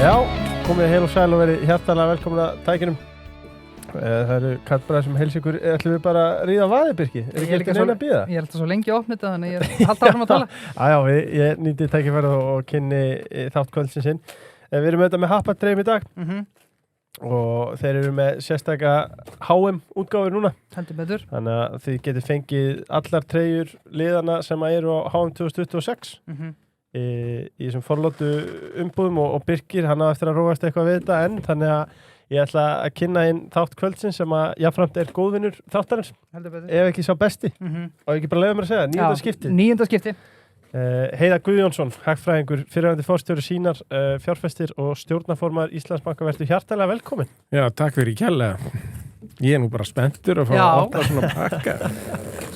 Já, komið heil og sæl og verið hjartalega velkomin að tækinum. Það eru kallbræðir sem heils ykkur. Ætlum við bara að ríða vaðið, Birki? Ekki eftir neina að bíða? Ég er alltaf svo lengi að opna þetta, þannig ég halda áfram að tala. Já, ég nýtti tækifærið og kynni þátt kvöldsins inn. Við erum auðvitað með Happadreym í dag og þeir eru með sérstaka HM-útgáfur núna. Heldur betur. Þannig að þið getið fengið allar treyjur liðana sem eru á HM 2026. Í þessum forlótu umbúðum og Birkir, hann á eftir að róast eitthvað við þetta en þannig að ég ætla að kynna inn þátt kvöldsins sem að jafnframt er góðvinur þáttarins, ef ekki sá besti og ekki bara leiða mér að segja, 9. skipti. 9. skipti. Heiðar Guðjónsson, hagfræðingur, fyrrverandi forstjóri Sýnar, fjárfestir og stjórnarformaður Íslandsbanka, vertu hjartalega velkomin. Já, takk fyrir kærlega. Ég er nú bara spenntur að fá að opna svona pakka.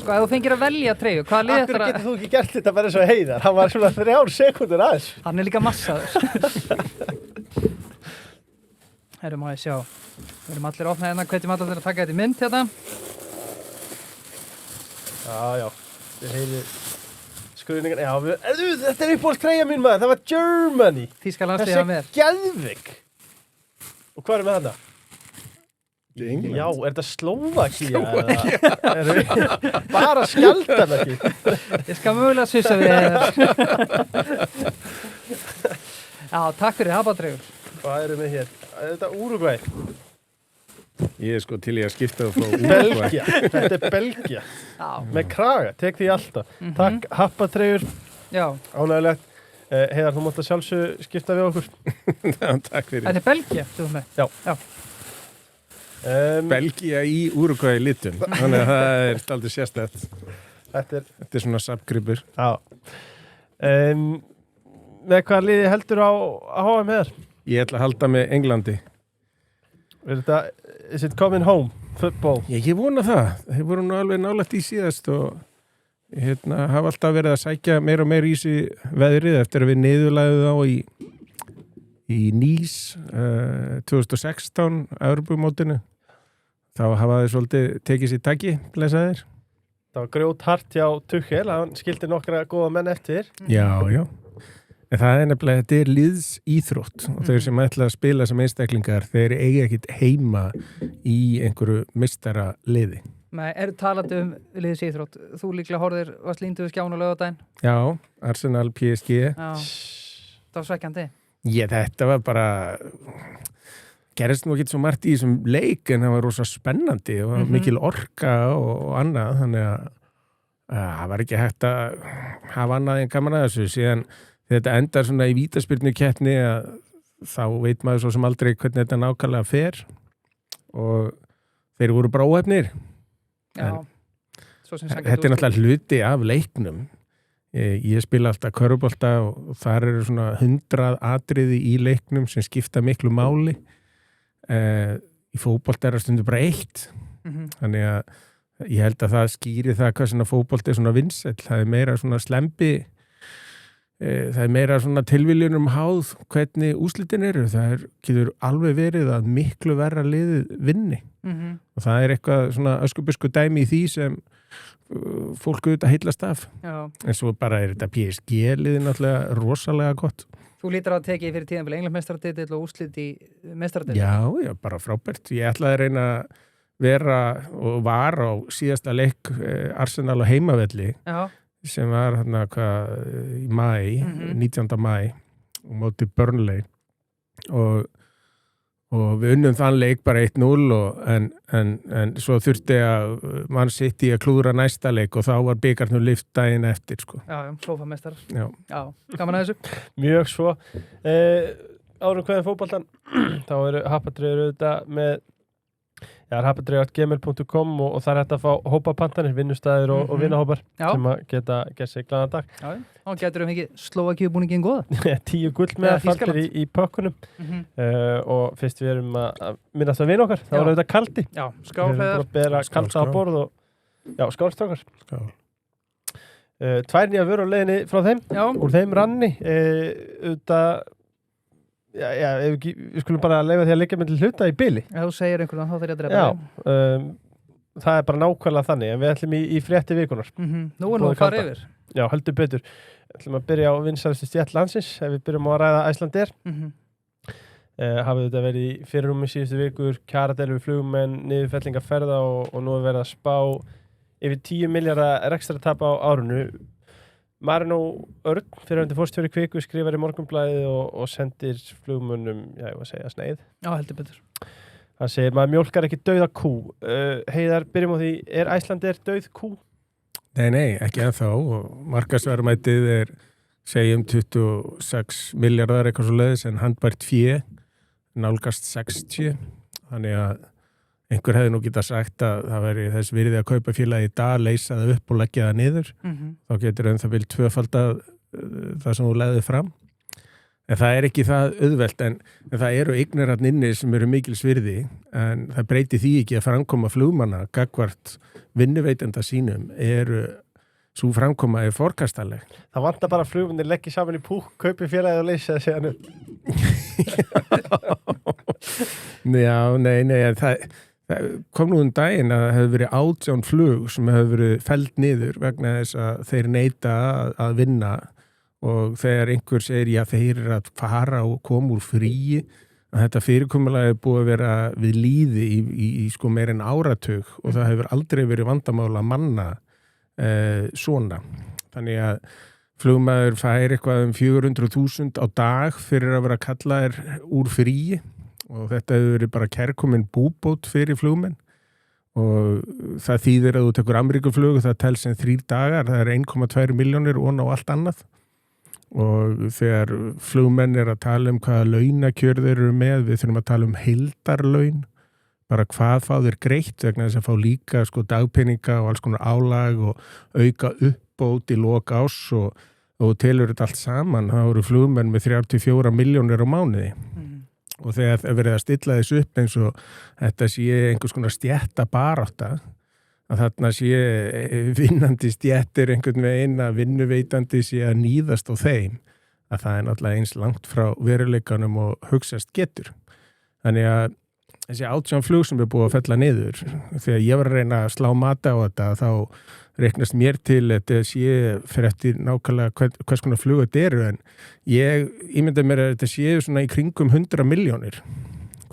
Sko, ef þú fengir að velja treyju, hvað lið Akkur getur þú ekki gert þetta bara eins og Heiðar? Hann var svona 3 sekúndur aðeins. Hann er líka massaður. Herru, má ég sjá. Við erum allir opnað hérna, hvetjum allir til að taka þetta í mynd hérna. Já. Þið heyrið skruðningan. Já, þetta er uppáhalds treyja mín maður. Það var Germany. Þýska landsliðið að mér. Þessi geðvik. Og hvað er með þetta? Já, er þetta Slóvakía? Bara skjaldan ekki. Ég skal mögulega svissa við Já, takk fyrir Happadreym. Hvað erum við hér? Er þetta Úrúgvæ? Ég er sko til ég að skipta það frá Úrúgvæ. Belgía, þetta er Belgía. Já. Með kraga, tek því alltaf. Takk, Happadreym. Já. Ánægilegt. Heiðar, þú mátt að sjálfsög skipta við okkur. Já, takk fyrir. Þetta er Belgía, þú veist með. Já. Belgía í Úrúgvæ litum. Þannig að það er aldrei sérstætt. Þetta er svona sapgripur. Já. Með hvað liði heldur á HM hér? Ég ætla að halda með Englandi. Is it coming home? Football? Ég vona það. Þeir voru nú alveg nálægt í síðast og hafa alltaf verið að sækja meira og meira í sig veðrið eftir að við niðurlægðu þá í Nice 2016 Evrópumótinu. Þá hafa þeir svolítið tekið sér taki, blessaðir. Það var grjóthart hjá Tuchel, hann skildi nokkra góða menn eftir. Já. En það er nefnilega, þetta er liðsíþrótt og þeir sem ætla að spila sem einstaklingar, þeir eiga ekkit heima í einhverju meistara liði. Nei, talandi liðsíþrótt, þú líklega horfðir, varst líndu við skjánu laugardaginn? Já, Arsenal, PSG. Já, það var svekkjandi. Þetta var bara, gerðist nú ekki svo margt í þessum leik en það var rosa spennandi og mikil orka og annað, þannig að það var ekki hægt að hafa annað en gaman að þessu, síðan þetta endar svona í vítaspyrnukeppni að þá veit maður svo sem aldrei hvernig þetta nákvæmlega fer og þeir voru bara óhefnir. Já. Þetta er náttúrulega hluti af leiknum. Ég spila alltaf körfubolta og þar eru svona 100 atriði í leiknum sem skipta miklu máli. Í fótbolta er það stundu bara 1. Þannig að ég held að það skýri það hvað svona fótbolta er svona vinsæll. Það er meira svona slembi. Það er meira svona tilviljunum háð hvernig úrslitin eru. Það getur alveg verið að miklu verra liðið vinni. Og það er eitthvað svona öskubusku dæmi í því sem fólk auðvitað heillast af. Já. En svo bara er þetta PSG-liðið náttúrulega rosalega gott. Þú lítur að tekið fyrir tíðanbili Englandsmeistaratitill og úrslit í meistaratitill. Já, bara frábært. Ég ætlaði að reyna að vera og var á síðasta leik Arsenal á heimavelli. Já. Sem var hérna í maí, 19. maí og móti Burnley og við unnum þann leik bara 1-0 en svo þurfti að Man City að klúðra næsta leik og þá var bikarnum lyft daginn eftir sko. Já, sófameistarar. Já, gaman að þessu. Mjög svo. Árum hvernig fótboltan, þá eru Happadreym auðvitað með happadreym@gmail.com og það er hægt að fá hópapantanir, vinnustæðir og vinnahópar sem að geta gert sig glaðan dag. Já, þá getur við mikið Slóvakíubúningin góða. 10 gull með fallir í pökkunum og fyrst við erum að minnast að vinna okkar, þá er þetta kaldi. Já, skálfæðar. Við erum að bera kalda á borð og skálstrákar. Skál. 2 nýja vörur á leiðinni frá þeim, úr þeim ranni, auðvitað. Já, við skulum bara leyfa því að leggja með til hluta í bili. Ef þú segir einhvern þá þeir að drepa þeim. Það er bara nákvæmlega þannig, en við ætlum í frétti vikunar. Nú er nú að fara yfir. Já, heldur betur. Við ætlum að byrja á vinsælustu stétt landsins, ef við byrjum á að ræða Icelandair. hafið þetta verið í fyrirrúmi síðustu vikur, kjaradeilu við flugmenn, niðurfellinga ferða og nú er verið að spá yfir 10 milljarða rekstratap á árinu. Marino Örn, fyrrverandi forstjóri Kviku, skrifar í Morgunblaðið og sendir flugmönnum, ég var að segja, sneið. Já, heldur betur. Hann segir, maður mjólkar ekki dauða kú. Heiðar, byrjum á því, er Icelandair dauð kú? Nei, ekki ennþá. Markaðsverðmætið segjum 26 milljarðar eitthvað svo leiðis en handbært fé nálgast 60. Þannig að einhver hefði nú getað sagt að það væri þess virði að kaupa félagi í dag, leysa það upp og leggja það niður. Þá getur það vel tvöfaldað það sem þú legðið fram. En það er ekki það auðvelt, en það eru eignir þarna inni sem eru mikils virði, en það breyti því ekki að framkoma flugmanna gagnvart vinnuveitenda sínum svo framkoma forkastaleg. Það vantar bara að flugmennir leggja saman í púk, kaupi félagið og leysa það síðan upp. Já, nei, það kom nú daginn að það hefur verið 18 flug sem hefur verið felld niður vegna þess að þeir neita að vinna og þegar einhver segir já þeir að fara og koma úr fríi að þetta fyrirkomulag búið að vera við líði í sko meir en áratug og það hefur aldrei verið vandamála að manna svona. Þannig að flugmaður fær eitthvað 400.000 á dag fyrir að vera kallaðir úr fríi og þetta hefur verið bara kærkomin búbót fyrir flugmenn og það þýðir að þú tekur Ameríkuflug það telst sem 3 dagar, það 1,2 milljónir og allt annað og þegar flugmenn að tala hvaða launakjör þeir eru með, við þurfum að tala heildarlaun, bara hvað fá þeir greitt vegna þess að fá líka sko dagpeninga og alls konar álag og auka uppbót í lok árs og telur þetta allt saman, þá eru flugmenn með 34 milljónir á mánuði. Og þegar það verið að stilla þessu upp eins og þetta sé einhvers konar stéttabarátta, að þarna sé vinnandi stéttir einhvern veginn að vinnuveitandi sé að níðast á þeim, að það náttúrulega eins langt frá veruleikanum og hugsast getur. Þannig að þessi 18 flug sem búið að fella niður, þegar ég var að reyna að slá mata á þetta, þá reiknast mér til að þetta sé fyrir eftir nákvæmlega hvers konar flug þetta eru, en ég ímynda mér að þetta sé svona í kringum 100 milljónir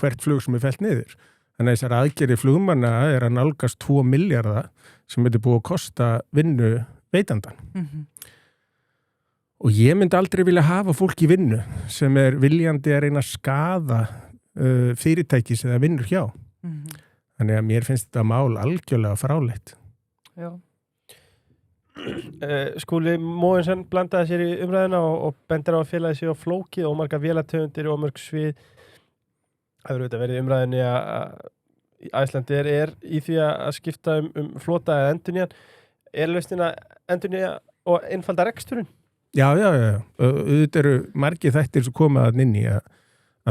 hvert flug sem fellt niður. Þannig að þessar aðgerði flugmanna að nálgast 2 milljarða sem búið að kosta vinnu veitandan. Og ég myndi aldrei vilja hafa fólk í vinnu sem viljandi að reyna að skaða fyrirtæki sem það vinnur hjá. Þannig að mér finnst þetta mál algjörlega fráleitt. Já. Skúli Mogensen blandaði sér í umræðuna og bendir á að félagi sig á flókið og marga vélategundir og mörg svið. Það hefur auðvitað verið umræðinni að Icelandair í því að skipta flota eða endurnýjan. Lausnin að endurnýja og einfalda reksturinn? Já. Auðvitað eru margir þættir sem koma að inn í að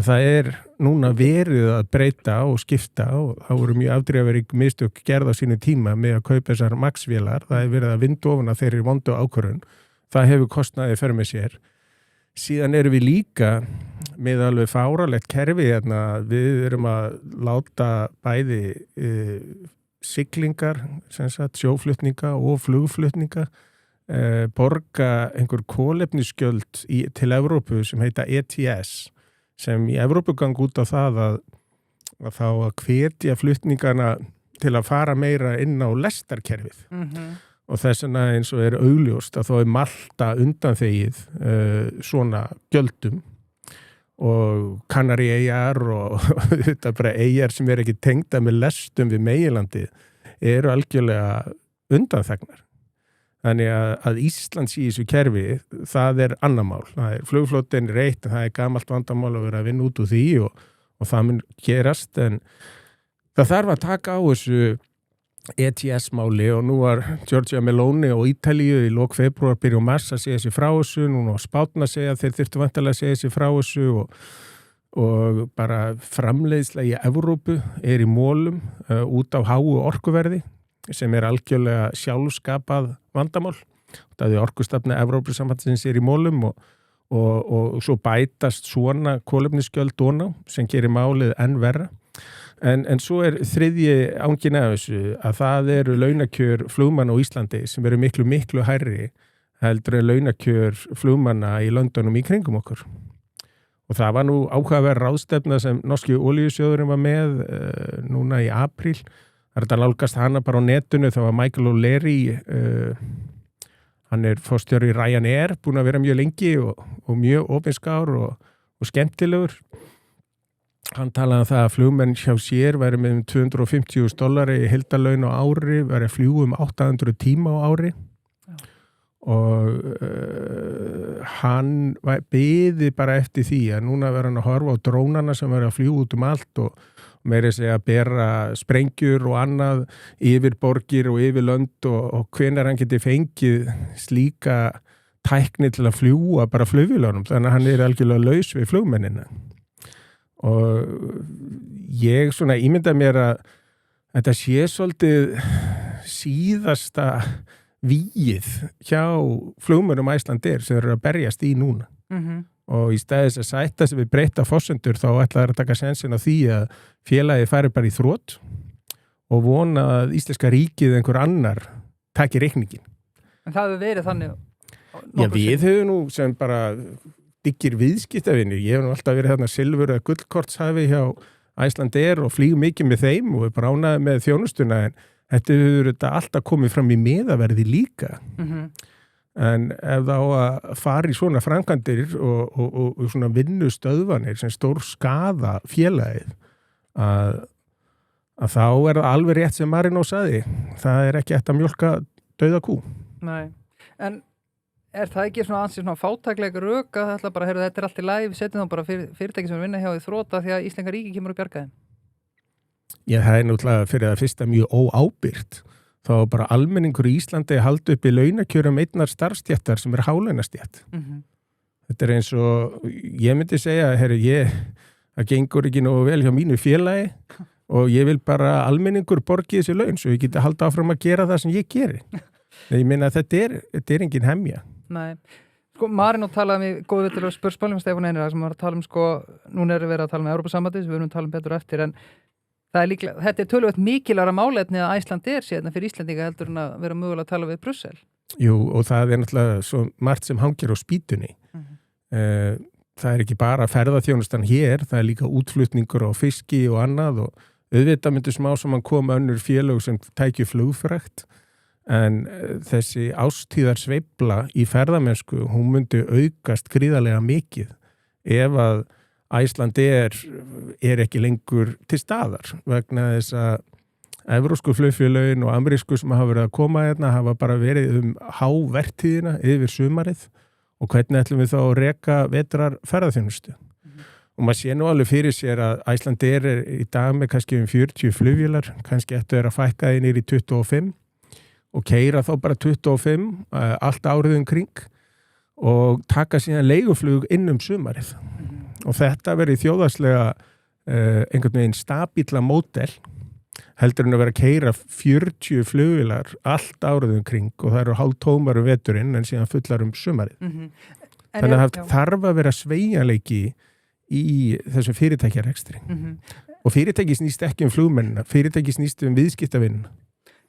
það núna verið að breyta og skipta og það voru mjög afdrifarík mistök gerð á sínu tíma með að kaupa þessar Max-vélar. Það verið að vinda ofan að þeirri vondu ákvörðun. Það hefur kostnaði fyrir með sér. Síðan erum við líka með alveg fáralegt kerfi hérna. Við erum að láta bæði siglingar, sjóflutninga og flugflutninga borga einhver kolefnisgjöld til Evrópu sem heita ETS sem í Evrópu gang út á það að þá að hvetja flutningana til að fara meira inn á lestarkerfið. Og þess vegna eins og augljóst að þá Malta undanþegið svona gjöldum og Kanaríeyjar og þetta bara eyjar sem ekki tengda með lestum við meginlandið eru algjörlega undanþegnar. Þannig að Ísland í þessu kerfi, það annar mál. Það flugflotinn reitt, það gamalt vandamál að vera að vinna út úr því og það mun gerast, en það þarf að taka á þessu ETS-máli og nú var Giorgia Meloni og Ítalíu í lok febrúar byrju mars að segja sér frá þessu, núna Spátn að segja að þeir þyrftu vantarlega að segja sér frá þessu og bara framleiðsla í Evrópu í mólum út á háu orkuverði sem algjörlega sjálfskapað vandamál. Það orkustefna Evrópusambandsins í mólum og svo bætast svona kolefnisgjöld ofan á sem gerir málið enn verra. En svo þriðji angin af þessu að það eru launakjör flugmanna á Íslandi sem eru miklu hærri heldur en launakjör flugmanna í löndunum í kringum okkur. og það var nú áhugaverð ráðstefna sem norski olíusjóðurinn var með núna í apríl. Það er þetta nálgast hana bara á netinu, þá var Michael O'Leary, hann forstjóri Ryanair, búin að vera mjög lengi og mjög opinskár og skemmtilegur. Hann talaði um það að flugmenn hjá sér væri með $250,000 í heildarlaun á ári, væri að fljúga 800 tíma á ári. Og hann biði bara eftir því að núna verður hann að horfa á drónana sem verður að fljúga út allt og meira segja að bera sprengjur og annað yfir borgir og yfir lönd og hvenær hann geti fengið slíka tækni til að fljúga bara flugvélunum, þannig að hann algjörlega laus við flugmennina. Og ég svona ímynda mér að þetta sé svolítið síðasta víið hjá flugmönnum Icelandair sem eru að berjast í núna. Og í staðis að sætta sem við breyta forsendur þá ætlaði að taka sensin á því að félagið færi bara í þrot og vona að íslenska ríkið einhver annar taki reikningin. En það hefur verið þannig? Já, við höfum nú sem bara diggir viðskiptavinir. Ég hef nú alltaf verið þarna silfur eða gullkortshafi hjá Icelandair og flýg mikið með þeim og við bránaði með þjónustuna en þetta hefur alltaf komið fram í miðaverði líka. En ef það á að fara í svona framkvæmdir og svona vinnustöðvanir sem stór skaða félagið að þá það alveg rétt sem Marino sagði. Það ekki eftir að mjólka dauða kú. Nei, en það ekki svona ansið svona fátæklega rök að það bara, þetta allt í lagi, við setjum þá bara fyrirtæki sem vinna hjá því þrota því að Íslenska ríki kemur og bjarga þeim? Já, það náttúrulega fyrir það fyrsta mjög óábyrgt. Þá bara almenningur í Íslandi haldi upp í launakjörum einnar starfstjættar sem hálaunastjætt. Þetta eins og, ég myndi segja, það gengur ekki nógu vel hjá mínu félagi og ég vil bara almenningur borgi þessi laun svo ég geti halda áfram að gera það sem ég geri. Ég meina að þetta engin hemja. Nei, sko Marino talaði um góðu vitur og spurspálum Stefán Einara sem var að tala sko, núna verið að tala um Evrópusambandið, við verðum að tala betur eftir en þetta töluvert mikilvægara málefni að Icelandair sé fyrir Íslendinga heldur en að vera mögulega að tala við Brussel. Jú, og það náttúrulega svo margt sem hangir á spýtunni. Það ekki bara ferðaþjónustan hér, það líka útflutningur á fiski og annað og auðvitað myndi smá sem hann koma önnur félög sem tækju flugfrækt en þessi ástíðar sveifla í ferðamennsku, hún myndi aukast gríðarlega mikið ef að Icelandair ekki lengur til staðar vegna þess að evrósku flugfélögin og amerísku sem hafa verið að koma hérna hafa bara verið hávertíðina yfir sumarið og hvernig ætlum við þá að reka vetrar ferðaþjónustu. Og maður sé nú alveg fyrir sér að Icelandair í dag með kannski 40 flugvélar, kannski ættu að fækka því niður í 25 og keyra þá bara 25 allt árið kring og taka síðan leiguflug inn sumarið. Og þetta verið þjóðhagslega einhvern veginn stabíla módel heldur en að vera að keyra 40 flugvélar allt árið kring og það eru hálftómar veturinn en síðan fullar sumarið. Þannig að það þarf að vera sveigjanleiki í þessu fyrirtækjarekstri. Og fyrirtæki snýst ekki flugmennina, fyrirtæki snýst viðskiptavinnina.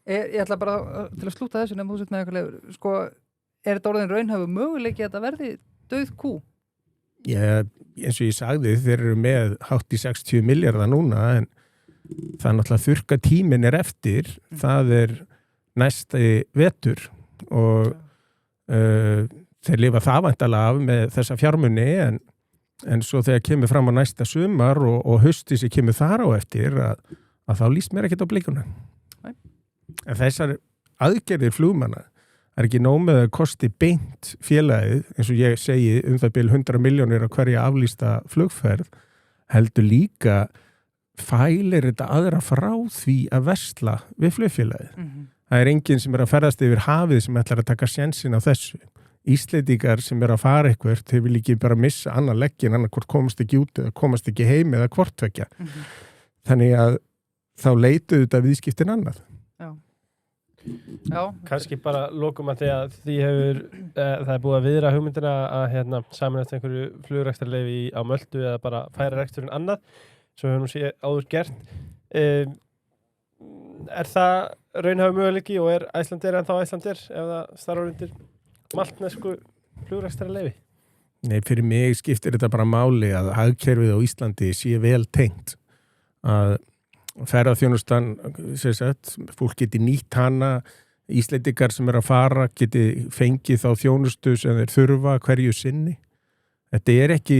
Ég ætla bara til að slúta þessu nefnum þú sett með eitthvað, sko, þetta orðin raunhæfu möguleiki að þetta verði dauð kú? Já, eins og ég sagði, þeir eru með hátt í 60 milljarða núna en það náttúrulega þurrka tíminn eftir, það næsti vetur og þeir lifa það væntanlega af með þessa fjármuni en svo þegar kemur fram á næsta sumar og hausti sem kemur þar á eftir að þá líst mér ekkert á blikuna. En þessar aðgerðir flugmanna ekki nóg með að kosti beint félagið, eins og ég segi það bil 100 milljónir á hverja aflýsta flugferð, heldur líka fælir þetta aðra frá því að versla við flugfélagið. Það enginn sem að ferðast yfir hafið sem ætlar að taka sénsinn á þessu. Íslendingar sem að fara eitthvað, þeir vil ekki bara missa annan leggin, annarkvort komast ekki út eða komast ekki heim eða hvortvekja. Þannig að þá leituðu þetta viðskiptin annað. Já. Kannski bara lokum að því hefur það búið að viðra hugmyndina að samanast einhverju flugrekstrarleyfi á Möltu eða bara færa reksturinn annað sem við nú áður gert. Það raunhæfur möguleiki og Icelandair ennþá Icelandair ef það starfar undir maltnesku flugrekstrarleyfi? Nei, fyrir mig skiptir þetta bara máli að hagkerfið á Íslandi sé vel tengt, að ferðaþjónustan, fólk geti nýtt hana, Íslendingar sem að fara geti fengið þá þjónustu sem þeir þurfa hverju sinni. Þetta ekki,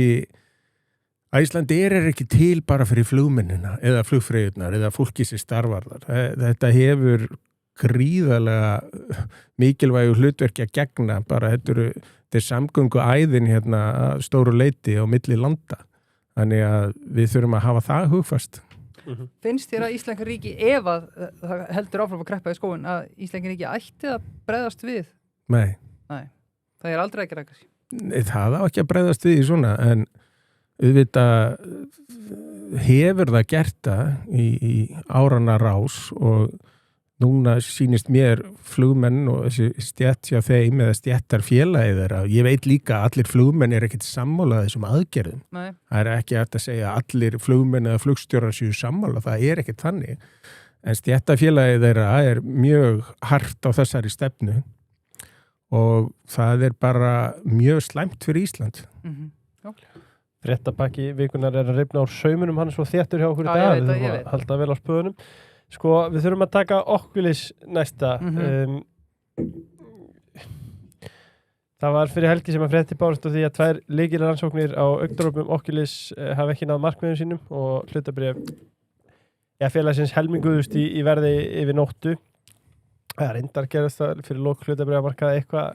Íslandi ekki til bara fyrir flugmennina eða flugfreyjurnar eða fólki sem starfar þar. Þetta hefur gríðarlega mikilvægu hlutverki að gegna, bara þetta samgöngu æðin hérna stóru leyti á milli landa. Þannig að við þurfum að hafa það hugfast. Finnst þér að Íslenska ríki, ef að það heldur áfram að kreppa í skóin, að Íslenska ríki ætti að bregðast við? Nei. Það aldrei ekki rækast. Nei, það á ekki að bregðast við í svona, en auðvitað hefur það gert það í áranna rás og núna sýnist mér flugmenn og þessi stétt hjá þeim eða stéttar félagið þeirra. Ég veit líka að allir flugmenn ekkert sammála þessum aðgerðum. Nei. Það ekki hægt að segja að allir flugmenn eða flugstjórar séu sammála, það ekkert þannig. En stéttar félagið þeirra mjög hart á þessari stefnu og það bara mjög slæmt fyrir Ísland. Fréttapakki vikunar að rifna úr saumunum, hann svo þéttur hjá okkur í dag. Við þurfum að halda vel á spöðunum. Sko, við þurfum að taka Oculus næsta. Það var fyrir helgi sem að frétti bárust og því að 2 lykilrannsóknir á augnarópum Oculus hafa ekki náð markmiðum sínum og hlutabréf félagsins helminguðust í verði yfir nóttu. Það reyndar gerðist það fyrir lok hlutabréfamarkaði eitthvað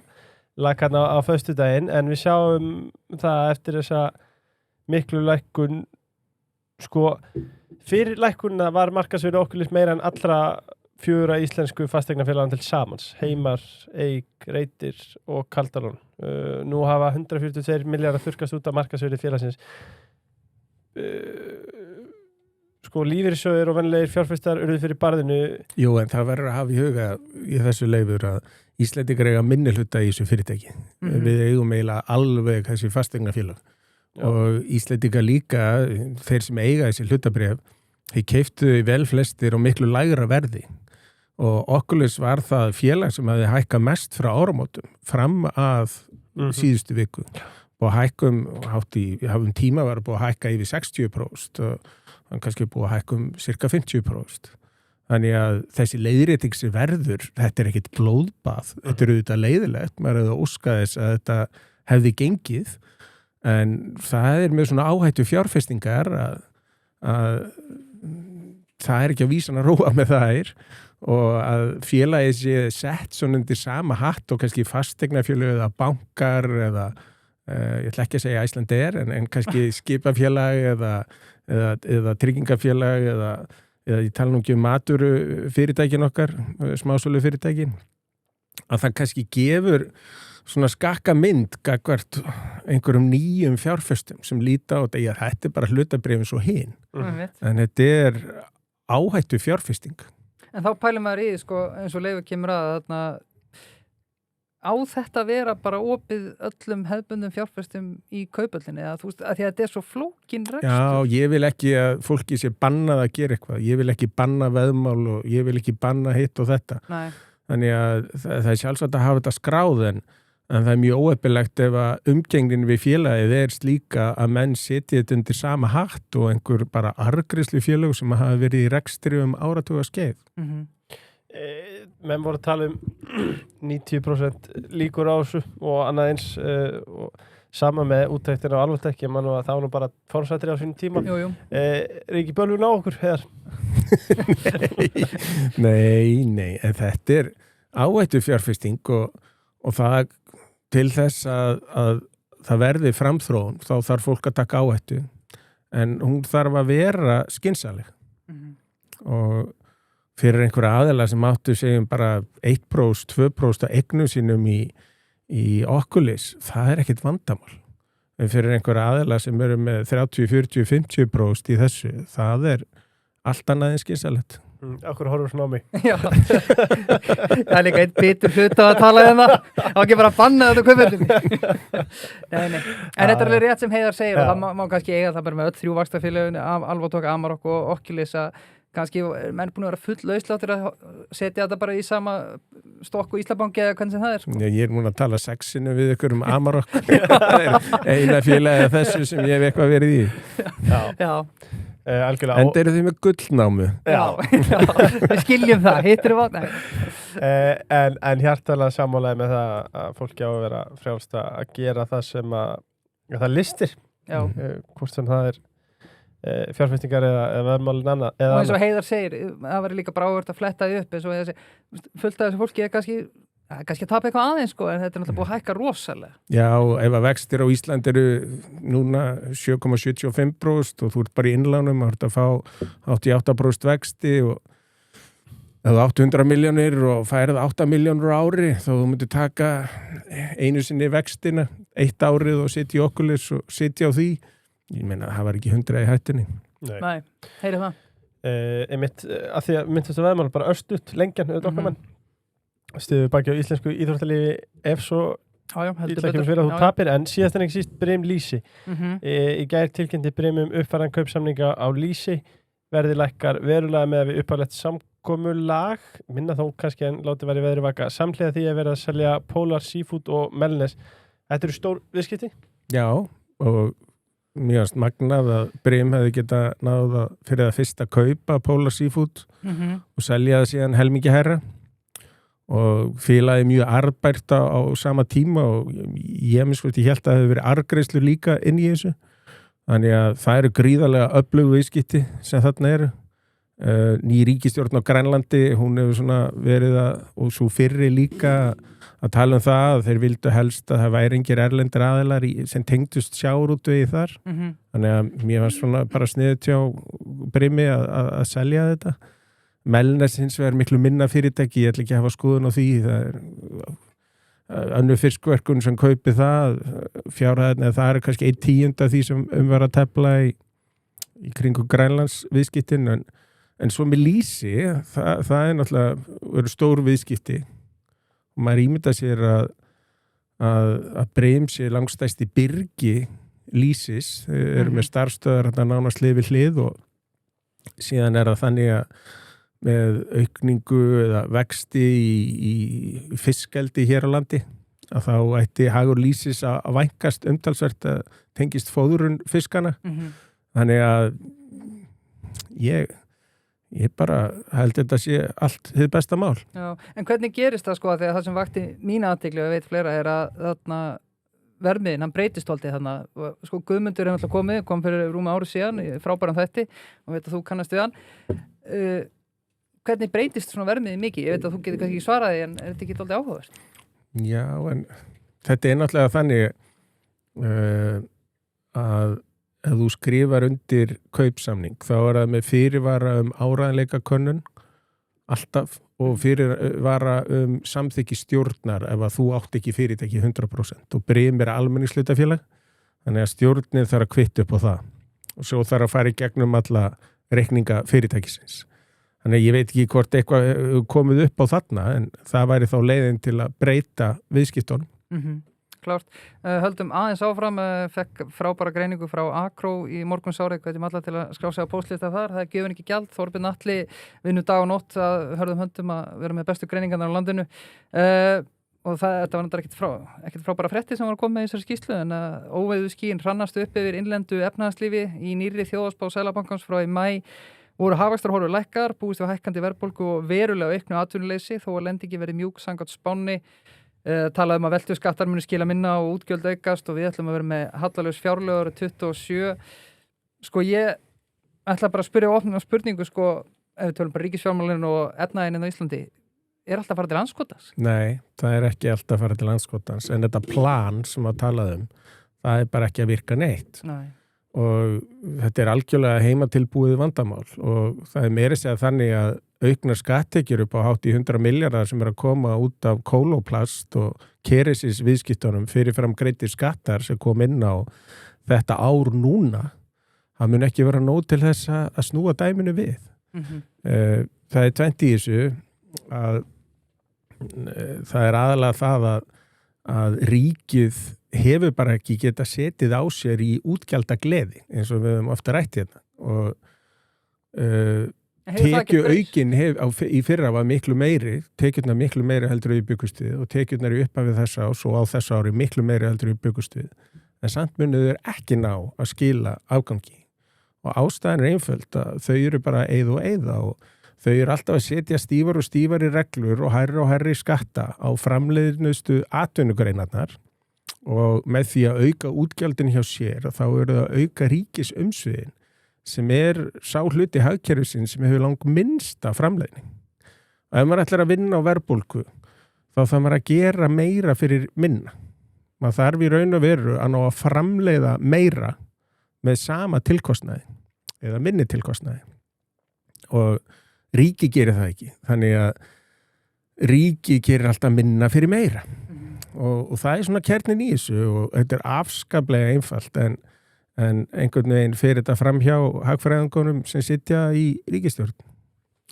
lakarna á föstudaginn, en við sjáum það eftir þessa miklu lækkun. Sko, fyrir lækkunna var markaðsvirði Oculus meira en allra 4 íslensku fasteignafélaganna til samans, Heimar, Eik, Reitir og Kaldalón. Nú hafa 142 milljarðar þurrkast út af markaðsvirði félagsins. Sko, lífeyrissjóðir og venlegir fjárfestar urðu fyrir barðinu. Jú, en það verður að hafa í huga í þessu Leifur að Íslendingar eiga minni hluta í þessu fyrirtæki. Við eigum eiginlega alveg þessi fasteignafélag. Og Íslendingar líka, þeir sem eiga þessi hlutabréf, þeir keiftu vel flestir og miklu lægra verði og Oculus var það félag sem hefði hækkað mest frá áramótum fram að síðustu viku og hækkum tíma var búið að hækka yfir 60% og hann kannski búið að hækkum cirka 50%. Þannig að þessi leiðrétting sem verður, þetta ekkit blóðbað, þetta auðvitað leiðilegt, maður hefði óskað þess að þetta hefði gengið. En það með svona áhættu fjárfestingar að það ekki að vísan að róa með þær og að félagið sé sett svona undir sama hatt og kannski fasteignafélög eða bankar eða ég ætla ekki að segja Icelandair en kannski skipafélag eða tryggingafélag eða ég tala nú ekki matur fyrirtækin okkar, smásölu fyrirtækin, að það kannski gefur svona skakka mynd gagvart einhverjum nýjum fjárfestum sem líta á þetta bara hlutabréfin svo hin. En þetta áhættu fjárfesting. En þá pælum maður í, sko, eins og Leifur kemur að þarna á þetta vera bara opið öllum hefðbundum fjárfestum í kaupöllinni að því að þetta svo flókin rekstur. Já, ég vil ekki að fólki sé bannað að gera eitthvað. Ég vil ekki banna veðmál og ég vil ekki banna hitt og þetta. Nei. Þannig að það sjálfsagt að hafa þetta skráð en það mjög óeppilegt ef að umgengnin við félagið slíka að menn setja þetta undir sama hatt og einhver bara argrislu félag sem hafa verið í rekstri áratuga skeið. Menn voru að tala 90% líkur á þessu og annað eins og sama með úttæktina á alvartekki, mann og að það var nú bara fórsættir á sínum tíma. Ekki bölvun á okkur, heðar? Nei, en þetta áhættu fjárfesting og það til þess að það verði framþróun, þá þarf fólk að taka áhættu, en hún þarf að vera skynsaleg. Og fyrir einhverja aðila sem áttu segjum bara 1%, 2% af eignum sínum í Oculus, það ekkert vandamál. En fyrir einhverja aðila sem eru með 30, 40, 50% í þessu, það allt annað en skynsalegt. Akkur horfur svona á mig. Já, það líka einn bitur hlut á að tala það á ekki bara að banna þetta kaupöldinni. Nei. En þetta alveg rétt sem Heiðar segir og það má kannski eiga það bara með öll 3 vaxtafélögin Alvotok, Amarok og Oculus að kannski menn búin að vera full lausláttir að setja þetta bara í sama stokk og Íslabanki eða hvernig sem það sko. Ég núna að tala sexinu við ykkur Amarok. Það eina félagi þessu sem ég hef eitthvað verið í. Já. En eru þið með gullnámu? Já, við skiljum það, hittir vatn. En hjartalega sammálaði með það að fólki á að vera frjálst að gera það sem það listir. Hvort sem það fjárfestingar eða veðmálin annað. Og eins og Heiðar segir, það verður líka bráðvört að fletta upp eins og fullt af þessu fólki kannski að tapa eitthvað aðeins sko, en þetta náttúrulega búið að hækka rosalega. Já, ef að vextir á Ísland eru núna 7,75% og þú ert bara í innlánum, þú ert að fá 88% vexti og ef þú 800 milljónir og færið 8 milljónur á ári, þá þú myndir taka einu sinni vextina, 1 árið og sitja í Oculus og sitja á því. Ég meina, það var ekki 100 í hættunni. Nei, heyrðu það. Að því að myndast að veðmál bara örstutt lengjan auðvitað okkar menn. Stuðu baki á íslensku íþróttalífi ef svo ítla kemur fyrir að þú tapir, en síðast en ekki síst Brim Lýsi. Í gær tilkynnti Brim uppfæran kaupsamninga á Lýsi, verði lækkar verulega með að við uppáðlegt samkomulag, minna þó kannski en láti væri veðri vaka, samhliða því að vera að selja Polar Seafood og Melnes. Þetta eru stór viðskipti? Já, og mjög magnað að Brim hefði getað náða fyrir það fyrst að kaupa Polar Seafood og selja það síðan helmingi herra. Og félagið mjög arðbært á sama tíma og ég held að það hefur verið arðgreiðslur líka inn í þessu. Þannig að það eru gríðarlega öflug viðskipti sem þarna eru. Ný ríkisstjórn á Grænlandi, hún hefur svona verið og svo fyrri líka að tala um það að þeir vildu helst að það væri engir erlendir aðilar sem tengdust sjávarútvegi þar. Þannig að mér var svona bara sniðið hjá Brimi að selja þetta. Melnes hins vegar miklu minna fyrirtæki, ég ætla ekki að hafa skoðun á því, það önnur fiskverkun sem kaupi það, fjárhæðin, það er kannski 1/10 af því sem var að tefla í kringum Grænlands viðskiptin, en svo með Lýsi, það er náttúrulega stór viðskipti og maður ímynda sér að Brim sé langstæst í byrgi Lýsis, þeir eru með starfstöðar nánast hlið við hlið og síðan er það þannig að með aukningu eða vexti í fiskeldi hér á landi að þá ætti hagur Lýsis að vænkast umtalsvert að tengist fóðurun fiskana. Þannig að ég bara held þetta sé allt hið besta mál. Já, en hvernig gerist það sko, þegar það sem vakti mína athygli og ég veit fleira er að þarna vermiðin, hann breytist holdið þarna sko Guðmundur er alltaf kom fyrir rúma ári síðan, frábæran þætti og veit að þú kannast við hann. Hvernig breytist svona vermiði mikið? Ég veit að þú getur kannski ekki svaraði, en er þetta ekki alltaf áhugavert? Já, en þetta er náttúrulega þannig að ef þú skrifar undir kaupsamning, þá er það með fyrirvara áreiðanleika könnun alltaf og fyrirvara samþykki stjórnar ef að þú átt ekki fyrirtæki 100% og Brim almenningshlutafélag, þannig að stjórnin þarf að kvitta upp á það og svo þarf að fara í gegnum alla reikninga fyrirtækisins. Þannig að ég veit ekki hvort eitthvað komið upp á þarna, en það væri þá leiðin til að breyta viðskiptunum. Klárt. Höldum aðeins áfram, fekk frábæra greiningu frá Akró í morgunsárið, hvetjum alla til að skrá sig á póstlista þar. Það er gefin ekki gjald, Þorbjörn Atli vinnur dag og nótt að hörðum höndum að vera með bestu greiningarnar á landinu. Og þetta var náttúrulega ekkert frábæra frétti sem var að koma með í þessari skýrslu, en óveðu skýin hrannast upp yfir innlendu efnahagslífi í nýrri þjóðhagsspá Seðlabankans frá í maí. Voru hagvaxtarhorfur lækkar, búist við hækkandi verðbólgu og verulega auknu atvinnuleysi þó að lendingi verið mjúk samkvæmt spánni. Talaði að veltuskattar muni skila minna og útgjöld aukast og við ætlum að vera með hallalaus fjárlögur 27. Sko ég ætla bara að spyrja opnum spurningu sko, ef við tölum bara ríkisfjármálinu og efnaðinn á Íslandi, er alltaf að fara til andskotans? Nei, það er ekki alltaf að fara til andskotans, en þetta plan sem að talaðum, það er bara ekki að virka neitt. Nei. Og þetta er algjörlega heimatilbúið vandamál og það er meira segja þannig að auknar skattekjur upp á hátt í 100 milljarðar sem er að koma út af kóloplast og keresis viðskiptunum fyrirfram greiddir skattar sem kom inn á þetta ár núna, það mun ekki vera nóg til þess að snúa dæminu við. Það er tvennt í þessu að það er aðalega það að ríkið hefur bara ekki geta setið á sér í útgjaldagleði eins og við höfum ofta rætt hérna og Tekjuaukin í fyrra var miklu meiri, tekjurnar miklu meiri heldur við byggust við og tekjurnar í upphafið þessa ás og á þessa ári miklu meiri heldur við byggust við. En samt munið þeir ekki ná að skila afgangi. Og ástæðan einföld að þau eru bara að eyða og þau eru alltaf að setja stífar og stífari reglur og hærri skatta á framleiðnustu atvinnugreinarnar og með því að auka útgjaldin hjá sér og þá eru það að auka ríkisumsviðin sem sá hluti hagkerfisins sem hefur langt minnsta framleiðning. Og ef maður ætlar að vinna á verðbólgu, þá þarf maður að gera meira fyrir minna. Maður þarf í raun og veru að ná að framleiða meira með sama tilkostnaði eða minni tilkostnaði. Og ríki gerir það ekki. Þannig að ríki gerir alltaf minna fyrir meira. Og það svona kjarnin í þessu og þetta afskaplega einfalt en einhvern veginn fyrir þetta fram hjá hagfræðingunum sem sitja í ríkisstjórn.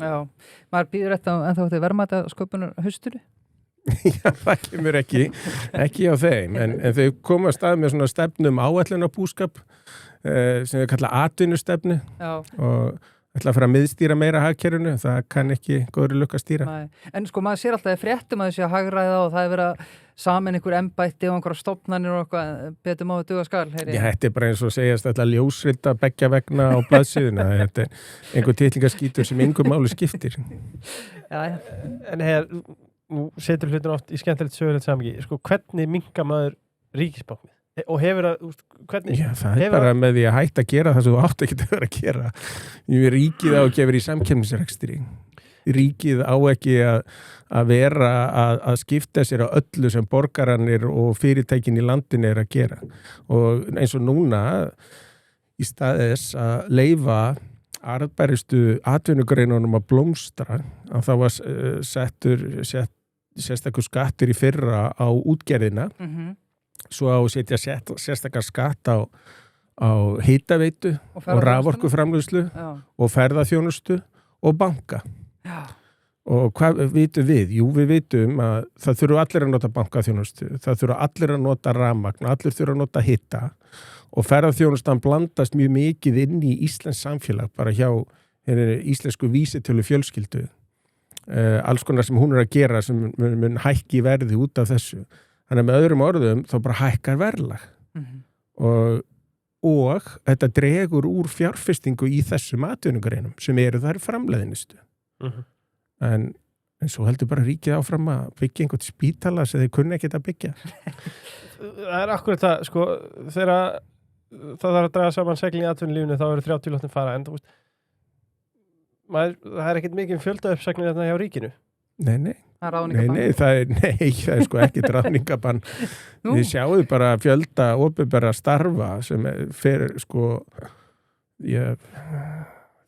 Já, maður býður þetta en þá þetta verðmæta sköpunar hausturu? Já, það kemur ekki á þeim, en þau koma að stað með svona stefnum áætlunarbúskap sem þau kalla atvinnustefnu og ætla að fara að miðstýra meira hagkerfinu, það kann ekki góðri lukka að stýra. Nei. En sko maður sér alltaf að fréttum að þessi að hagræða og það verið að saman einhver embætti og einhverja stofnanir og eitthvað betur má að duga skal. Já, þetta bara eins og segjast alltaf ljósrita beggja vegna á blaðsíðuna. Þetta einhver titlingaskítur sem einhver máli skiptir. Já. En nú setur hlutin oft í skemmtilegt sögulegt samhengi. Sko, hvernig minnka maður ríkisbáknið? Og hefur hvernig? Já, það bara með því að hætta að gera það sem þú átt ekki að vera að gera. Ríkið á ekki að vera í samkeppnisrekstri. Ríkið á ekki að vera að skipta sér á öllu sem borgaranir og fyrirtækin í landinu að gera. Og eins og núna í stað þess að leyfa arðbærustu atvinnugreinunum að blómstra, að það var settur sérstakur skattur í fyrra á útgerðina. Svo á að setja sérstakar skatt á hitaveitu og raforkuframleiðslu og ferðaþjónustu og banka. Já. Og hvað vitum við? Jú, við vitum að það þurfa allir að nota bankaþjónustu, það þurfa allir að nota rafmagn, allir þurfa að nota hita og ferðaþjónustan blandast mjög mikið inn í íslensk samfélag, bara hjá íslensku vísitölu fjölskyldu. Alls konar sem hún að gera sem mun hækki verði út af þessu. Þannig að með öðrum orðum þá bara hækkar verðlag og þetta dregur úr fjárfestingu í þessum atvinnugreinum sem þar framleiðnistu. En svo heldur bara ríkið áfram að byggja einhvern spítala sem þeir kunna ekkert að byggja. Það akkurat það, sko, þegar það þarf að draga saman segling í atvinnulífinu þá eru 30 látnir fara, en þú veist, það ekkert mikið fjöldaupsagnir þarna hjá ríkinu. Nei, það er sko ekki ráðningabann. Við sjáum bara fjölda opinberra starfa sem fer sko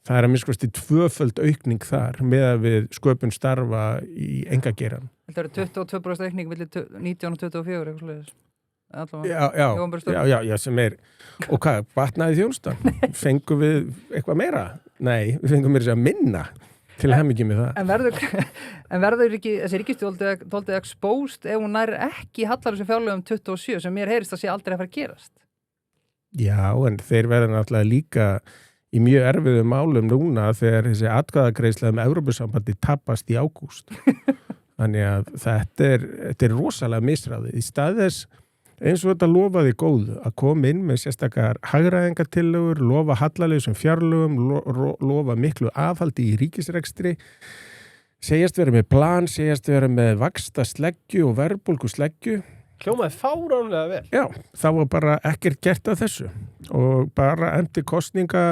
það að minnst tvöföld aukning þar með að við sköpun starfa í engageiran. Þetta eru 22% aukning milli 19 og 24 eitthvað svoleiðis. Já, sem og hvað, batnaði þjónustan? Fengum við eitthvað meira? Nei, við fengum mér að minna. Til hemmingi með það. En verður ekki þessi ríkisstjórn dálítið exposed ef hún nær ekki hallar þessu fjárlögum 27 sem mér heyrist að sé aldrei að fara að gerast? Já, en þeir verða náttúrulega líka í mjög erfiðu málum núna þegar þessi atkvæðagreiðsla Evrópusambandi tapast í ágúst. Þannig að þetta er rosalega misráðið. Í stað þess eins og þetta lofaði góðu að koma inn með sérstakar hagræðingatillögur, lofa hallalausum fjárlögum, lofa miklu aðhaldi í ríkisrekstri, segjast vera með plan, segjast vera með vaxta sleggju og verðbólgu sleggju. Hljómaði fáránlega vel. Já, það var bara ekkert gert af þessu og bara eftir kosninga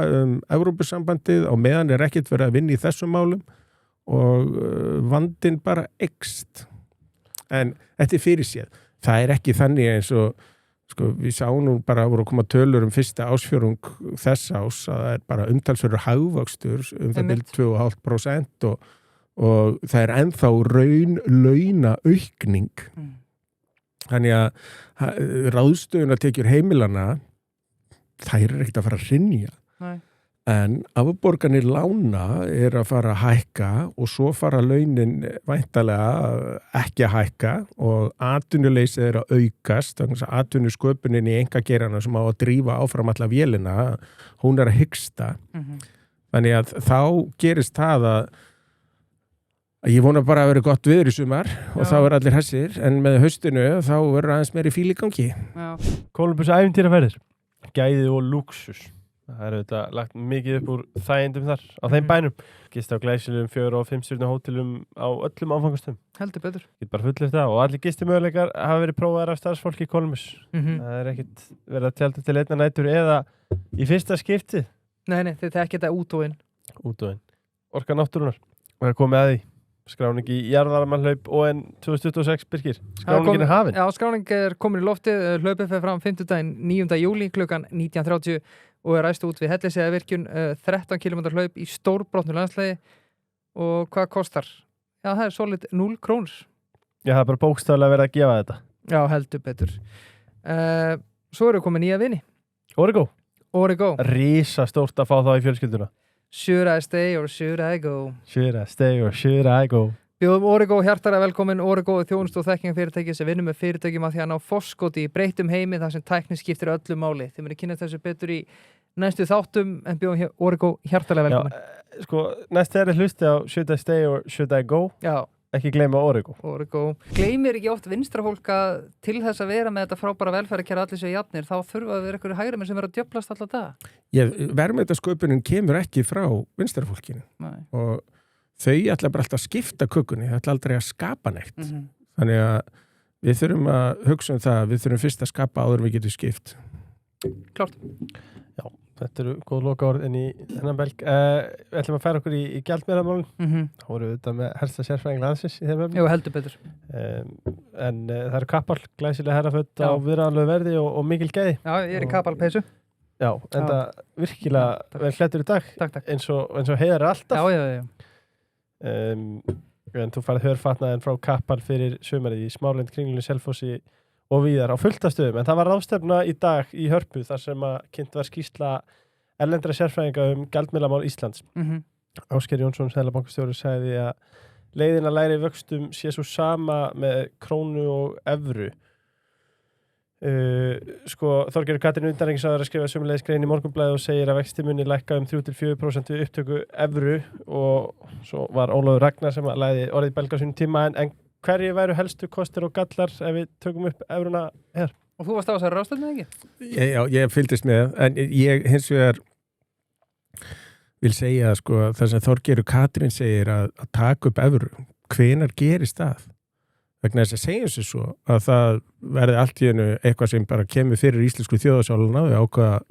Evrópusambandið og meðan ekkert verið að vinna í þessum málum og vandinn bara eykst. En þetta fyrir séð. Það ekki þannig eins og sko, við sáum nú bara að voru að koma tölur fyrsta ársfjórðung þess ás að það bara umtalsverður hagvöxtur það 2,5% og það ennþá launa aukning. Þannig að ráðstöfuna tekjur heimilana þær ekkert að fara að hrynja. Nei. En afborganir lána að fara að hækka og svo fara launin væntanlega ekki að hækka og atvinnuleysið að aukast, þannig að atvinnusköpunin í engageirana sem á að drífa áfram alla vélina, hún að hiksta. Þannig að þá gerist það að ég vona bara að vera gott viður í sumar og þá allir hessir, en með haustinu þá verður aðeins meiri fíl í gangi. Kólumbus ævintýraferðir, gæði og lúksus. Það er auðvitað lagt mikið upp úr þægindum þar á þeim bænum. Gist á glæsilegum 4- og 5-stjörnu hótelum á öllum áfangastöðum. Heldur betur. Get bara fullyrt það og allir gistimöguleikar hafa verið prófaðar af starfsfólki í Kólumbus. Það er ekkit verið að tjálta til einna nætur eða í fyrsta skipti. Nei, þið þekkið þetta út og inn. Út og inn. Orka náttúrunar. Og það er komið að því. Skráning í jarðvarmahlaup ON 2026 Birkir. Skráningin er hafin. Já, skráning er komin í loftið. Hlaupið fer fram 5. 9. júlí klukkan 19:30 og er ræst út við Hellisheiðarvirkjun 13 km hlaup í stórbrotnu landslægi. Og hvað kostar? Já, það er solid 0 krónur. Já, það er bara bókstaflega verið að gefa þetta. Já, heldur betur. Svo eru komið nýja vini. Origo. Rísa stórt að fá þá í fjölskylduna. Should I stay or should I go? Should I stay or should I go? Bjóðum Origo hjartalega velkomin. Origo er þjónustu og þekkingarfyrirtæki sem vinnur með fyrirtækjum að því að ná forskoti í breyttum heimi þar sem tækni skiptir öllu máli. Þið munið kynna þessu betur í næstu þáttum en bjóðum Origo hjartalega velkomin. Já, sko, næst er hlusti á Should I stay or should I go? Já. Ekki gleyma Origo. Gleymir ekki oft vinstrafólk að til þess að vera með þetta frábæra velferðarkerfi allir séu jafnir, þá þurfa að vera einhverju hægri menn sem vera að djöflast alltaf það. Verðmætasköpunin kemur ekki frá vinstrafólkinu. Nei. Og þau ætla bara alltaf að skipta kökunni, þau ætla aldrei að skapa neitt. Þannig að við þurfum að hugsa það, við þurfum fyrst að skapa áður við getum skipt. Klart. Já, þetta eru góð lokaorð inn í þennan belg. Við ætlum að færa okkur í gjaldmiðlamálin. Þá vorum við þetta með helsta sérfræðing landsins í þeim öfnum. Jú, heldur betur. En það eru Kapal, glæsilega herraföt á viðráðanlegu verði og mikil gæði. Já, ég er í Kapal peysu. Já, en það virkilega vel klæddur í dag. Takk. Eins og heiðar alltaf. Já. En þú farið hörfatnaðin frá Kapal fyrir sumarið í Smáralind, Kringlunni, Selfossi og víðar á fullta stöðum, en það var ráðstefna í dag í Hörpu þar sem að kynnt var skýrsla erlendra sérfræðinga gjaldmiðlamál Íslands. Ásgeir Jónsson, seðlabankastjóri, sagði að leiðin að læri vöxtum sé svo sama með krónu og evru. Þorgerður Katrín undanrengisráðherra skrifaði sömuleiðis grein í Morgunblaðið og segir að vexti muni lækka 3-4% við upptöku evru og svo var Ólafur Ragnar sem að læði orðið belga á sínum tíma en hverju væru helstu kostir og gallar ef við tökum upp evruna hér? Og þú varst á þessari ráðstefnu, ekki? Já, ég fylgdist með, en ég hins vegar vil segja sko, það sem Þorgerður Katrín segir að taka upp evru, hvenær gerist það? Vegna þess að segja sér svo að það verði allt í einu eitthvað sem bara kemur fyrir íslensku þjóðarsáluna og ákvað að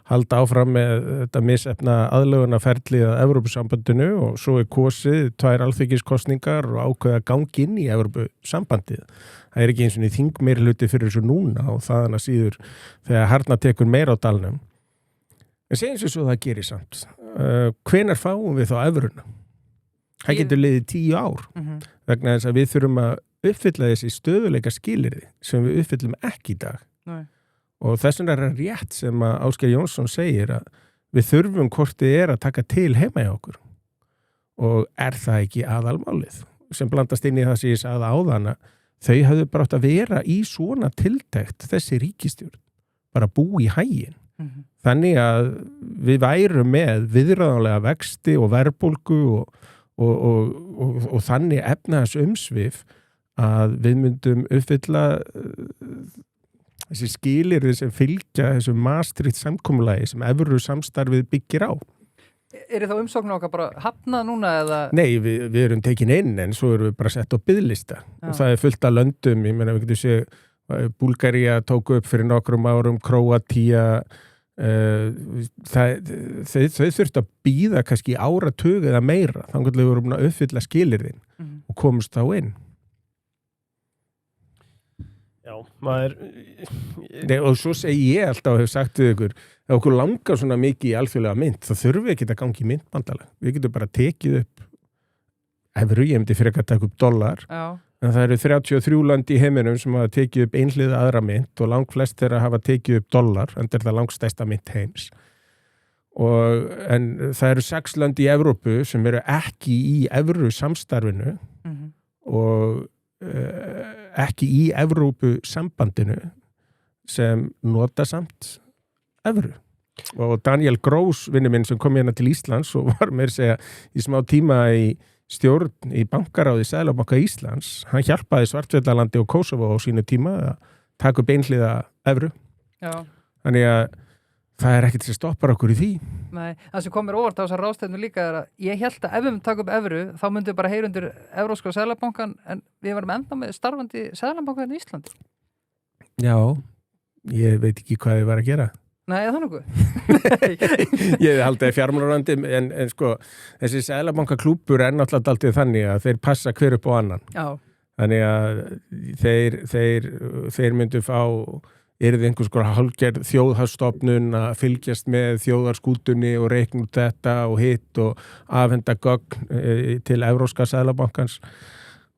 halda áfram með þetta misefna aðlögunarferli að Evrópusambandinu og svo er kosið 2 alþingiskosningar og ákveða gangi inn í Evrópusambandið. Það er ekki eins og þingmeirihluti fyrir þessu núna og þaðan að síður þegar harna tekur meira á dalnum. En segjum sér svo það gerir samt. Hvenær fáum við þá evruna? Það getur liðið 10 ár vegna þess að við þurfum að uppfylla þessi stöðuleika skilyrði sem við uppfyllum ekki í dag. Nei. Og þess vegna er rétt sem að Ásgeir Jónsson segir að við þurfum hvort þið er að taka til heima í okkur. Og er það ekki aðalmálið sem blandast inn í það sem ég sagði áðan að þau hafðu bara átt að vera í svona tiltekt þessi ríkisstjórn, bara bú í haginn. Þannig að við værum með viðráðanlega vexti og verðbólgu og þannig efnaðs umsvif að við myndum uppfylla þessi skilyrði sem fylgja þessu Maastricht samkomulagi sem evru samstarfið byggir á. Er þá umsóknu okkar bara hafnað núna eða? Nei, við erum tekin inn en svo erum við bara sett á biðlista og það er fullt af löndum, ég meina við getum séð Búlgaría tók upp fyrir nokkrum árum, Króatía þau þurft að bíða kannski áratug eða meira þannig að við vorum að uppfylla skilyrðin og komast þá inn. Já, maður... Nei, og svo segi ég alltaf og hef sagt við ykkur, ef okkur langar svona mikið í alþjóðlega mynt, þá þurfum við ekki að gangi í myntbandalag. Við getum bara tekið upp evru, ég myndi fyrir að taka upp dollar. Já. En það eru 33 lönd í heiminum sem hafa tekið upp einhliða aðra mynt og langt flest þeirra hafa tekið upp dollar, en það er það langstærsta mynt heims. En það eru 6 lönd í Evrópu sem eru ekki í evru samstarfinu og ekki í Evrópusambandinu sem nota samt evru. og Daniel Gross, vinur minn sem kom hérna til Íslands og var með að segja í smá tíma í stjórn í bankaráði Seðlabanka Íslands, hann hjálpaði Svartfjallalandi og Kosovo á sínu tíma að taka upp einhliða evru. Já. Þannig að það ekkert sem stoppar okkur í því. Nei, það sem komir óvart á þessar ráðstefnu líka að ég held að ef við taka upp evru, þá myndum við bara heyra undir Evrópska Seðlabankan, en við varum enda með starfandi Seðlabankan í Íslandi. Já, ég veit ekki hvað ég var að gera. Nei, það nokkuð. Ég haldi fjármálaráðuneyti, en sko, þessi Seðlabankaklúbbur náttúrulega dálítið þannig að þeir passa hver upp á annan. Já. Þannig að þeir myndu fá yrði einhvers konar hálfgerð þjóðhagsstofnun að fylgjast með þjóðarskútunni og reikna út þetta og hitt og afhenda gögn til Evrópska Seðlabankans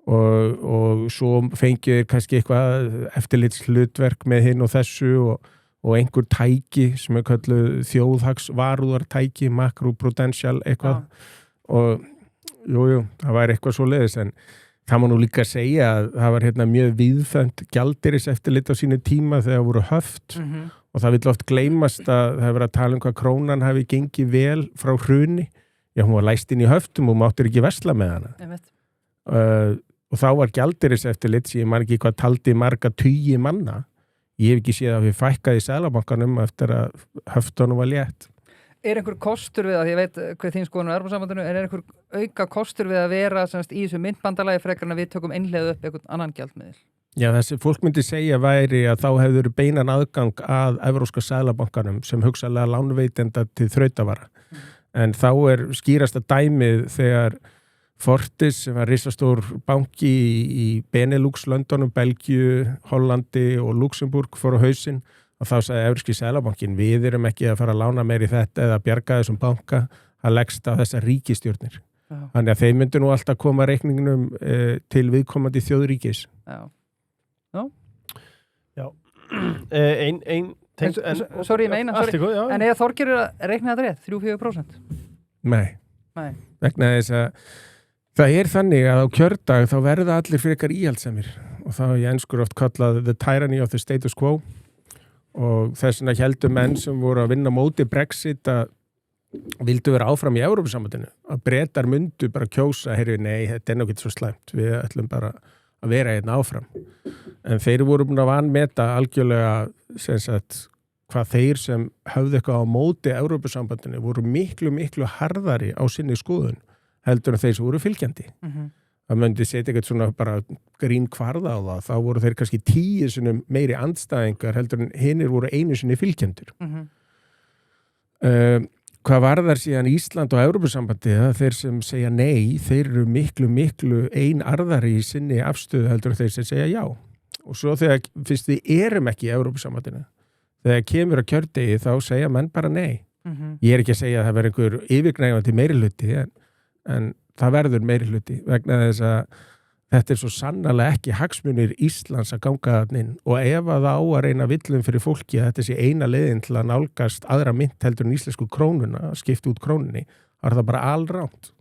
og svo fengið kannski eitthvað eftirlitshlutverk með hinn og þessu og einhver tæki sem kölluð þjóðhagsvarúðartæki, makroprudential eitthvað og jú, það væri eitthvað svoleiðis en það má nú líka segja að það var mjög víðfeðmt gjaldeyris eftirlit á sínu tíma þegar voru höft og það vill oft gleymast að það verið að tala hvað krónan hafi gengið vel frá hruni. Já, hún var læst inn í höftum og máttir ekki versla með hana. Og þá var gjaldeyris eftirlit sem ég man ekki hvað taldi marga tugi manna. Ég hef ekki séð að við fækkaði í Seðlabankanum eftir að höftunum var létt. Einhver kostur við að, ég veit hvað þín skoðun á Evrópusambandinu, einhver auka kostur við að vera semst, í þessu myntbandalagi frekar en að við tökum einhleiðu upp einhvern annan gjaldmiðil? Já, þessi fólk myndi segja væri að þá hefur beinan aðgang að Evrópska Seðlabankanum sem hugsanlega lánveitenda til þrautavara. En þá skýrasta dæmið þegar Fortis, sem var risastór banki í Benelux, Londonum, Belgíu, Hollandi og Luxemburg fór á hausinn og þá sagði Evrópski Seðlabankin, við erum ekki að fara að lána meir í þetta eða bjarga þessum banka að leggst á þessar ríkisstjórnir. Já. Þannig að þeir myndu nú alltaf koma reikningnum til viðkomandi þjóðríkis. Já. Já. Já. Sorry, en eða Þorgerður að reikna þetta rétt, 3-4%? Nei. Vegna þess að það þannig að á kjördag þá verða allir frekar íhaldsamir og þá í enskur oft kallað the tyranny of the status quo og þess vegna héldu menn sem voru að vinna móti Brexit að vildu vera áfram í Evrópusambandinu að Bretar myndu bara kjósa nei, þetta nú ekki svo slæmt, við ætlum bara að vera hérna áfram en þeir voru búin að vanmeta algjörlega hvað þeir sem höfðu eitthvað á móti Evrópusambandinu voru miklu harðari á sinni skoðun heldur en þeir sem voru fylgjandi það myndi setja eitthvað svona bara grín kvarða á það, þá voru þeir kannski 10 sinnum meiri andstæðingar heldur en hinir voru einu sinni fylgjendur. Hvað varðar síðan Ísland og Evrópusambandi, þeir sem segja nei, þeir eru miklu einarðari í sinni afstöðu heldur en þeir sem segja já. Og svo þegar fyrst við erum ekki í Evrópusambandinu, þegar kemur að kjördegi þá segja menn bara nei. Ég ekki að segja að það verður einhver yfirgnæfandi meirihluti en það verður meirihluti vegna þess að þetta svo sannarlega ekki hagsmunir Íslands að ganga þarna og ef að það á að reyna villum fyrir fólki að þetta sé eina leiðin til að nálgast aðra mynt heldur en íslensku krónuna, skipta út krónunni, það bara alrangt.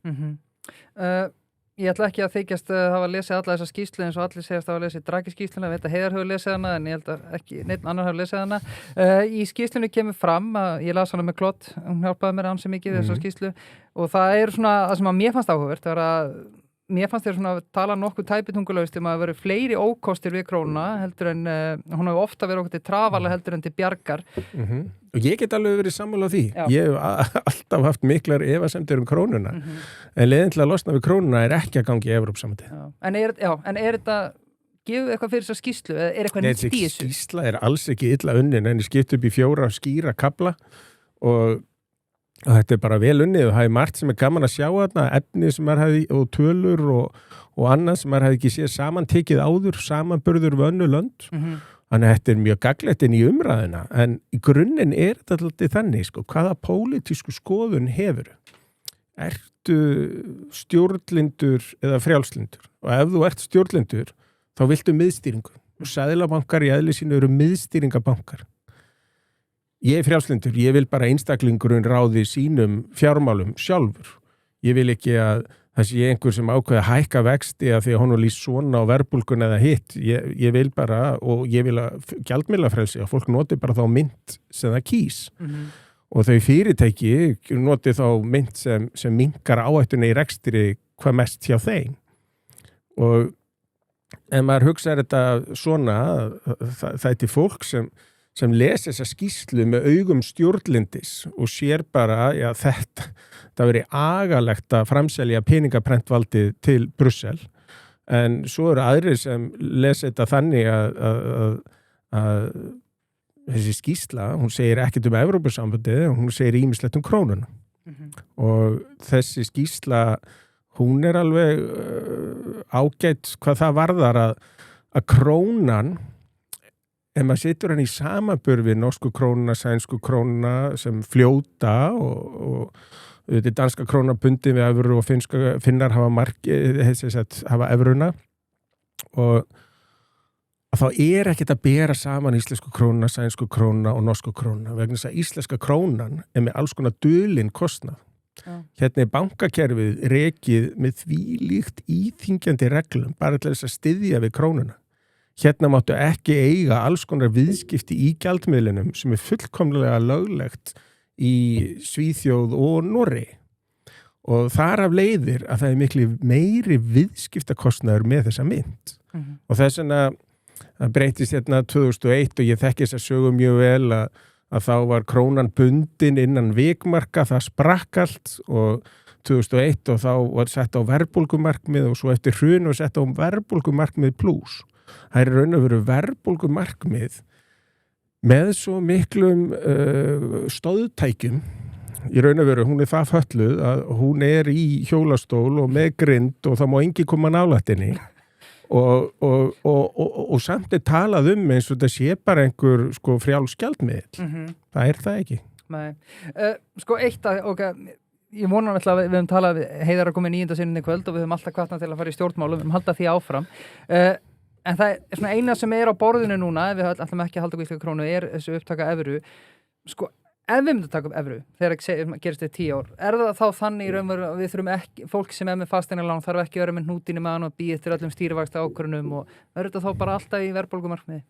Ég ætla ekki að þykjast að hafa lesið alla þessa skýrslu eins og allir segjast að hafa lesið Draghi skýrsluna, veit að Heiðar hefur lesið hana en ég held að ekki neitt annar hefur lesið hana. Í skýrslunni kemur fram að ég las hana með Klott, hún hjálpaði mér ansi mikið þessa skýrslu og það svona það sem að mér fannst áhugavert, það að mér fannst þér svona að tala nokkuð tæpitungulaust að það veru fleiri ókostir við krónuna heldur en hún hefur ofta verið okkur til trafala heldur en til bjargar. Og ég get alveg verið sammála á því. Já. Ég hef alltaf haft miklar efasemdir krónuna en leiðin til að losna við krónuna ekki að gangi í Evrópusambandi. En er þetta gefið eitthvað fyrir þessa skýrslu eða er eitthvað nýtt í þessu? Skýrsla alls ekki illa unnin en skipt upp í 4 skýra kafla og þetta bara vel unnið og það margt sem gaman að sjá þarna, efni sem hefði og tölur og annað sem hefði ekki séð samantekið áður, samanburður við önnur lönd. Þannig að þetta mjög gagnlegt inn í umræðina en í grunninn þetta alltaf þannig, hvaða pólitísku skoðun hefur? Ertu stjórnlindur eða frjálslindur? Og ef þú ert stjórnlindur, þá viltu miðstýringu. Og seðlabankar í eðli sínu eru miðstýringabankar. Ég frjálslindur, ég vil bara einstaklingurinn ráði sínum fjármálum sjálfur. Ég vil ekki að það sé einhver sem ákveði að hækka vexti að því að honum lýst svona á verbulgun eða hitt. Ég vil bara, og ég vil að gjaldmiðlafrelsi að fólk noti bara þá mynt sem það kýs. og þau fyrirtæki noti þá mynt sem minnkar áhættuna í rekstri hvað mest hjá þeim. Og ef maður hugsaður þetta svona, það er til fólk sem lesi þessa skýrslu með augum stjórnlyndis og sér bara, já, þetta verið agalegt að framselja peningaprentvaldi til Brussel, en svo eru aðrir sem lesi þetta þannig að þessi skýrsla, hún segir ekkert Evrópusambandið, hún segir ýmislegt krónuna. Og þessi skýrsla, hún er alveg ágætt hvað það varðar að krónan, ef maður setur hann í samanburð við norsku krónuna, sænsku krónuna sem fljóta og þetta danska króna bundin við evru og finnar hafa evruna, og þá ekkert að bera saman íslensku krónuna, sænsku krónuna og norsku krónuna, vegna þess að íslenska krónan með alls konar dulinn kostnað. Hérna bankakerfið rekið með því líkt íþyngjandi reglum bara til þess að styðja við krónuna. Hérna máttu ekki eiga alls konar viðskipti í gjaldmiðlinum sem fullkomlega löglegt í Svíþjóð og Noregi. Og þar af leiðir að það miklu meiri viðskiptakostnaður með þessa mynt. Og þess vegna það breytist hérna 2001 og ég þekki þess að sögu mjög vel að þá var krónan bundin innan vikmarka, það sprakk allt og 2001 og þá var sett á verðbólgumarkmið og svo eftir hrun og sett á verðbólgumarkmið plus. Það er raun og veru verðbólgumarkmið með svo miklum stóðtækjum. Í raun og veru, hún það fötluð að hún í hjólastól og með grind og það má enginn koma nálægt henni. Og samt talað eins og þetta sé bara einhver frjáls gjaldmiðill. Það það ekki. Nei. Eitt ég vona að við höfum talað við Heiðar að koma í 9. sinni kvöld og við höfum alltaf hvatna til að fara í stjórnmálum, við höfum haldið því áfram. En það svona eina sem á borðinu núna, ef við ætlum ekki að halda íslenska krónu, þessu upptaka evru. Ef við myndum taka upp evru, þegar gerist þetta 10 ár, það þá þannig í raunveru að við þurfum ekki, fólk sem með fasteignalán þarf ekki að vera með hnútinn í magann og bíða eftir öllum stýrivaxta ákvörðunum og verður þetta þá bara alltaf í verðbólgumarkmiði?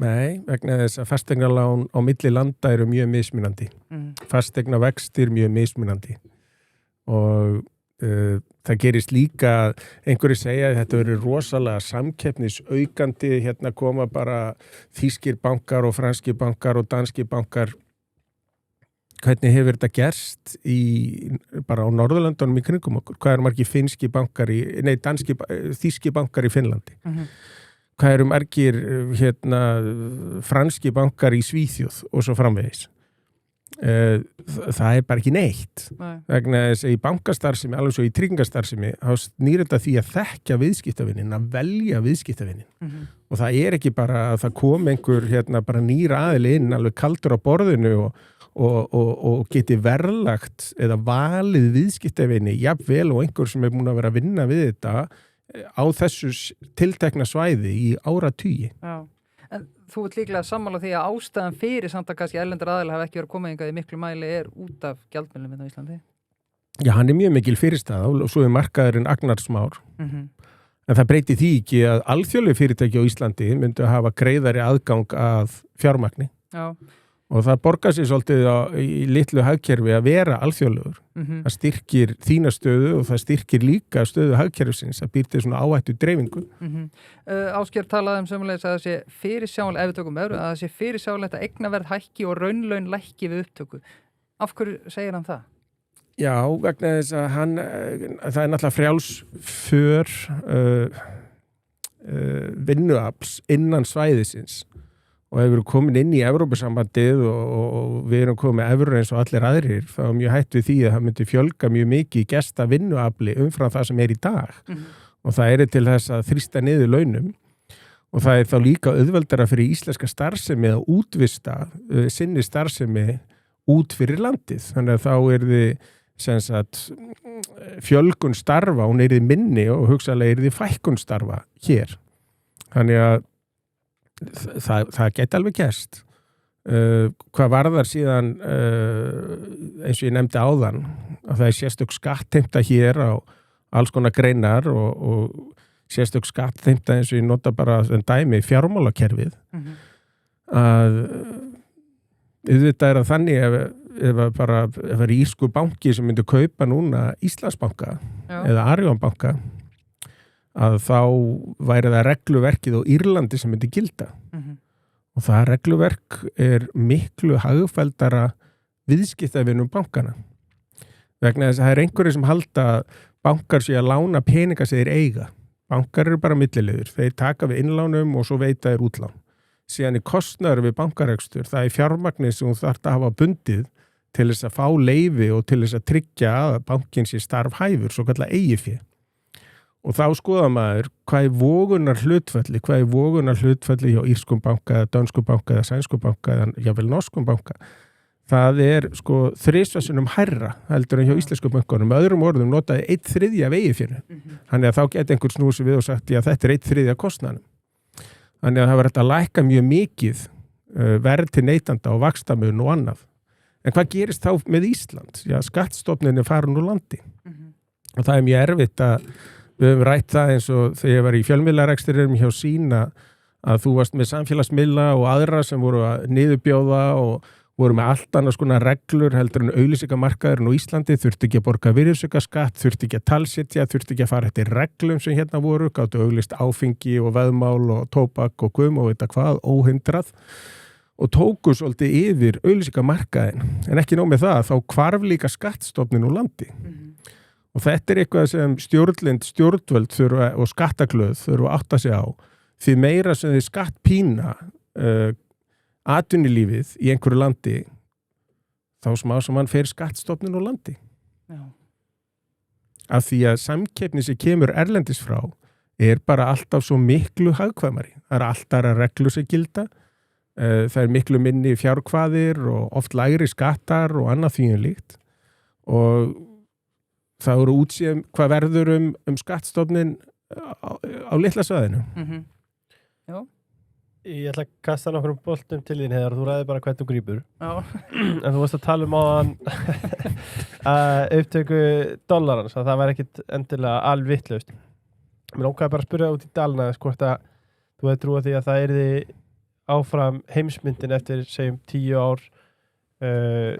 Nei, vegna þess að fasteignalán á milli landa eru mjög mismunandi. Fasteignavextir mjög mismunandi. Og það gerist líka, einhverju segja að þetta verður rosalega samkeppnisaukandi, hérna koma bara þýskir bankar og franskir bankar og danskir bankar. Hvernig hefur þetta gerst bara á Norðurlöndunum í kringum okkur? Hvað margir þýski bankar í Finnlandi? Hvað margir franski bankar í Svíþjóð og svo framvegis? Það bara ekki neitt. Vegna þess að í bankastarfsemi, alveg svo í tryggingastarfsemi, þá snýr þetta því að þekkja viðskiptavinin, að velja viðskiptavinin. Og það ekki bara að það kom einhver bara nýr aðili inn, alveg kaldur á borðinu og geti verðlagt eða valið viðskiptavini jafnvel og einhver sem búin að vera að vinna við þetta á þessu tiltekna svæði í áratugi. Já. En þú ert líklega sammála því að ástæðan fyrir samt að kannski erlendar aðilar hafa ekki verið komið hingað í miklu mæli út af gjaldmiðlum á Íslandi? Já, hann mjög mikil fyrirstaða og svo markaðurinn agnarsmár. En það breyti því ekki að alþjóðlegu fyrirtæki á Íslandi myndu að hafa greiðari aðgang að fjármagni. Já. Og það borgar sér svolítið í litlu hagkerfi að vera alþjóðlegur. Það styrkir þína stöðu og það styrkir líka stöðu hagkerfisins. Það býr til svona áhættu dreifingu. Ásgeir talaði sömulegis að það sé fyrirsjáanlegt, ef við tökum evru, að það sé fyrirsjáanlegt að eignaverð hækki og raunlaun lækki við upptöku. Af hverju segir hann það? Já, vegna þess að það náttúrulega frjálsför vinnuafls innan svæðisins. Og ef við erum komin inn í Evrópusambandið og við erum komin með evru eins og allir aðrir, þá mjög hætt við því að það myndi fjölga mjög mikið gesta vinnuafli umfram það sem í dag. Og það til þess að þrýsta niður launum. Og það þá líka auðveldara fyrir íslenska starfsemi að útvista sinni starfsemi út fyrir landið. Þannig að þá þið fjölgun starfa, hún þið minni og hugsanlega þið fækkun starfa hér. Þannig að það geti alveg gerst. Hvað varðar síðan eins og ég nefndi áðan að það sérstök skattheimta hér á alls konar greinar og sérstök skattheimta eins og ég nota bara en dæmi fjármálakerfið að auðvitað það þannig ef írsku banki sem myndi kaupa núna Íslandsbanka eða Arionbanka að þá væri það regluverkið á Írlandi sem myndi gilda og það regluverk miklu hagfelldara viðskiptavinum bankana vegna þess að það einhverjir sem halda bankar sé að lána peninga sem þeir eiga. Bankar bara milliliður, þeir taka við innlánum og svo veita þeir útlán. Síðan kostnaður við bankarekstur, það fjármagnið sem þú þarft að hafa bundið til þess að fá leyfi og til þess að tryggja að bankin sé starfhæfur, svo kallar eigifé. Og þá skoða maður hvað vogunar hlutfalli hjá írskum banka, dönskum banka eða sænskum banka eða jável norskum banka. Það sko 3 sinnum hærra heldur en hjá íslenskum bankunum. Með öðrum orðum notaði 1/3 af eigifénu. Þannig að þá geti einhver snúsi við og sagt já þetta 1/3 af kostnaðinum. Þannig að það var að lækka mjög mikið verð til neytanda og vaxtamun og annað. En hvað gerist þá með Ísland? Já, skattstofnin farin úr landi. Og það mjög erfitt að við höfum rætt það eins og þegar ég var í fjölmiðlarekstrinum hjá Sína að þú varst með samfélagsmiðla og aðra sem voru að niðurbjóða og voru með allt annars konar reglur heldur en auglýsingamarkaðurinn á Íslandi, þurfti ekki að borga virðisaukaskatt, þurfti ekki að talsitja, þurfti ekki að fara eftir reglum sem hérna voru, gáttu auglýst áfengi og veðmál og tóbak og gum og veit hvað, óhindrað og tóku svolítið yfir auglýsingamarkaðin. En ekki nóg með það, þá hvarf líka skattstofnin úr landi. Og þetta eitthvað sem stjórnvöld þurfa og skattaklöð þurfa að átta sig á, því meira sem þið skattpína atvinnulífið í einhverju landi þá smá sem hann fer skattstofnin úr landi. Já. Af því að samkeppni sem kemur erlendis frá bara alltaf svo miklu hagkvæmari. Það alltaf reglu sem gilda. Það miklu minni fjárkvaðir og oft lægri skattar og annað því líkt. Og það eru útsíðum hvað verður skattstofnin á litla svæðinu. Já. Ég ætla að kasta nokkrum boltum til þín Heiðar, þú ræði bara hvernig þú grípur. En þú varst að tala áðan upptöku dollarans, að það væri ekkit endilega alvitlaust. Mér langaði bara að spyrja út í dalna hvort að þú hefði trúið því að það yrði áfram heimsmyndin eftir segjum 10 ár.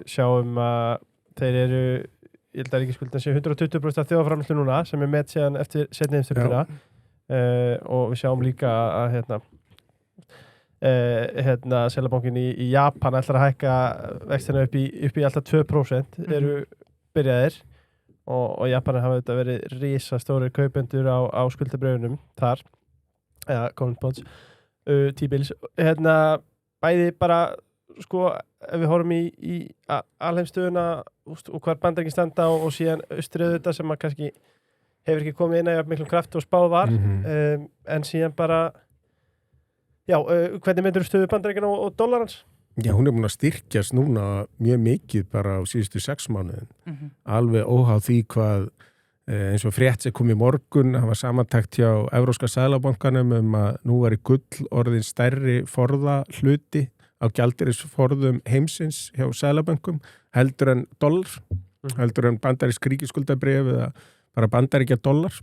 Sjáum að þeir ég held að ríkisskuldan sé 120% af þjóðarframleiðslu núna sem met síðan eftir seinni heimsstyrjöldina. Og við sjáum líka að Seðlabankinn í Japan ætlar að hækka vextina upp í alltaf 2% eru byrjaðir og Japanar hafa þetta verið risastórir kaupendur á skuldabréfunum þar eða government bonds T-bills bæði bara sko ef við horfum í alheimsstöðuna og hvar Bandaríkin standa og síðan austrið þetta sem að kannski hefur ekki komið inn að miklum kraft og spáð var en síðan bara hvernig myndur stöðu Bandaríkjanna og dollarans? Já, hún búin að styrkjast núna mjög mikið bara á síðustu 6 mánuðin. Alveg óháð því hvað eins og frétt sem kom í morgun, það var samantækt hjá Evrópska seðlabankanum að nú var í gull orðin stærri forða hluti á gjaldeyrisforðum heimsins hjá seðlabankum heldur en dollar, heldur en bandarísk ríkisskuldabréf eða bara bandaríkja dollar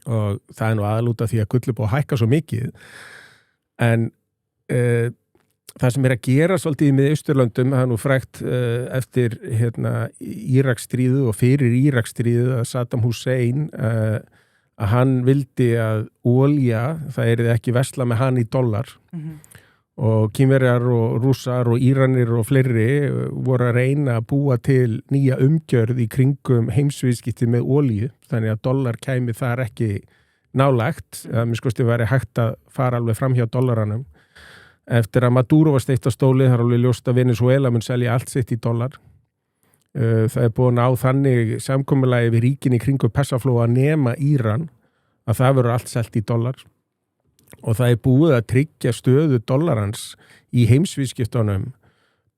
og það nú aðalúta því að gull búið að hækka svo mikið. En það sem að gera svolítið með Austurlöndum, það nú frægt eftir Íraksstríðu og fyrir Íraksstríðu að Saddam Hussein að hann vildi að olía, það yrði ekki versla með hann í dollar og Kínverjar og Rússar og Íranir og fleiri voru að reyna að búa til nýja umgjörð í kringum heimsviðskipti með olíu, þannig að dollar kæmi þar ekki nálægt, að mér skoðst væri hægt að fara alveg fram hjá dollaranum. Eftir að Maduro var steikt á stóli, það alveg ljóst að Venezuela mun selja allt sitt í dollar. Það búin á þannig samkomulagi við ríkin í kringu Persaflóa nema Íran, að það verður allt selt í dollar. Og það búið að tryggja stöðu dollarans í heimsviðskiptunum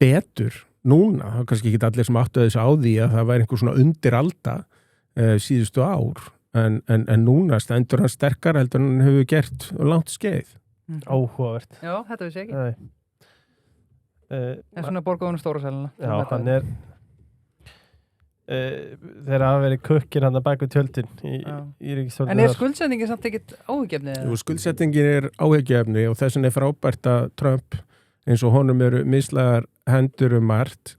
betur núna. Það er kannski ekki allir sem áttu þess á því að það væri einhver svona undiralda síðustu ár. En núna stendur hann sterkar heldur en hann hefur gert langt skeið. Áhugavert. Já, þetta vissi ekki. En svona borgaðunum stóra sæluna. Já, hann þeir hafa verið kukkir hann að baka tjöldin í ríkisstjórninni. En skuldsetningin samt ekkert áhyggjefni? Jú, skuldsetningin áhyggjefni og þess vegna frábært að Trump eins og honum eru mislægar hendur margt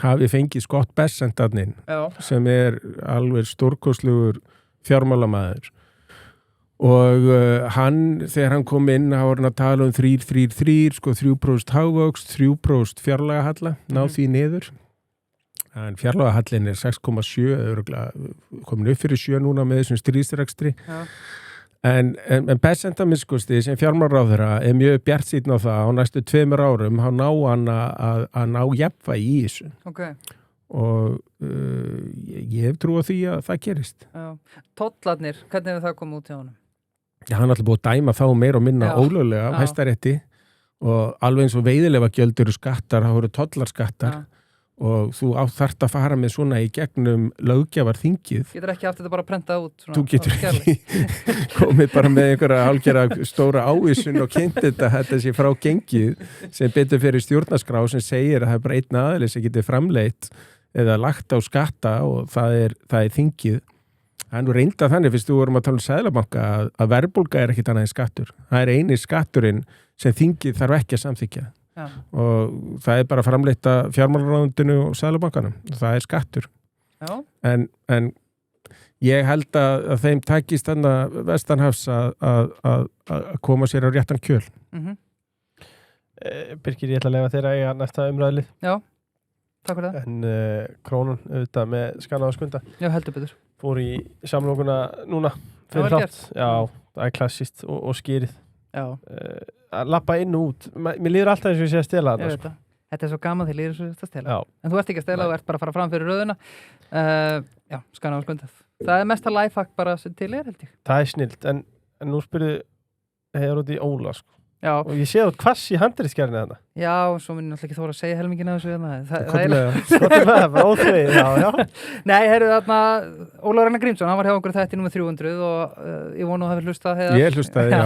hafi fengið Scott Bessent sem alveg stórkostlegur fjármálamæður og þegar hann kom inn þá var hann að tala 3-3-3 sko 3% hagvöxt, 3% fjárlagahalla, ná því niður en fjárlagahallin 6,7 komin upp fyrir 7 núna með þessum stríðsrekstri en Bessent að miskusti sem fjármálaráðherra mjög bjartsýnn á það á næstu 2 árum hann ná hann að ná jafnvægi í þessu og ég hef trú á því að það gerist. Tollarnir, hvernig hefur það komið út hjá honum? Já, hann er alltaf búið að dæma þá meira og minna ólöglega af Hæstarétti og alveg eins og veiðileyfagjöld eru skattar, það voru tollarskattar og þú þarft að fara með svona í gegnum löggjafarþingið. Getur ekki haft þetta bara að prenta út? Þú getur ekki komið bara með einhverja hálfgerða stóra ávísun og kynnt þetta sé frá gengið sem betur fyrir stjórnarskrá sem segir að það bara einn aðili sem getur framleitt eða lagt á skatta og það er þingið. Það nú reynda þannig fyrst þú vorum að tala Seðlabanka að verðbólga ekkert annað en skattur. Það eini skatturinn sem þingið þarf ekki að samþykkja. Og það bara framleitt að fjármálaráðundinu og Seðlabankanum. Það skattur. En ég held að þeim takist þannig vestanhafs að koma sér á réttan kjöl. Birgir, ég ætla að leyfa þér að eiga næsta umræðlið. Já, takk fyrir það. En Krónan auðvitað með Skanna og Skunda. Já, heldur betur. Fór í samlokuna núna fyrir þátt. Já, það klassíst og skýrið. Að lappa inn og út. Mér líður alltaf eins og ég sé að stela það. Þetta svo gaman þegar líður eins og ég sé að stela. En þú ert ekki að stela, þú ert bara að fara fram fyrir röðuna. Já, Skanna og Skunda. Það mesta lifehack bara sem til held ég. Það snilt, en nú spyrðu hefur út í Óla, sko. Já. Og ég sé út hvass í handriðskjærni þarna. Já, svo minn náttúrulega ekki þóra að segja helmingina þessu þarna. Það er óþvegið, já. Nei, heyrðu þarna, Óla Ragnar Grímsson, hann var hjá okkur þetta í númer 300 og ég vonu að hafa hlustað heiðar. Ég hlustaði, já.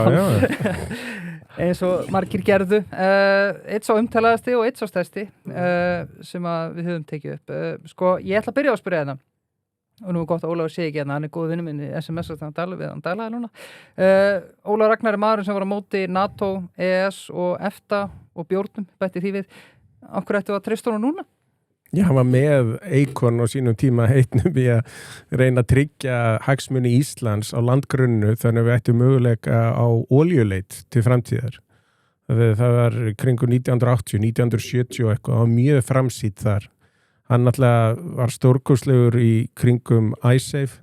Eins og margir gerðu. Eitt svo umtalaðasti og eitt svo stærsti sem við höfum tekið upp. Sko, ég ætla að byrja á að spyrja þetta. Og nú er gott að Ólafur sé ekki hérna, hann er góð vinur minn í SMS að hann talaði núna. Ólafur Ragnar er maðurinn sem var á móti NATO, EES og EFTA og bjórnum, bætti því við. Af hverju ættu að treysta honum núna? Já, hann var með Eikon á sínum tíma heitnum í að reyna að tryggja hagsmuni Íslands á landgrunnu þannig að við ættum möguleika á olíuleit til framtíðar. Það var kringu 1980, 1970 og eitthvað, það var mjög framsýtt þar. Hann náttúrulega var stórkostlegur í kringum iSafe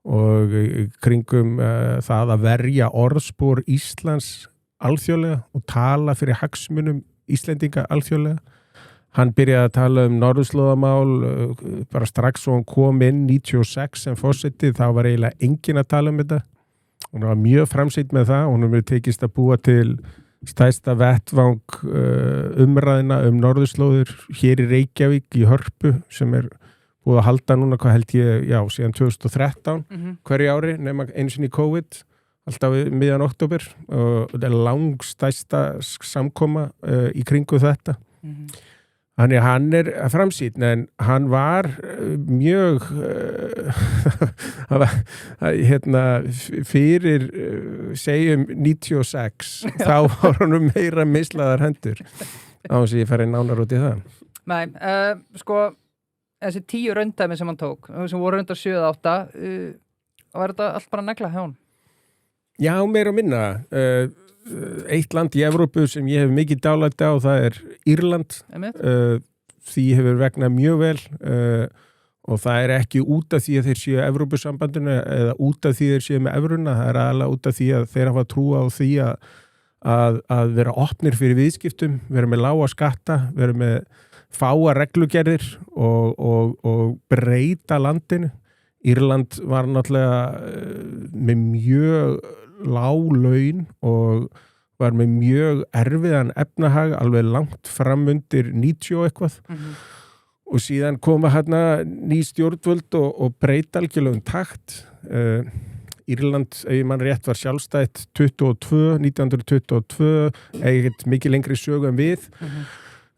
og kringum það að verja orðspor Íslands alþjóðlega og tala fyrir hagsmunum Íslendinga alþjóðlega. Hann byrjaði að tala norðurslóðamál bara strax og hann kom inn 96 sem forseti, þá var eiginlega enginn að tala þetta. Hann var mjög framsýtt með það og hann hefur tekist að búa til stærsta vettvang umræðina norðurslóðir hér í Reykjavík í Hörpu sem búið að halda núna, hvað held ég, síðan 2013 hverju ári, nema einu sinni í COVID alltaf miðjan október og þetta er langstærsta samkoma í kringu þetta. Þannig hann er framsýnn en hann var mjög fyrir segjum 96 þá var hann meira mislaðar hendur á þess að ég færi nánar út í það. Nei, sko þessi 10 raundæmi sem hann tók sem voru rundar 7-8 var þetta allt bara negla hjá hann? Já, meira og minna eitt land í Evrópu sem ég hef mikið dálæti á, það er Írland. Því hefur vegnað mjög vel og það er ekki út af því að þeir séu Evrópusambandinu eða út af því þeir séu með evruna, það er alveg út af því að þeir hafa trú á því að vera opnir fyrir viðskiptum, vera með lága skatta, vera með fáa reglugerðir og breyta landinu. Írland var náttúrulega með mjög lág laun og var með mjög erfiðan efnahag alveg langt fram undir 90 eitthvað og síðan koma hérna ný stjórnvöld og breyta algjörlega takt. Írland, ef mann rétt, var sjálfstætt 1922, ekkert mikið lengri sögu en við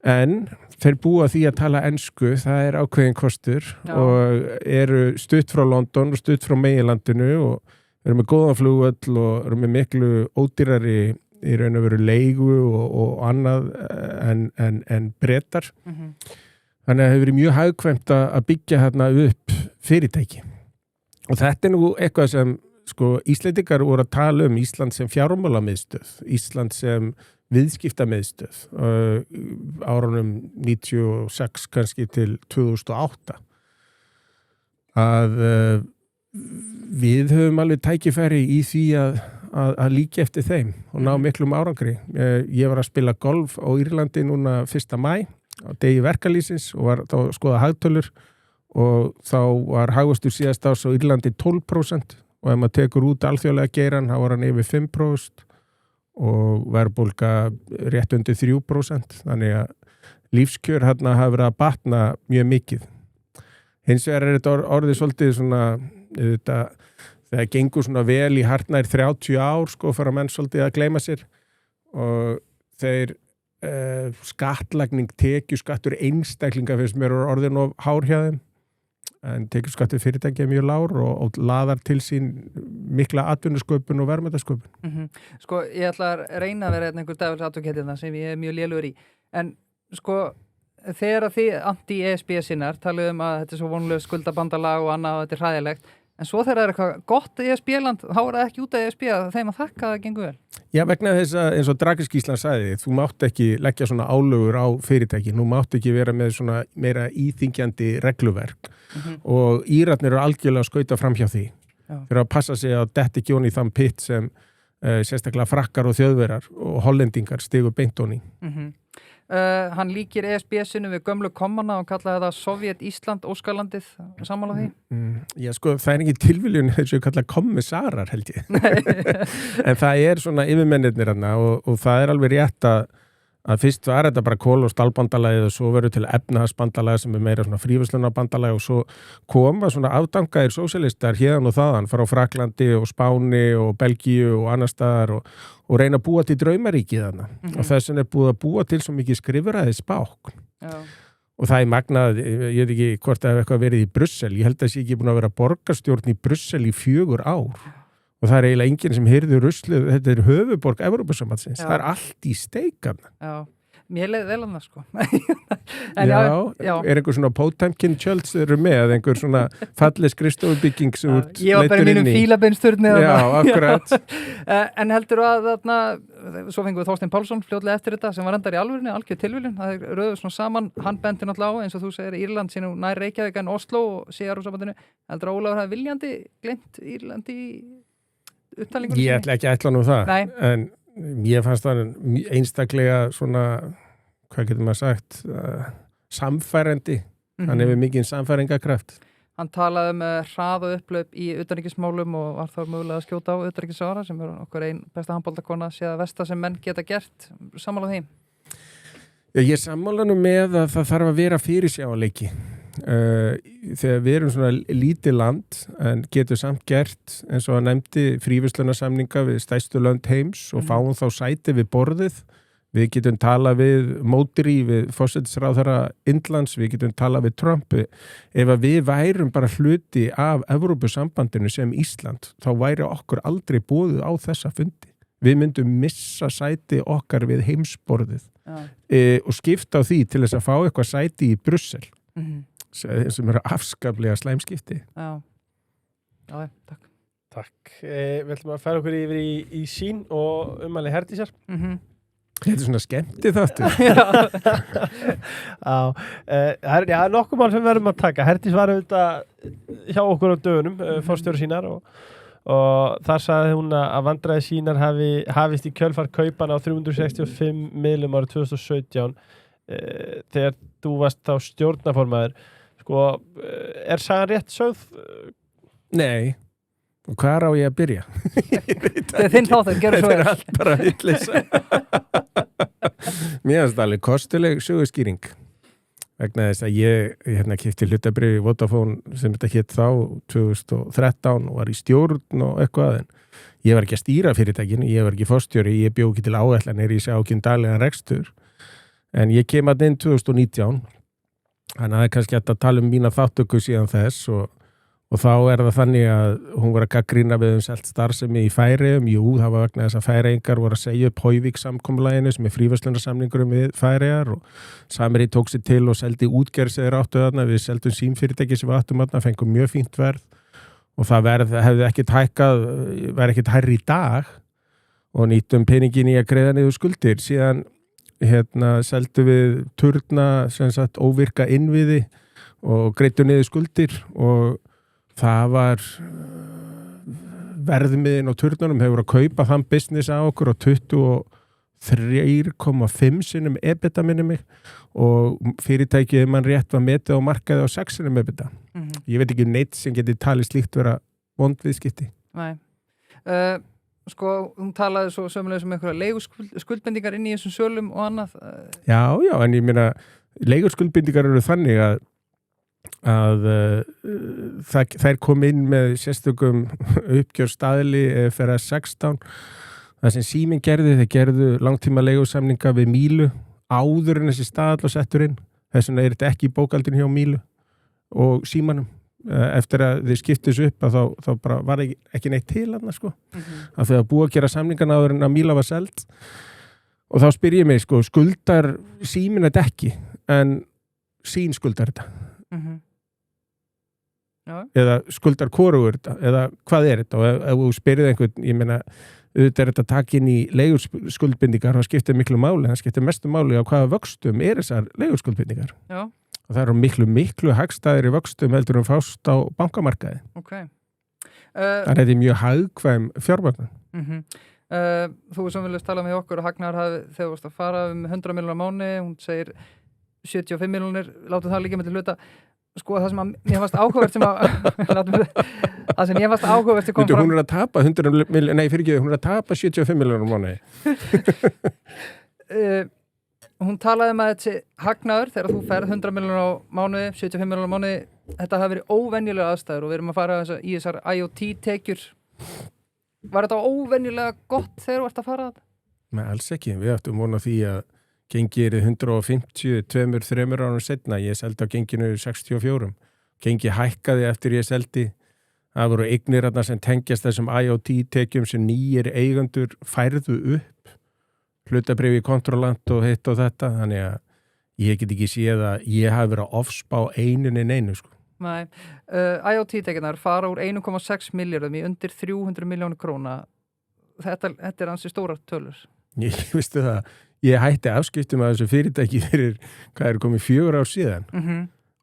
en þeir búa því að tala ensku, það er ákveðin kostur og eru stutt frá London og stutt frá meginlandinu og eru með góðan flugvöll og eru með miklu ódýrari í raun og veru leigu og annað en Bretar. Þannig að það hefur verið mjög hagkvæmt að byggja hérna upp fyrirtæki. Og þetta nú eitthvað sem sko, Íslendingar voru að tala Ísland sem fjármálamiðstöð, Ísland sem viðskiptamiðstöð árunum 96 kannski til 2008. Að við höfum alveg tækifæri í því að líka eftir þeim og ná miklum árangri. Ég var að spila golf á Írlandi núna 1. maí á degi verkalýsins og var þá að skoða hagtölur og þá var hagvöxtur síðast árs á Írlandi 12% og ef maður tekur út alþjóðlega geirann þá var hann yfir 5% og verðbólga rétt undir 3%. Þannig að lífskjör hérna hafa verið að batna mjög mikið. Hins vegar þetta orðið svolítið svona, þegar gengur svona vel í hartnær 30 ár, sko, fara menn svolítið að gleyma sér og þeir skattlagning, tekjuskattur einstaklinga finnst mér orðin of hár hjá þeim, en tekjuskattur fyrirtæki mjög lár og laðar til sín mikla atvinnusköpun og verðmætasköpun. Sko, ég ætla að reyna að vera einhver dæfils advokatið sem ég mjög lélugur í, en sko, þegar að þið anti-ESB sinnar talaðu að þetta er svo vonlega skuldabandalag og annað og þetta er hræðilegt, en svo þegar það er eitthvað gott ESB-land, þá er það ekki út af ESB að þeim að þakka það gengur vel. Já, vegna þess að eins og Dragiskíslan sagði, þú mátt ekki leggja svona álögur á fyrirtæki, þú mátt ekki vera með svona meira íþyngjandi regluverk og Írarnir eru algjörlega að skauta fram hjá því. Fyrir að passa sig að detta ekki onni í þann pitt sem sérstaklega frakkar og þjóðverar og hollendingar stigu beint onni. Hann líkir ESB-sinu við gömlu kommana og kallaði það Sovjet-Ísland óskalandið, sammála því? Já, sko, það er ekki tilviljun þess að ég kalla kommissarar, held ég. En það er svona yfirmennirnir hana og það er alveg rétt að fyrst var þetta bara kol- og stálbandalagið og svo verður til efnahagsbandalagið sem er meira svona fríverslunarbandalagið og svo koma svona afdangaðir sósíalistar hérna og þaðan, fara á Fraklandi og Spáni og Belgíu og annar staðar og reyna að búa til draumaríkið þarna og þess vegna er búið að búa til svo mikið skrifræði spák og það er magnað, ég veit ekki hvort það hefur eitthvað verið í Brussel, ég held að það sé ekki búin að vera borgarstjórn í Brussel í 4 ár og það er eiginlega enginn sem heyrði ruslið, þetta er höfuborg Evrópusambandsins, það er allt í steikan. Já, mér leiði vel annað sko. En já, er einhver svona Potemkin tjöld sem eru með, einhver svona falleg skrifstofubygging sem út leitur inn í. Ég var bara í mínum fílabeinsturni. Já, akkurat. En heldur að þarna, svo fengum við Þorstein Pálsson fljótlega eftir þetta sem var endar í alvörinni, algjör tilviljun, það er röðu svona saman, hann benti náttúrulega á, eins og þú segir Írland sé nú nær Reykjavík en Oslo og sé Evrópusambandinu, heldur að Ólafur hafi viljandi gleymt Írlandi Ég ætla ekki að ætla nú það. Nei. En ég fannst það einstaklega svona, hvað getur maður sagt, samfærandi. Hann hefur mikið samfæringakraft. Hann talaði hrað og upplaup í utanríkismálum og var þá mögulega að skjóta á utanríkisráðherra sem er okkur ein besta handboltakona séð að versta sem menn geta gert. Sammála því? Ég er sammála nú með að það þarf að vera fyrirsjáanleiki. Þegar við erum svona lítið land en getur samt gert eins og að nefndi fríverslunarsamninga við stærstu lönd heims og fáum þá sæti við borðið. Við getum talað við Módri, við forsætisráðherra Indlands, við getum talað við Trump. Ef að við værum bara hluti af Evrópusambandinu sem Ísland, þá væri okkur aldrei boðið á þessa fundi. Við myndum missa sæti okkar við heimsborðið og skipta á því til þess að fá eitthvað sæti í Brussel. Sem eru afskaplega slæmskipti. Já, takk. Takk. Við ætlum að færa okkur yfir í sín og umæli Herdísar. Þetta er svona skemmti þáttur. Það er nokkuð mál sem við verðum að taka. Herdís var auðvitað hjá okkur á dögunum, forstjóri sínar og þar sagði hún að vandræði sínar hafist í kjölfar kaupan á 365 miðlum árið 2017 þegar þú varst þá stjórnarformaður. Sko, er sagan rétt sögð? Nei. Og hvað á ég að byrja? Þetta er þinn þáttur, gerðu svo Þetta er allt bara vitleysa. Mér finnst það alveg kostuleg söguskýring. Vegna þess að ég keypti hlutabréf í Vodafone sem þetta hét þá 2013 og var í stjórn og eitthvað en ég var ekki að stýra fyrirtækinu, ég var ekki forstjóri, ég bjó ekki til áætlanir, ég sá ekki daglegan rekstur. En ég kem að inn 2019, þannig að það er kannski hægt að tala mína þáttöku síðan þess og og þá það þannig að hún var að gagnrýna við selt starfsemi í Færeyjum. Jú, það var vegna þess að Færeyingar voru að segja upp Hoyvík-samkomulaginu sem fríverslunarsamningurum við Færeyjar og Samherji tók sér til og seldi útgerð sem þeir áttu þarna. Við seldum símfyrirtæki sem við áttum þarna, fengum mjög fínt verð og það verð hefði ekkert hækkað, væri ekkert hærri í dag og nýttum peningin í að greiða niður skuldir. Síðan seldu við turna, sem sagt, óvirka innviði og greiddu niður skuldir og það var verðmiðin á turnunum hefur að kaupa þann business á okkur á 23,5 sinnum EBITDA minni mig og fyrirtækið mann rétt var metið á markaði á 6 sinnum EBITDA. Ég veit ekki neitt sem geti talið slíkt vera vond viðskipti. Nei. Hún talaði svo sömulega um einhverja leiguskuldbendingar inn í þessum sölum og annað. Já, en ég meina leiguskuldbendingar eru þannig að þær kom inn með sérstökum uppgjörstaðli fyrir 16. Það sem Síminn gerði, þeir gerðu langtíma leigusamninga við Mílu áður en þessi staðall og settur inn. Þess vegna þetta ekki í bókaldinu hjá Mílu og Símanum. Eftir að þeir skiptis upp að þá bara var ekki neitt til annað sko. Að þau búið að gera samningan áður en að Míla var selt og þá spyr ég mig sko, skuldar Síminn þetta ekki en Sín skuldar þetta. Eða skuldar hvorugur þetta eða hvað þetta og ef þú spyrir einhvern, ég meina auðvitað þetta takk inn í leigurskuldbindingar og skiptir miklu máli, það skiptir mestu máli á hvaða vöxtum þessar leigurskuldbindingar og það eru miklu hagstæðir í vöxtum heldur fást á bankamarkaði það er mjög hagkvæm fjármögnun. Þú sem viljast tala með okkur og Hagnar þegar þú varst að fara 100 milljónir á mánuði, hún segir 75 milljónir, látum það líka með til hluta sko það sem mér fannst áhugavert sem það sem ég fannst áhugavert sem kom fram hún að tapa 100 milljónir, nei fyrir ekki hún að tapa 75 milljónir á mánuði hún talaði að þessi hagnaður þegar þú ferð 100 milljónir á mánuði 75 milljónir á mánuði, þetta hafi verið óvenjulega aðstæður og við erum að fara í þessar IoT-tekjur var þetta óvenjulega gott þegar þú ert að fara þetta? Nei, alls ekki, við ættum vona því að gengi 150, 2-3 árum setna, ég seldi á genginu 64. Gengi hækkaði eftir ég seldi. Það voru eignir sem tengjast þessum IoT-tekjum sem nýjir eigendur færðu upp. Hlutabréf í kontrollant og hitt og þetta. Þannig að ég get ekki séð að ég hafi verið að ofspá einu sko. Nei. IoT-tekjunar fara úr 1,6 milljörðum í undir 300 milljónir króna. Þetta ansi stórar tölur. Ég vistu það. Ég hætti afskiptum að þessu fyrirtæki fyrir, hvað komið 4 ár síðan.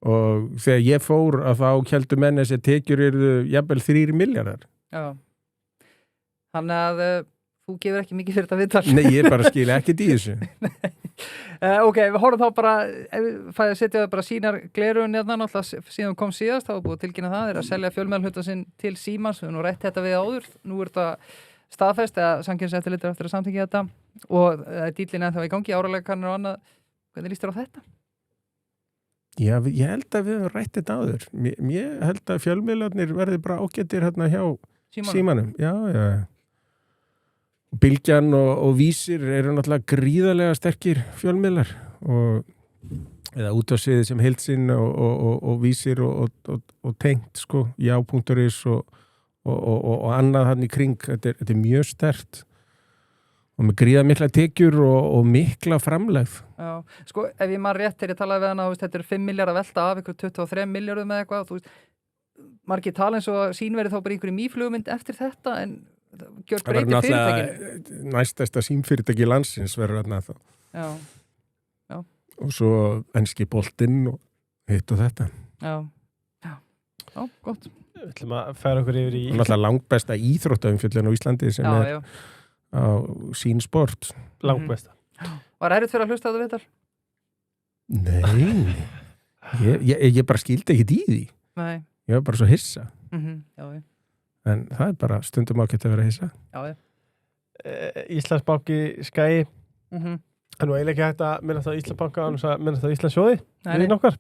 Og þegar ég fór að þá héldu menn þessi tekjur jafnvel 3 milljarðar. Já. Þannig að þú gefur ekki mikið fyrir þetta viðtal. Nei, ég bara skil ekkert í þessu. Ok, við horfum þá bara, fæði að setja það bara sínar glerun hérna, náttúrulega síðan kom síðast, þá var búið að tilkynna það, þeir að selja fjölmiðlahluta sinn til Símans, við nú rætt þetta við áður, nú þetta staðfest eða samkeppniseftirlitið eftir að samþykkja þetta og díllinn ennþá í gangi, áralegakannir og annað. Hvernig líst þér á þetta? Já, ég held að við höfum rætt þetta áður. Ég held að fjölmiðlarnir verði bara ágættir hérna hjá Símanum. Já. Bylgjan og Vísir eru náttúrulega gríðarlega sterkir fjölmiðlar eða útvarpssviðið sem heildsinn og Vísir og tengt sko, já.is og annað hann í kring. Þetta er mjög sterkt og með gríða mikla tekjur og mikla framlegð. Já, sko, ef ég maður rétt þegar ég talaði við hana, þetta 5 milljarðar að velta af ykkur 23 milljörðum með eitthvað, þú veist, margir tala eins og Sín verið þá bara einhverju mýflugmynd eftir þetta, en gjör breyti fyrirtækin. Það verður náttúrulega næstæsta símfyrirtæki landsins verður þarna þá. Já. Og svo enski boltinn og hitt og þetta. Já, gott. Við ætlum að færa okkur yfir í... Og náttúrulega langbesta íþróttaumfjöllun á Íslandi sem á Sín Sport. Langbesta. Var erfitt fyrir að hlusta þetta viðtal? Nei, ég bara skildi ekkert í því. Nei. Ég var bara svo hissa. Já. En það er bara stundum ágætt að vera hissa. Já. Íslandsbanki Skagi. Það er nú eiginlega ekki hægt að minnast á Íslandsbanka annars að minnast á Íslandssjóði. Við nokkar.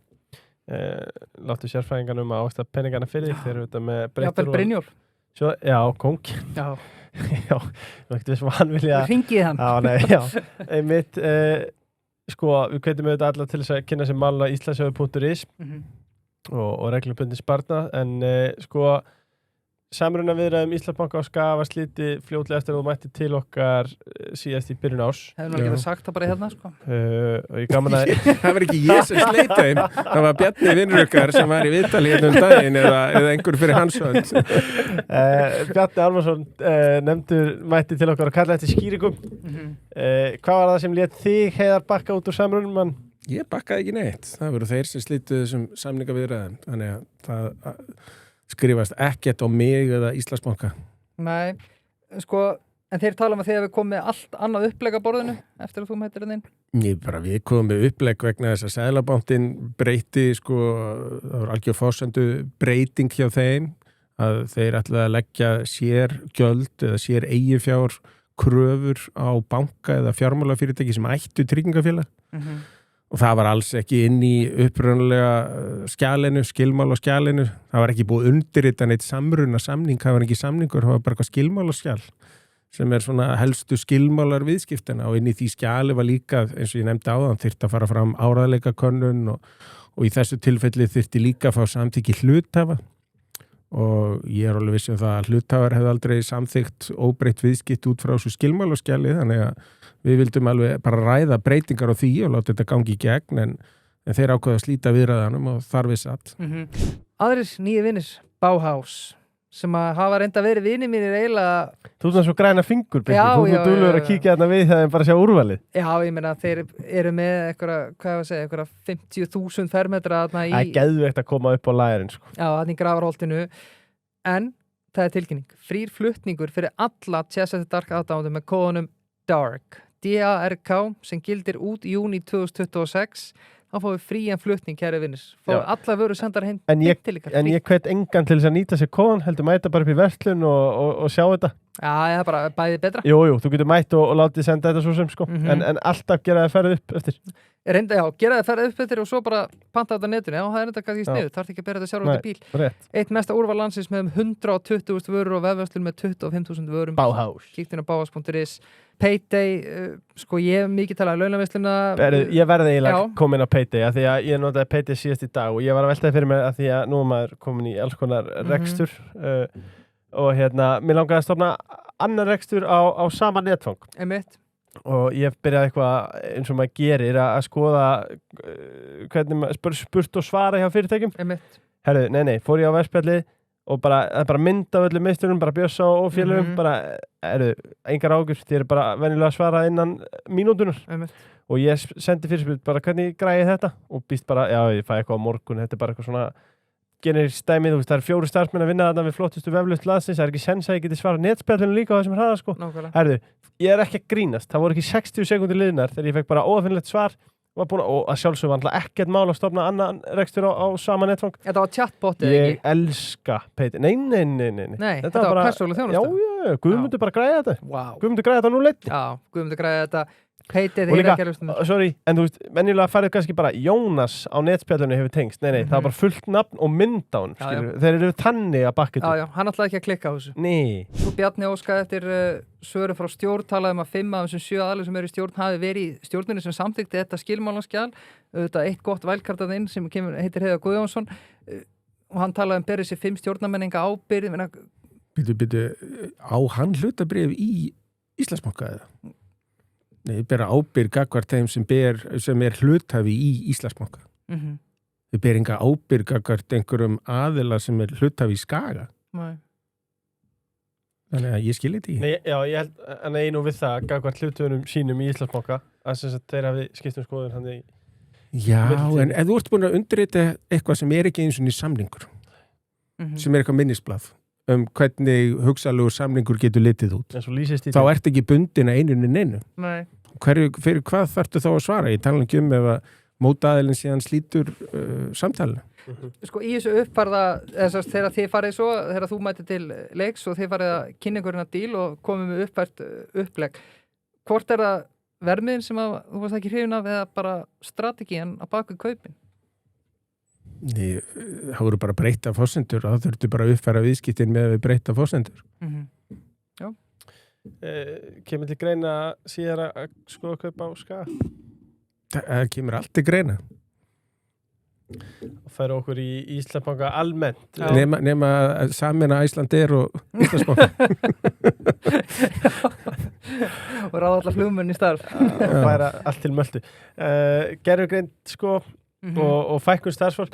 Láttu sérfræðingan að ásta peningana fyrir þig þegar þetta með breytur og... Brynjólf. Já, kong. Já, þú veit við sem hann vilja... Hringið hann. Já, einmitt, sko, við hvetjum auðvitað alla til þess að kynna sér máluna íslandssjóði.is og reglubundin sparnað en sko samruna viðræðum Íslandsbanka og Skaga var slítið fljótlega eftir að þú mætti til okkar síðast í byrjun árs. Hefur nú ekki sagt það bara hérna, sko. Og ég gaman að... Það var ekki ég sem sleita þeim. Það var Bjarni vinnur okkar sem var í viðtali hérna daginn eða einhver fyrir hans hönd. Bjarni Ármannsson nefndur mætti til okkar og kallaði eftir skýringum. Hvað var það sem lét þig Heiðar bakka út úr samrunum, mann? Ég bakkaði ekki neitt. Það voru þeir sem slítuðu þessum samningaviðræðum. Þannig að það skrifast ekkert á mig eða Íslandsbanka. Nei, sko, en þeir tala að þegar við komum með allt annað upplegg á borðinu eftir að þú mættir það inn? Við komum með upplegg vegna þess að Seðlabankinn breyti, sko, það var algjör forsendu breyting hjá þeim að þeir ætlaði að leggja sér gjöld eða sér eigifjár kröfur á banka eða fjármálafyrirtæki sem ættu tryggingafélag. Og það var alls ekki inn í upprunalega skjalinu, skilmála skjalinu. Það var ekki búið undirrita neitt samruna samning, það var ekki samningur, það var bara eitthvað skilmála skjal sem svona helstu skilmálar viðskiptina og inn í því skjali var líka, eins og ég nefndi áðan, þyrfti að fara fram áreiðleikakönnun og í þessu tilfelli þyrfti líka að fá samþykki hluthafa og ég alveg viss það að hluthafar hefði aldrei samþykkt óbreytt viðskipt út frá þessu skilmála skjali, þannig að við vildum alveg bara ræða breytingar á því og láta þetta gangi í gegn en þeir ákveða að slíta viðræðanum og þar við satt. Aðrir nýju vinir, Bauhaus, sem að hafa reynda verið vinir mínir eiginlega... Þú ert svo græna fingur, þú dúlur að kíkja þarna við þegar þeim bara sjá úrvalið. Já, ég meina þeir eru með eitthvað 50.000 fermetra þarna í... Það er geðveikt að koma upp á lærin, sko. Já, þarna í Grafarholtinu, en það er tilkynning. Frýr flutningur fyrir alla Chess After Dark aðdáendur með kóðunum DARK, D-A-R-K, sem gildir út í júní 2026. Þá fáum við frían flutning, kæri vinnir. Fáum alla vöru sendar heim til ykkar. En ég hvet engan til þess að nýta sér kóðan, heldur mæta bara upp í verslun og sjá þetta. Já, það er bara bæðið betra. Jú, þú getur mætt og látið senda þetta svo sem, sko. En alltaf gera það ferðið upp eftir. Reynda, já, gera það ferðið upp eftir og svo bara panta þetta á netinu. Já, það er þetta kannski sniðugt. Þarf ekki að bera þetta sjálf út í bíl. Rétt. Eitt mesta úrval landsins með 120.000 vörur og vefverslun með 25.000 vörum. Bauhaus. Kíktu inn á bauhaus.is. Payday, sko ég hef mikið talað launaversluna. Ég verði eiginlega komin á Payday af því að ég notaði Payday síðast í dag og ég var að veltaði fyrir mér af því að nú er maður komin í alls konar rekstur og mér langaði að stofna annar rekstur á sama netfang. Einmitt. Og ég byrjaði eitthvað eins og maður gerir að skoða hvernig maður spurt og svara hjá fyrirtækjum. Einmitt. Herðu, nei, fór ég á vefspjallið og bara mynd af öllum miðstörum, bara Bjössa og félögum, bara, engar ágjur, þið eru bara venjulega að svara innan mínútunar. Og ég sendi fyrirspurn bara hvernig græði þetta og býst bara, já, ég fæ eitthvað á morgun, þetta er bara eitthvað svona generist dæmi, þú veist, það eru 4 starfsmenn að vinna þarna við flottustu veflaust landsins, það er ekki sens að ég geti svarað netspjallinu líka á þessum hraða, sko. Herðu, ég er ekki að grínast, það voru ekki 60 sekúndur liðnar þegar ég fekk bara óafinnlegt svar og að sjálfsögðu var alltaf ekkert mál að stofna annan rekstur á sama netfang. Þetta var chatbotið, ekki? Ég elska Payday. Nei. Þetta var persónuleg þjónusta. Já, Guðmundur bara græði þetta. Wow. Guðmundur græði þetta nú leitt. Já, Guðmundur græði þetta. Payday og líka, en þú veist, venjulega farið kannski bara Jónas á netspjallunni hefur tengst. Nei, það var bara fullt nafn og mynd á hann, skilur. Þeir eru tanni að bakka þetta. Já, hann ætlaði ekki að klikka á þessu. Nei. Þú Bjarni óskaði eftir svöru frá stjórn, talaði að 5 af þessum 7 aðalur sem eru í stjórn hafi verið í stjórninni sem samþykti þetta skilmálaskjal. Auðvitað eitt gott vælkartað inn sem heitir Heiðar Guðjónsson og hann talaði berið sér 5 stjórnarmenninga ábyrgð. Býtu, á hann hlutabréf í Íslandsbanka eða? Nei, bera ábyrgð gagnvart þeim sem er hluthafi í Íslandsbanka. Þið ber enga ábyrgð gagnvart einhverjum aðila sem er hluthafi í Skaga. Nei. Þannig að ég skilji þetta ekki. Já, ég held að einu við það gagnvart hluthöfunum sínum í Íslandsbanka að þeir hafi skipt skoðun hann í... Já, en ef þú ert búin að undirrita eitthvað sem er ekki eins og samningur, sem er eitthvað minnisblað, hvernig hugsanlegur samningur getur litið út. Þá ert ekki bundin að einu. Nei. Fyrir hvað þarftu þá að svara? Ég tala ekki ef að mótaðilin síðan slítur samtalinu. Sko í þessu uppfarða, þegar þið farið svo, þegar þú mætið til leiks og þið farið að kynna einhverjum að díl og komið með uppfært upplegg. Hvort er það vermiðin sem þú varst ekki hrifin af eða bara strategían að baka kaupin? Nei, það voru bara breytta forsendur og það þurftu bara að uppfæra viðskiptin með við breytta forsendur. Já. Kemur til greina síðar að skoða kaupa á Skaga? Það kemur allt til greina. og færa okkur í Íslandsbanka almennt. Nema að sameina Icelandair og Íslandsbanka. Og ráða alla flugmenn í starf. Og færa allt til Möltu. Gervigreind sko og fækkun starfsfólk.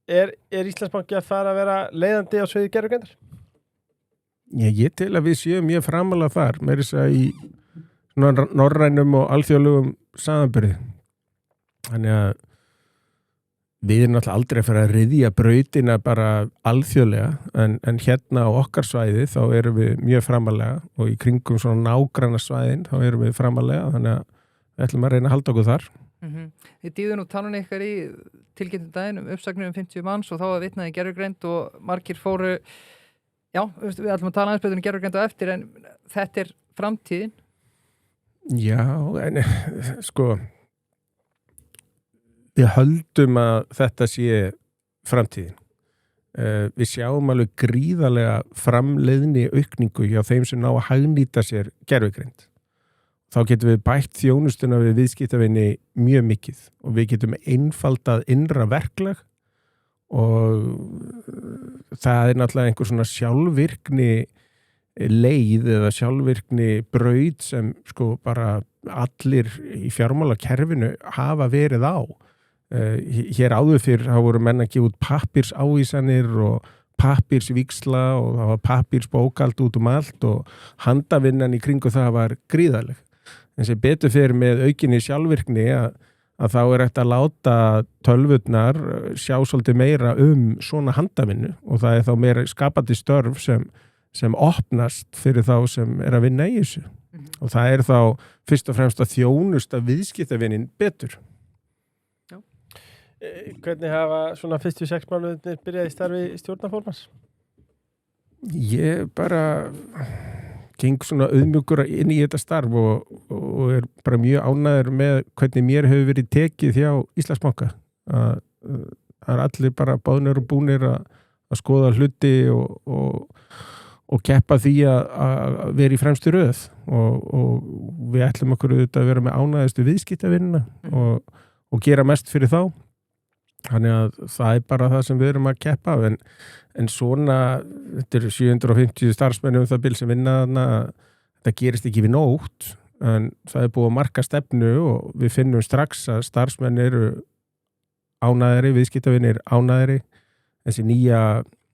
Er Íslandsbanki að fara að vera leiðandi á sviði gervigreindar? Ég tel að við séum mjög framalega þar, með þess að í norrænum og alþjóðlegum samanburði. Þannig að við erum náttúrulega aldrei að fara að ryðja brautina bara alþjóðlega, en hérna á okkar svæði þá erum við mjög framalega og í kringum svona nágranna svæðin þá erum við framalega, þannig að við ætlum að reyna að halda okkur þar. Þið dýðu nú tannunni ykkar í tilkynntum daginn uppsagnir 50 manns og þá að vitnaði gervigreind og margir fóru, já, við ætlum að tala aðeins betur gervigreind á eftir, en þetta er framtíðin. Já, en sko við höldum að þetta sé framtíðin. Við sjáum alveg gríðarlega framleiðni aukningu hjá þeim sem ná að hagnýta sér gervigreind. Þá getum við bætt þjónustuna við viðskiptavinni mjög mikið og við getum einfaldað innra verklag og það er náttúrulega einhver svona sjálfvirkni leið eða sjálfvirkni braut sem sko bara allir í fjármálakerfinu hafa verið á. Hér áður fyrr þá voru menn að gefa út pappírsávísanir og pappírsvíxla og það var pappírsbókald út allt og handavinnan í kringu það var gríðarleg. En sem betur fyrir með aukinni sjálfvirkni að þá er hægt að láta tölvurnar sjá svolítið meira svona handavinnu og það er þá meira skapandi störf sem opnast fyrir þá sem er að vinna í þessu. Og það er þá fyrst og fremst að þjónusta viðskiptavinnin betur. Já. Hvernig hafa svona fyrstu 6 mánuðirnir byrjaði starfi stjórnarformanns? Ég bara geng svona auðmjúkur inn í þetta starf og er bara mjög ánægður með hvernig mér hefur verið tekið hjá Íslandsbanka. Það er allir bara báðnir og búnir að skoða hluti og keppa því að vera í fremstu röð og við ætlum okkur auðvitað að vera með ánægðustu viðskiptavinnina og gera mest fyrir þá. Þannig að það er bara það sem við erum að keppa af en svona, þetta eru 750 starfsmenn það bil sem vinna þarna, þetta gerist ekki við nótt en það er búið að marka stefnu og við finnum strax að starfsmenn eru ánægðari, viðskiptavinir ánægðari, þessi nýja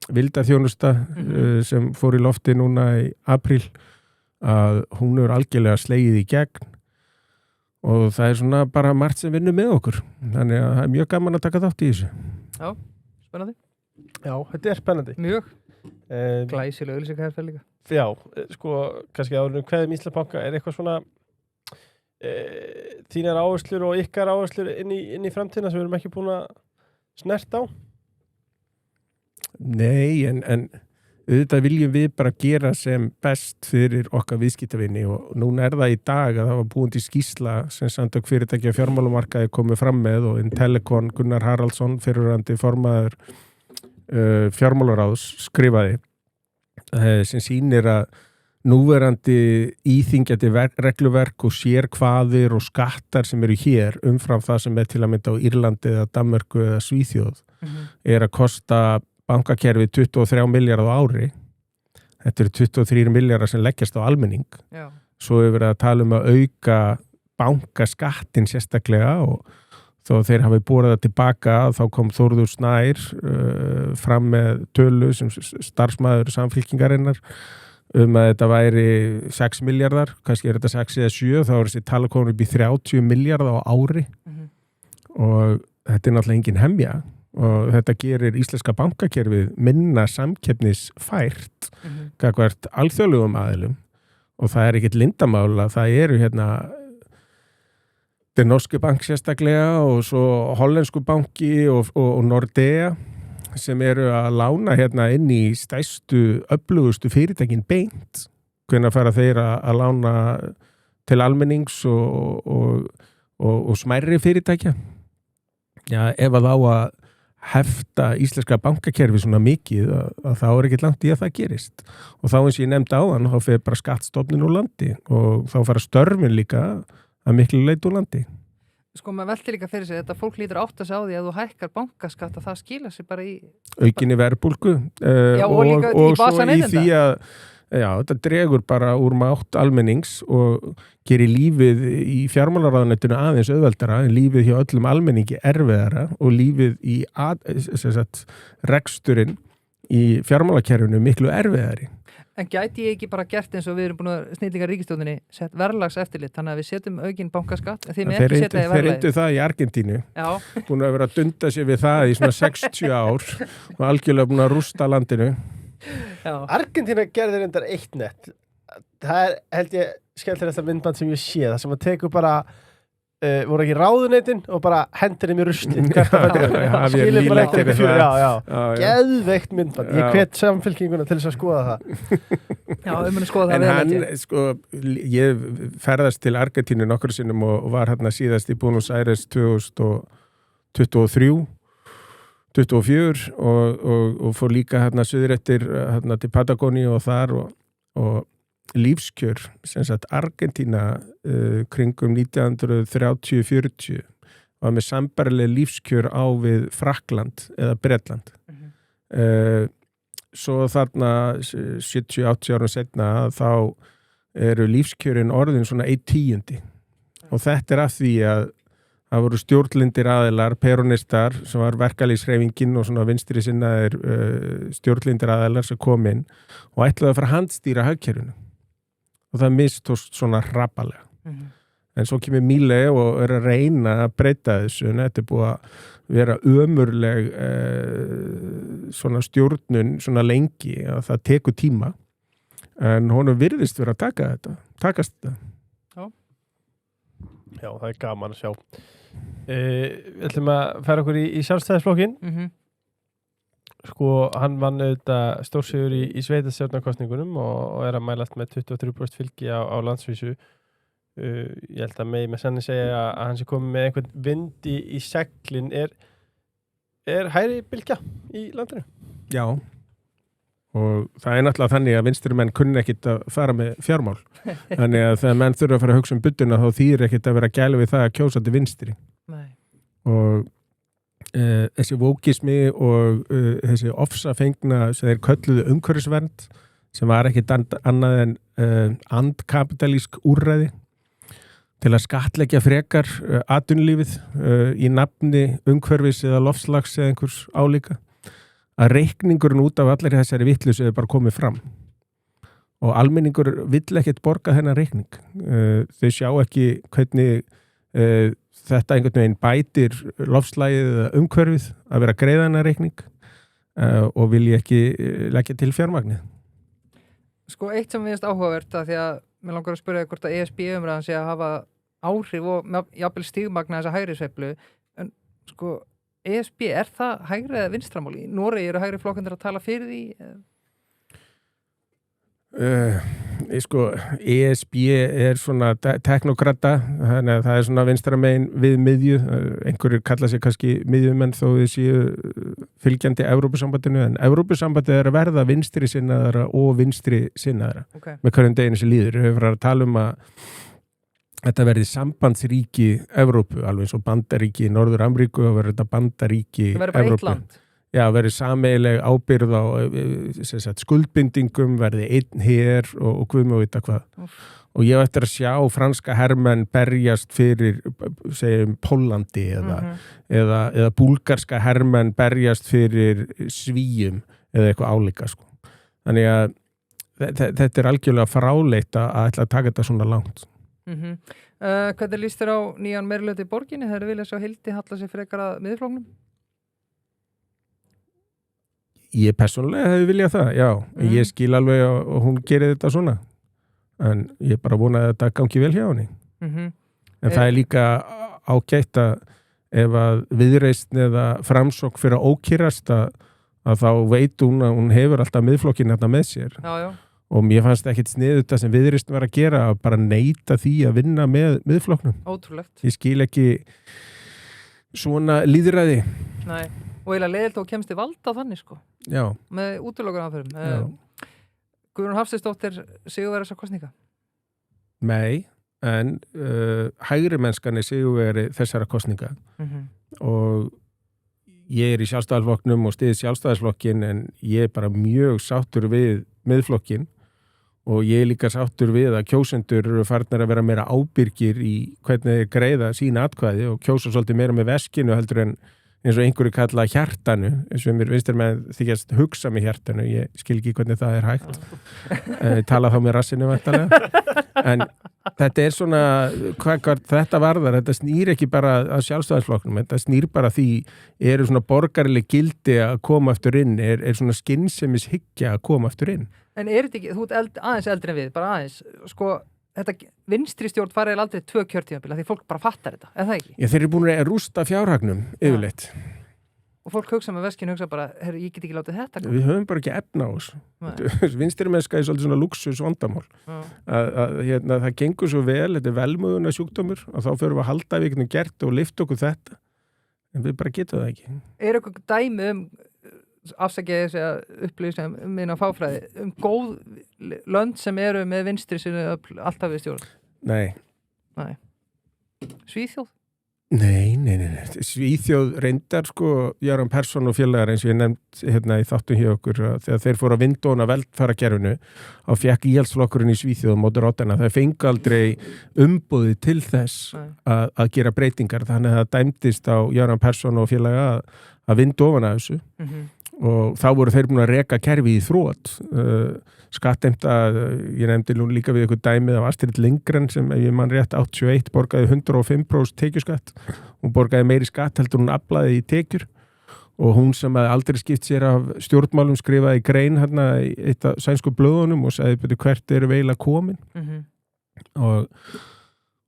vildaþjónusta sem fór í lofti núna í apríl að hún er algjörlega slegið í gegn og það er svona bara margt sem vinnur með okkur. Þannig að það er mjög gaman að taka þátt í þessu. Já, spennandi. Já, þetta er spennandi. Mjög. Glæsileg auglýsing herferð líka. Já, sko, kannski árunum hverjum Íslandsbanka er eitthvað svona þínar áherslur og ykkar áherslur inn í framtíðina sem við erum ekki búin að snerta á? Nei, en auðvitað viljum við bara gera sem best fyrir okkar viðskiptavinni og núna er það í dag að það var búin til skýrsla sem Samtök fyrirtækja fjármálamarkaði komið fram með og Intellecon Gunnar Haraldsson fyrirverandi formaður fjármálaráðs skrifaði sem sýnir að núverandi íþyngjandi regluverk og sérkvaðir og skattar sem eru hér umfram það sem er til að mynda á Írlandi eða Danmörku eða Svíþjóð er að kosta bankakerfi 23 milljarð á ári. Þetta eru 23 milljarðar sem leggjast á almenning. Já. Svo hefur verið að tala um að auka bankaskattin sérstaklega og þó þeir hafi borið það tilbaka þá kom Þórður Snær fram með tölu sem starfsmaður samfylkingarinnar að þetta væri 6 milljarðar, kannski er þetta 6 eða 7, þá er þessi tala komin upp í 30 milljarða á ári og þetta er náttúrulega engin hemja og þetta gerir íslenska bankakerfið minna samkeppnisfært gagnvart alþjóðlegum aðilum og það er ekkert lindamál að það eru hérna Norske Bank sérstaklega og svo hollensku banki og Nordea sem eru að lána hérna inn í stærstu, öflugustu fyrirtækin beint. Hvenær fara þeir að lána til almennings og smærri fyrirtækja? Já, ef að á að hefta íslenska bankakerfi svona mikið að þá er ekkert langt í að það gerist og þá eins og ég nefndi áðan þá fer bara skattstofnin úr landi og þá fara störfin líka að miklu leyti úr landi. Sko, maður veltir líka fyrir sig, þetta fólk lítur átt að segja á því að þú hækkar bankaskatt að það skila sig bara í... aukinni verðbólgu og líka í vasa neytenda. Svo í því að þetta dregur bara úr mátt almennings og gerir lífið í fjármálaráðuneytinu aðeins auðveldara en lífið hjá öllum almenningi erfiðara og lífið í reksturinn í fjármálakerfinu miklu erfiðari. En gæti ég ekki bara gert eins og við erum búin að snillingar ríkisstjórninni sett verðlags eftirlit, þannig að við setjum aukinn bankaskatt en þið með ekki setja það í verðlagi. Þeir reyndu það í Argentínu, búin að vera að dunda sér við það í svona 60 ár og algjörlega búin að rústa landinu. Já. Argentína gerði reyndar eitt nett. Það held ég skemmtilegasta myndband sem ég sé, það sem að teku bara voru ekki ráðuneytin og bara hendur þeim í rustin skilur bara eftir ykkur fjör geðveikt myndband ég hvet samfylkinguna til þess að skoða það muni skoða það en hann, ég ferðast til Argentínu nokkur sinnum og var hérna síðast í Buenos Aires 2023 24 og fór líka hérna suður eftir hérna til Patagoníu og þar og lífskjör, sem sagt Argentína kringum 1930-40 var með sambærileg lífskjör á við Frakkland eða Bretland. Svo þarna 70-80 árum setna þá eru lífskjörin orðin svona 1/10 og þetta af því að það voru stjórnlyndir aðilar, peronistar sem var verkalýðshreyfingin og svona vinstri sinnaðir stjórnlyndir aðilar sem kom inn og ætlaði að fara að handstýra hagkerfinu. Og það mistóst svona hrapalega. En svo kemur Milei og að reyna að breyta þessu. Þetta búið að vera ömurleg svona stjórnun svona lengi að það tekur tíma. En honum virðist vera að takast þetta. Já, það er gaman að sjá. Við ætlum að færa okkur í sjálfstæðisflokkinn. Sko, hann vann auðvitað stórsigur í sveitarstjórnarkosningunum og að mælast með 23% fylgi á landsvísu. Ég held að með sanni segja að hann sé komið með einhvern vind í seglin. Er hægri bylgja í landinu? Já, og það er náttúrulega þannig að vinstri menn kunni ekkit að fara með fjármál. Þannig að þegar menn þurfa að fara að hugsa budduna þá þýðir ekkit að vera að gæla við það að kjósa til vinstri. Nei. Og þessi vókismi og þessi ofsafengna sem þeir kölluðu umhverfisvernd sem var ekkit annað en andkapitalísk úrræði til að skattleggja frekar atvinnulífið í nafni umhverfis eða loftslags eða einhvers álíka að reikningurinn út af allir þessari vitleysu er bara komið fram og almenningur vill ekkit borga þennan reikning þau sjá ekki hvernig þetta einhvern veginn bætir loftslagið eða umhverfið að vera greiðana reikning og vilja ekki leggja til fjármagnið. Sko, eitt sem við finnst áhugavert að því að mér langar að spyrja hvort að ESB umræðan sé að hafa áhrif og jafnvel stigmagna þessa hægri sveiflu en sko, ESB, er það hægri eða vinstramál? Í Noregi eru hægri flokkandir að tala fyrir því? Sko, ESB er svona teknokrata, þannig að það er svona vinstra megin við miðju, einhverjir kalla sig kannski miðjumenn þó þið séu fylgjandi Evrópusambandinu, en Evrópusambandið er að verða vinstri sinnaðara og vinstri sinnaðara með hverjum deginu sem líður. Við höfum að tala um að þetta verði sambandsríki Evrópu, alveg eins og bandaríki í Norður Ameríku og verði þetta bandaríki Evrópu. Það verði bara eitt land. Já, verði sameiginleg ábyrgð á skuldbindingum, verði einn her og guð mig vita hvað. Og ég ætti að sjá franska hermenn berjast fyrir, segjum, Póllandi eða búlgarska hermenn berjast fyrir Svíum eða eitthvað álíka, sko. Þannig að þetta er algjörlega fráleitt að ætla að taka þetta svona langt. Hvernig líst þér á nýjan meirihluta í borginni? Þeir vilja sjá Hildi halla sig frekar að miðflokknum? Ég persónulega hefði viljað það, já. Ég skil alveg og hún gerir þetta svona. En ég bara vona að þetta gangi vel hjá henni. En það er líka ágætt að ef að Viðreisn eða Framsókn fyrir að ókýrast að þá veit hún að hún hefur alltaf miðflokkinn hérna með sér. Já. Og mér fannst ekkit sniðugt það sem Viðreisn var að gera að bara neita því að vinna með miðflokknum. Ótrúlegt. Ég skil ekki svona lýðræði. Nei. Og eiginlega leiðilt og kemst í valda þannig, sko. Já. Með útilokunaraförum. Guðrún Hafsteinsdóttir sigurvegari þessar kosninga? Nei, en hægri mennskan sigurvegari þessara kosninga og ég í Sjálfstæðisflokknum og styð Sjálfstæðisflokkin en ég bara mjög sáttur við miðflokkin og ég líka sáttur við að kjósendur eru farnir að vera meira ábyrgir í hvernig þeir greiða sín atkvæði og kjósa svolítið meira með veskinu heldur en eins og einhverju kalla hjartanu, eins og mér vinstir með þykjast hugsa með hjartanu, ég skil ekki hvernig það er hægt. Tala þá með rassinu vantarlega. En þetta svona, hvað þetta varðar, þetta snýr ekki bara að Sjálfstæðisflokknum, þetta snýr bara því, eru svona borgarileg gildi að koma aftur inn, er svona skynsemis hyggja að koma aftur inn. En þetta ekki, þú ert aðeins eldri en við, bara aðeins, sko, þetta vinstri stjórn farið aldrei 2 kjörtímabila því fólk bara fattar þetta, er það ekki? Já, þeir eru búin að rústa fjárhagnum yfirleitt. Og fólk hugsa með veskinu, hugsa bara, ég get ekki látið þetta. Við höfum bara ekki efna á þessu. Vinstri mennska er svolítið svona luxus vandamál. Hérna, það gengur svo vel, þetta er velmöguna sjúkdómur og þá förum við að halda við einhvern gert og lyfta okkur þetta. En við bara getum það ekki. Er eitthvað dæmi afsækja þess að upplýsa minna fáfræði góð lönd sem eru með vinstri sem alltaf við stjórn? Nei. Svíþjóð? Nei. Svíþjóð reyndar sko Göran Persson og félagar eins og ég nefnd hérna í þáttum hjá okkur þegar þeir fóru að vindóna velfarakerfinu og fekk íhaldsflokkurinn í Svíþjóð móturótana, það fengi aldrei umboði til þess að gera breytingar, þannig að það dæmdist á Göran Persson og félaga að vindóna þessu og þá voru þeir búin að reka kerfi í þrótt skattheimta, ég nefndi nú líka við eitthvað dæmið af Astrid Lindgren sem ef ég mann rétt 81 borgaði 105% tekjuskatt og borgaði meiri skatt heldur hún aflaði í tekjur og hún sem aldrei skipt sér af stjórnmálum skrifaði grein hérna í eitt af sænsku blöðunum og sagði betur hvert eru veila komin og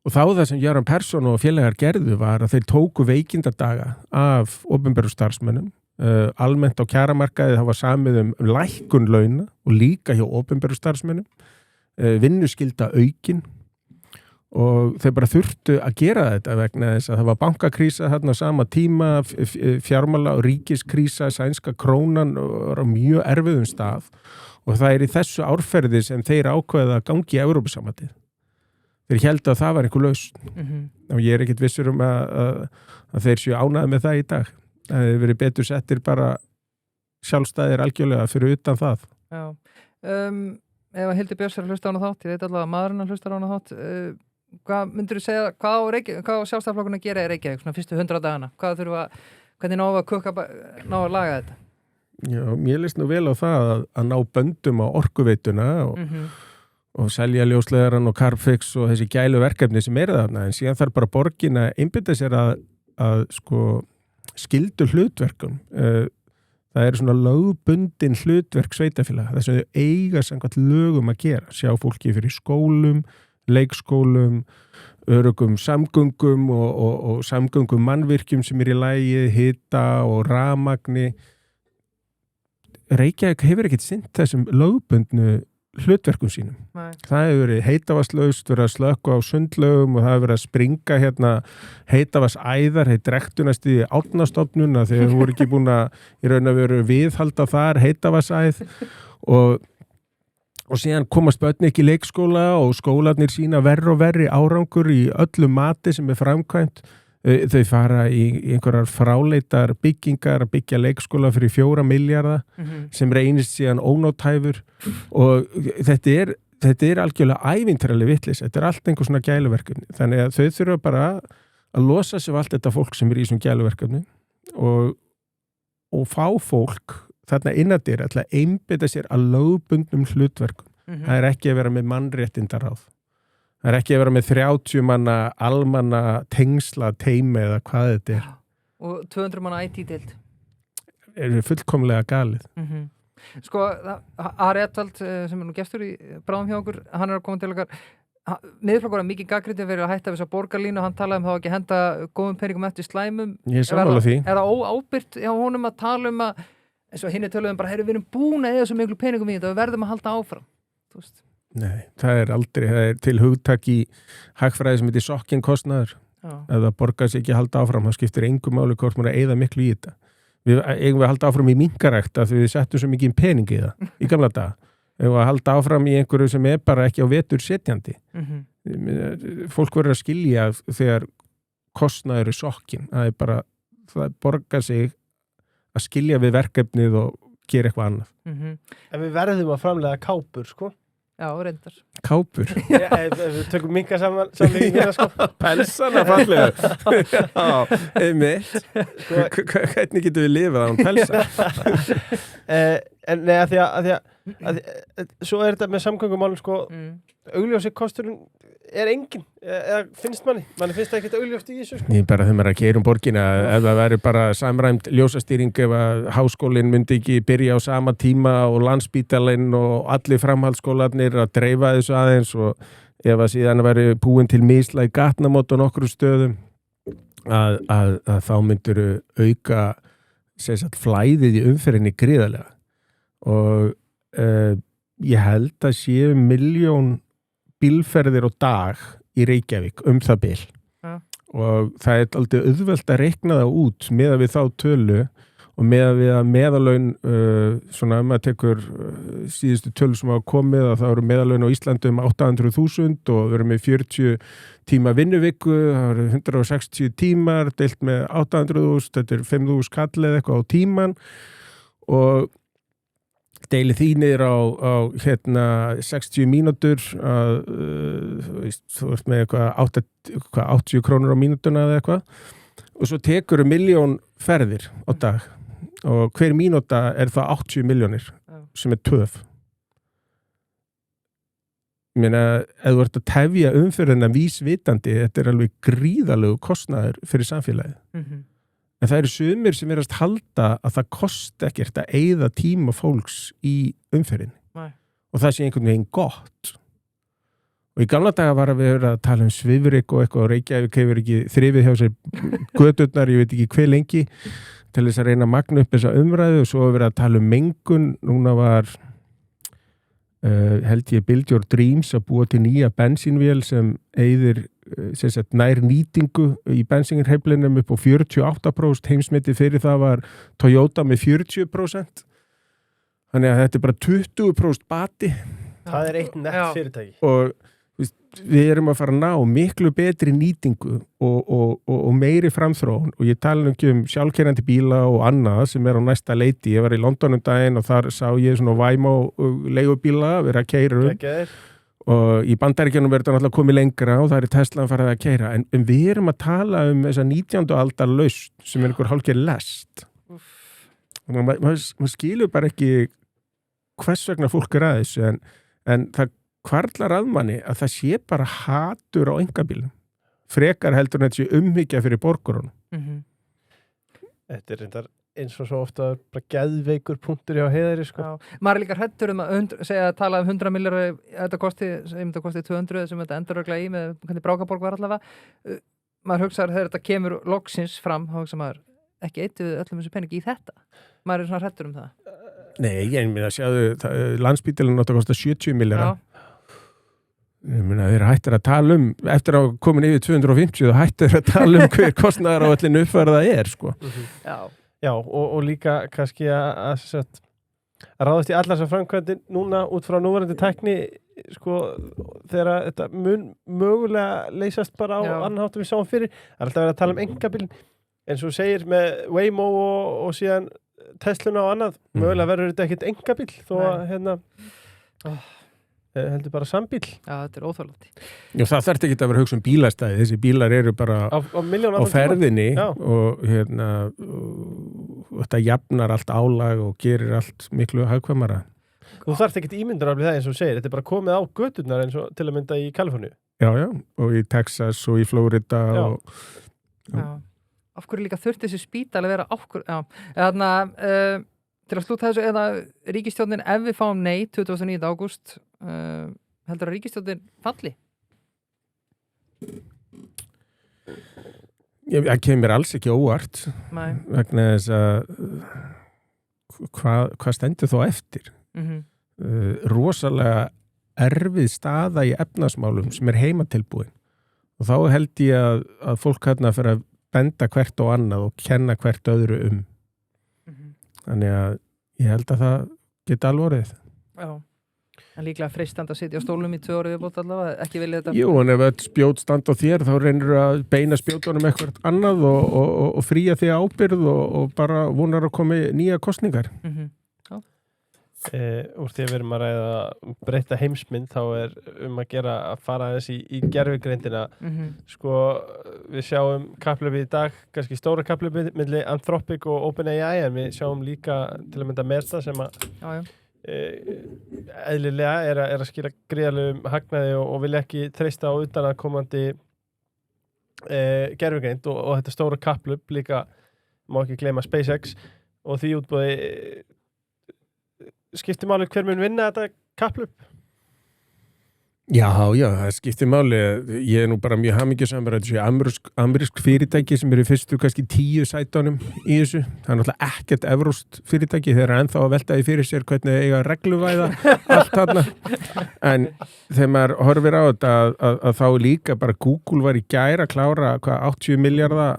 þá það sem Göran Persson og félagar gerðu var að þeir tóku veikindadaga af opinberu starfsmönnum almennt á kjaramarkaði það var samið lækkun launa og líka hjá opinberu starfsmönnum vinnuskylda aukin og þeir bara þurftu að gera þetta vegna þess að það var bankakrísa þarna á sama tíma fjármála og ríkiskrísa, sænska krónan var á mjög erfiðum stað og það í þessu árferði sem þeir ákveða að gangi í Evrópusambandið. Þeir héldu að það var einhver lausn og ég ekkert vissur að þeir séu ánægði með það í dag. Það hefur verið betur settir bara sjálfstæðir algjörlega fyrir utan það. Já. Ef að Hildur Björns er að hlusta á hana þátt, ég veit allavega að maðurinn að hlusta á hana þátt, hvað myndir þú segja, hvað á sjálfstæðarflokkurinn að gera í Reykjavík, svona fyrstu 100 dagana? Hvernig ná að laga þetta? Já, mér líst nú vel á það að ná böndum á orkuveituna og selja ljósleiðarann og Carbfix og þessi gælu verkefni sem þarna, en síðan þarf bara borgin að einbeita sér að sko skildu hlutverkum. Það eru svona lögbundin hlutverk sveitafélaga, það sem þau eiga samkvæmt lögum að gera, sjá fólki fyrir skólum, leikskólum, öruggum samgöngum og samgöngum mannvirkjum sem í lagi, hita og rafmagni. Reykjavík hefur ekkert sinnt þessum lögbundnu hlutverkum sínum. Nei. Það hefur verið heitavaslaust, verið að slökkva á sundlaugum og það hefur verið að springa hérna heitavasæðar, drektunast í Árnastofnun þegar þú voru ekki búin að í raun að vera viðhalda þar heitavasæð og síðan komast börn ekki í leikskóla og skólarnir sína verri og verri árangur í öllu mati sem framkvæmt. Þau fara í einhverjar fráleitar byggingar að byggja leikskóla fyrir 4 milljarða sem reynist síðan ónótæfur og þetta er algjörlega ævintýraleg vitleysa, þetta er allt einhver svona gæluverkefni, þannig að þau þurfa bara að losa sig af allt þetta fólk sem í þessum gæluverkefni og fá fólk þarna innandyra til að einbeita sér að lögbundnum hlutverkum. Það er ekki að vera með mannréttindaráð. Það er ekki að vera með 30 manna almanna tengsla teimi eða hvað þetta er. Og 200 manna IT-deild. Er fullkomlega galið. Sko, Ari Edvald sem nú gestur í bráðum hjá okkur, hann að koma til okkar, miðflokkur er mikið gagnrýnt að vera að hætta við þessa borgarlínu og hann talaði þá ekki að henda góðum peningum eftir slæmum. Ég sammála því. Er það óábyrgt hjá honum að tala að eins og hinni töluðum bara, við erum búin að eða svo miklu peningum í þetta og við verðum að halda áfram. Þú veist. Nei, það er til hugtak í hagfræði sem heitir sokkinkostnaður. Ef það borgar sig ekki að halda áfram, það skiptir engu máli hvort maður að eyða miklu í þetta. Við eigum að halda áfram í minkarækt af því við settum svo mikið pening í það í gamla daga. að halda áfram í einhverju sem bara ekki á vetur setjandi. Fólk verður að skilja þegar kostnaður sokkin, það borgar sig að skilja við verkefnið og gera eitthvað annað. En við verðum að framlega kápur, sko. Já, reyndar. Kápur? Ef við tökum minka samlíkingina, sko. Pelsana fallega. Já, einmitt. Hvernig getum við lifað án pelsa? En nei, að því að svo þetta með samgöngumálum, sko, augljósi kosturinn engin, eða finnst manni finnst það ekkert augljóst í þessu, sko. Ég bara þegar maður að keyra borgina, ef það væri bara samræmt ljósastýring, ef að háskólinn myndi ekki byrja á sama tíma og Landspítalinn og allir framhaldsskólarnir að dreifa þessu aðeins og ef að síðan væri búin til mislæg gatnamót á nokkru stöðum að þá myndur auka flæðið í umferðinni gríðarlega og ég held að séu 1 milljón bílferðir á dag í Reykjavík það bil og það aldrei auðvelt að reikna það út meðan við þá tölu og meðan við að meðalaun svona maður tekur síðustu tölu sem hafa komið að það eru meðalaun á Íslandi 800.000 og við erum með 40 tíma vinnuviku, það eru 160 tímar deilt með 800.000, þetta 5.000 kall eða eitthvað á tíman og deili því niður á 60 mínútur þú ert með eitthvað 80 krónur á mínútuna eða eitthvað og svo tekur 1 milljón ferðir á dag og hver mínúta það 80 milljónir sem töf. Ég meina, ef þú ert að tefja umferðina vísvitandi, þetta alveg gríðalegu kostnaður fyrir samfélagið. En það eru sumir sem að halda að það kosti ekkert að eyða tíma fólks í umferðinni. Og það sé einhvern veginn gott. Og í gamla daga var að við að tala svifryk og eitthvað og Reykjavík hefur ekki þrifið hjá sér göturnar, ég veit ekki hve lengi, til þess að reyna að magna upp þessa umræðu og svo verið að tala mengun. Núna var held ég Build Your Dreams að búa til nýja bensínvél sem eyðir nær nýtingu í bensínreiflinum upp á 48%, heimsmetið fyrir það var Toyota með 40%. Þannig að þetta bara 20% bati. Það eitt nett fyrirtæki. Og við erum að fara að ná miklu betri nýtingu og meiri framþróun og ég tala ekki sjálfkeyrandi bíla og annað sem á næsta leiti. Ég var í London daginn og þar sá ég svona Waymo leigubíla vera að keyra og í Bandaríkjunum verður það náttúrulega komið lengra og það Tesla farið að keyra en við erum að tala þessa 19. aldar lausn sem einhver hálfgerð lest. Maður skilur bara ekki hvers vegna fólk að þessu en það hvarlar að manni að það sé bara hatur á einkabílum. Frekar heldur en þetta sé umhyggja fyrir borgurunum. Þetta reyndar eins og svo ofta bara geðveikur punktur hjá Heiðari, sko. Maður líka hræddur að tala 100 milljónir þetta kosti 200 sem þetta endur örugglega í með hvernig Brákaborg var allavega. Maður hugsaður þegar þetta kemur loksins fram, þá hugsa maður ekki eittuð öllum þessu peningi í þetta. Maður svona hræddur það. Nei, ég meina sjáðu, Landspítalinn átti að kosta 70 milljóra. Ég meina, þeir hættir að tala eftir að komin yfir 250 og hættir að tala hver kostnaðar á öllin uppfærða sko. Já, og líka kannski að ráðast í allar sem framkvæmdi núna út frá núverandi tækni, sko, þegar þetta mun mögulega leysast bara á annan hátt við sáum fyrir. Það alltaf verið að tala einkabílinn, eins og segir með Waymo og síðan Tesluna og annað, mögulega verður þetta ekkert einkabíl, þó að heldur bara sambíl. Já, þetta óþolandi. Já, það þarf ekki að vera að hugsa bílastæði. Þessi bílar eru bara á ferðinni og þetta jafnar allt álag og gerir allt miklu hagkvæmara. Þú þarft ekkert ímyndunarafli það eins og segir. Þetta bara komið á göturnar eins og til að mynda í Kaliforníu. Já, og í Texas og í Florida. Já. Af hverju líka þurfti þessi spítal að vera ákvör... Já, til að slúta þessu eða ríkisstjórnin ef við fáum nei 29. ágúst heldur að ríkisstjórnin falli? Það kemur alls ekki óvart vegna þess að hvað stendur þó eftir? Rosalega erfið staða í efnahagsmálum sem heimatilbúin og þá held ég að fólk hérna fyrir að benda hvert og annað og kenna hvert öðru Þannig að ég held að það geti alvorið. Já. En líklega freistandi að sitja á stólnum í 2 ára viðbót allavega, ekki vilja þetta. Jú, en ef öll spjót standa á þér, þá reynir að beina spjótunum eitthvað annað og fría því ábyrgð og bara vonar að koma nýja kosningar. Úr því að við erum að ræða breyta heimsmynd, þá að gera að fara þessi í gervigreindina. Sko, við sjáum kapphlaupi í dag, kannski stóra kapphlaupi milli Anthropic og OpenAI, en við sjáum líka til að mynda Meta sem að eðlilega að skila gríðarlegum hagnaði og vilja ekki treysta á utanaðkomandi gervigreind og þetta stóra kapphlaup líka, má ekki gleyma SpaceX og því útboði skiptir máli hver mun vinna þetta kapphlaup? Já, það skiptir máli. Ég nú bara mjög hamingjusamur að þessi amerísk fyrirtæki sem eru fyrstu kannski 10 sætunum í þessu. Það náttúrulega ekkert evrópskt fyrirtæki, þeir eru ennþá að velta því fyrir sér hvernig eiga regluvæða allt þarna. En þegar maður horfir á þetta að þá líka bara Google var í gær að klára 80 milljarða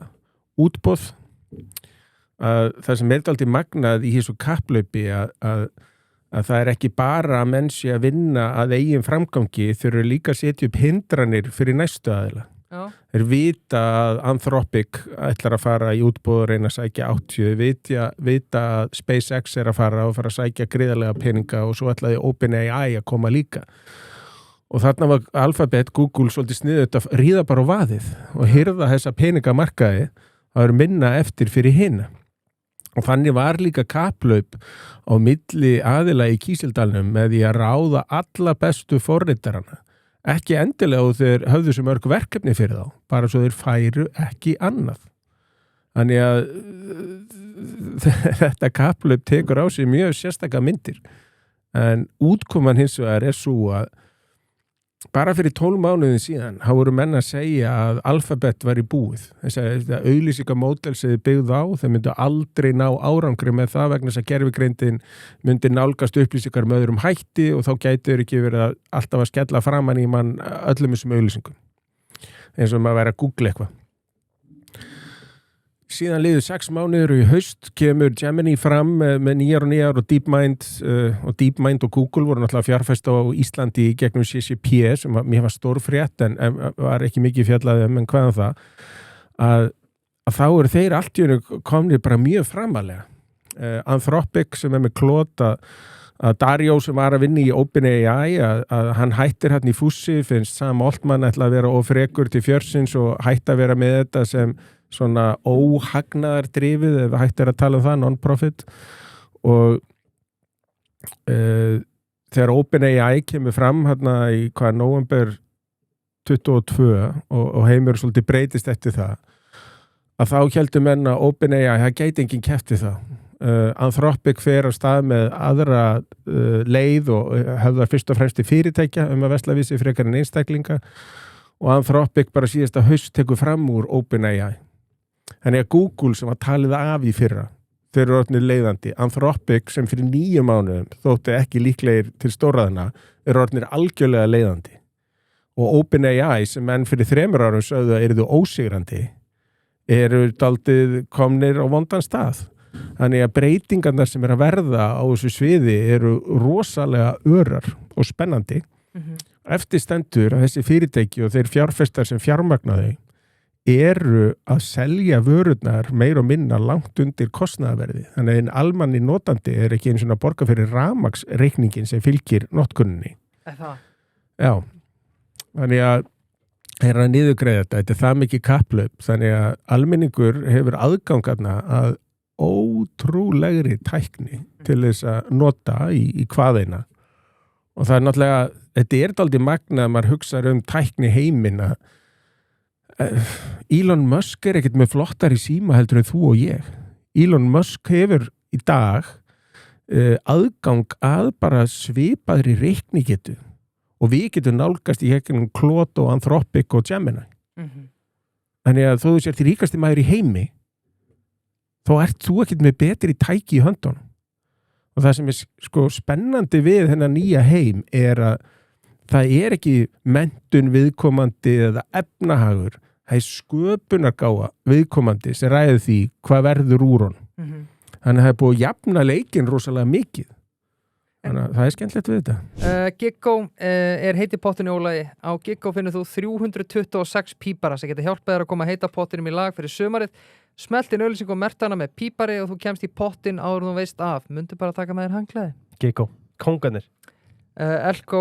útboð. Það sem dálítið magnað í þessu kapplaupi að það ekki bara að menn sé að vinna að eigin framgangi, þeir eru líka að setja upp hindranir fyrir næstu aðila. Þeir vita að Anthropic ætlar að fara í útboð og reyna að sækja 80, vita að SpaceX að fara að sækja gríðarlega peninga og svo ætlaði OpenAI að koma líka. Og þarna var Alphabet, Google svolítið sniðugt að ríða bara á vaðið og hirða þessa peningamarkaði að vera minna eftir fyrir hina. Og þannig var líka kapplaup á milli aðila í Kísildalnum með því að ráða alla bestu forritarana. Ekki endilega og þeir höfðu svo mörg verkefni fyrir þá, bara svo þeir færu ekki annað. Þannig að þetta kapplaup tekur á sig mjög sérstaka myndir. En útkoman hins vegar svo að bara fyrir 12 mánuðin síðan þá voru menn að segja að Alphabet var í búið. Þetta auglýsingamódel sem þið byggðu á, þeir myndu aldrei ná árangri með það vegna þess að gervigreindin myndi nálgast upplýsingar með öðrum hætti og þá gæti þeir ekki verið alltaf að skella framan í mann öllum þessum auglýsingum. Eins og maður væri að googla eitthvað. Síðan liðu 6 mánuður og í haust kemur Gemini fram með nýjar og DeepMind og Google voru náttúrulega fjárfest á Íslandi í gegnum CCP sem mér var stór frétt en var ekki mikið fjallaði en hvaðan það að þá eru þeir allt í einu komnir bara mjög framalega. Anthropic sem með Claude að Dario sem var að vinna í OpenAI að hann hættir hann í fússi, finnst Sam Altman ætla að vera ofrekur til fjörsins og hætti að vera með þetta sem svona óhagnaðar drifið ef hægt að tala það, non-profit og þegar OpenAI kemur fram hérna í november 22 og heimur svolítið breytist eftir það að þá heldur menn að OpenAI það gæti enginn keppt við það Anthropic fer á stað með aðra leið og höfðar fyrst og fremst til fyrirtækja að vesla við sig frekar en einstaklinga og Anthropic bara síðasta haust tekur fram úr OpenAI. Þannig að Google sem var talið af í fyrra, þeir eru orðnir leiðandi. Anthropic sem fyrir 9 mánuðum þótti ekki líklegir til stóraðina eru orðnir algjörlega leiðandi. Og OpenAI sem menn fyrir 3 árum sögðu að eru ósigrandi eru daldið komnir á vondan stað. Þannig að breytingarnar sem eru að verða á þessu sviði eru rosalega örar og spennandi. Eftir stendur að þessi fyrirtæki og þeir fjárfestar sem fjármagna þau eru að selja vörurnar meir og minna langt undir kostnaðarverði. Þannig að einn almanni notandi er ekki einu svona borga fyrir rafmagnsreikningin sem fylgir notkunninni. Það? Já. Þannig að er að niðurgreiða þetta er það mikið kapplaup. Þannig að almenningur hefur aðgangarna að ótrúlegri tækni til þess að nota í hvaðeina. Og það er náttúrulega, þetta er dálítið magna að maður hugsa tækni heiminn að Elon Musk er ekkert með flottari síma heldur en þú og ég. Elon Musk hefur í dag aðgang að bara svipaðri reiknigetu og við getum nálgast í gegnum Claude og Anthropic og Gemini. Þannig að þó þú sért ríkasti maður í heimi þá ert þú ekkert með betri tæki í höndunum. Og það sem er spennandi við þennan nýja heim er að það er ekki menntun viðkomandi eða efnahagur. Það er sköpunargáfa viðkomandi sem ræður því hvað verður úr honum. Þannig að það er búið að jafna leikinn rosalega mikið. Þannig að það skemmtilegt við þetta. Giggó heiti pottinu í ólagi. Á Giggó finnur þú 326 pípara sem geta hjálpað þér að koma heita pottinum í lag fyrir sumarið. Smeltin auglýsingu og mertana með pípari og þú kemst í pottin áður en þú veist af. Mundu bara taka með þér handklæði. Giggó, kongarnir. Elko,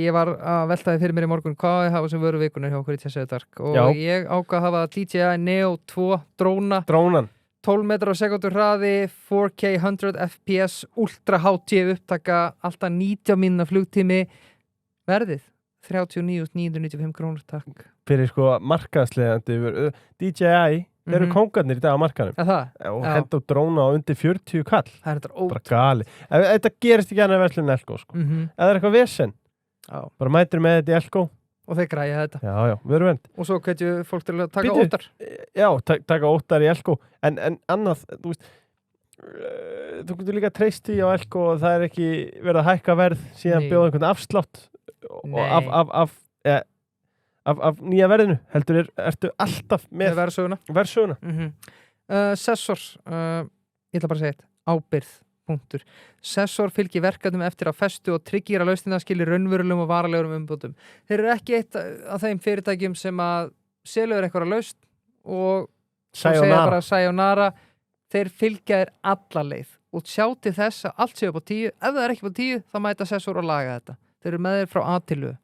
ég var að velta þið fyrir mér í morgun hvað ég hafa sem vöru vikunar hjá okkur í Tjessöðu Dark og ég ákvað að hafa DJI Neo 2 Drónan 12 metrar á sekundur hraði 4K 100 fps ultra HD upptaka alltaf 90 mínúna flugtími verðið 39.995 krónur takk fyrir sko markaðslegandi DJI eru kongarnir í dag á markanum og henda á dróna á undir 40 kall það er þetta bara gali þetta gerist ekki annað verslun Elko sko. Ef það er eitthvað vesen bara mætir með þetta í Elko og þeir græja þetta við erum vend og svo hverju fólk til að taka óttar taka óttar í Elko en annað þú getur líka treyst í á Elko og það er ekki verið að hækka verð síðan bjóða einhvern afslátt af nýja verðinu heldur ertu alltaf með verðsöguna Sessor ég ætla bara að segja þetta ábyrgð Sessor fylgir verkefnum eftir að festu og tryggir að lausnina skilir raunverulegum og varalegurum umbótum þeir eru ekki eitt af þeim fyrirtækjum sem að selur eitthvað lausn og segja bara sayonara þeir fylgja þér alla leið og sjá til þess að allt séu upp á 10 ef það er ekki upp á 10 þá mæta Sessor og laga þetta þeir eru með þér frá A til U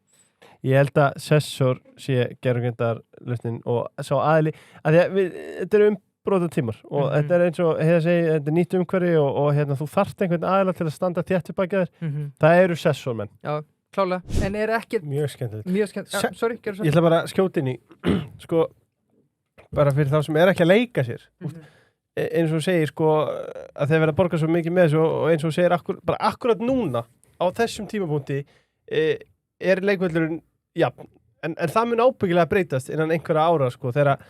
Ég held að Sessor sé gerðugindar lausnin og sá aðili að þetta eru umbróta tímar og þetta er eins og þetta er nýtt umhverfi og hérna, þú þarft einhvern aðila til að standa þétt upp að þér það eru Sessor menn Já, klálega, en er ekki mjög skemmtilegt sorry, gerðu svo Ég ætla bara að skjóta inn í sko, bara fyrir þá sem er ekki að leika sér eins og segir sko að þeir verða að borga svo mikið með þessu og eins og segir akkurat núna á þessum tímapunkti er leikvöldurinn en það mun ábyggilega breytast innan einhverja ára sko þegar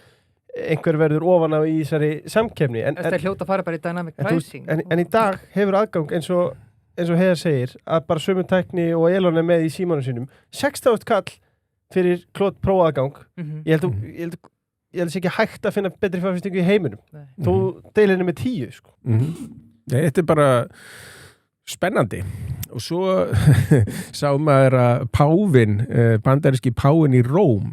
einhver verður ofan á í þessari samkeppni Þetta hljóta að fara bara í dynamic pricing en í dag hefur aðgang eins og Heiðar segir að bara sömu tækni og Elon er með í símanum sínum 60.000 kall fyrir klót prófaðgang ég held þessi ekki hægt að finna betri fjárfestingu í heiminum þú deilir henni með 10 sko Þetta er bara spennandi og svo sá maður að páfinn, bandaríski páfinn í Róm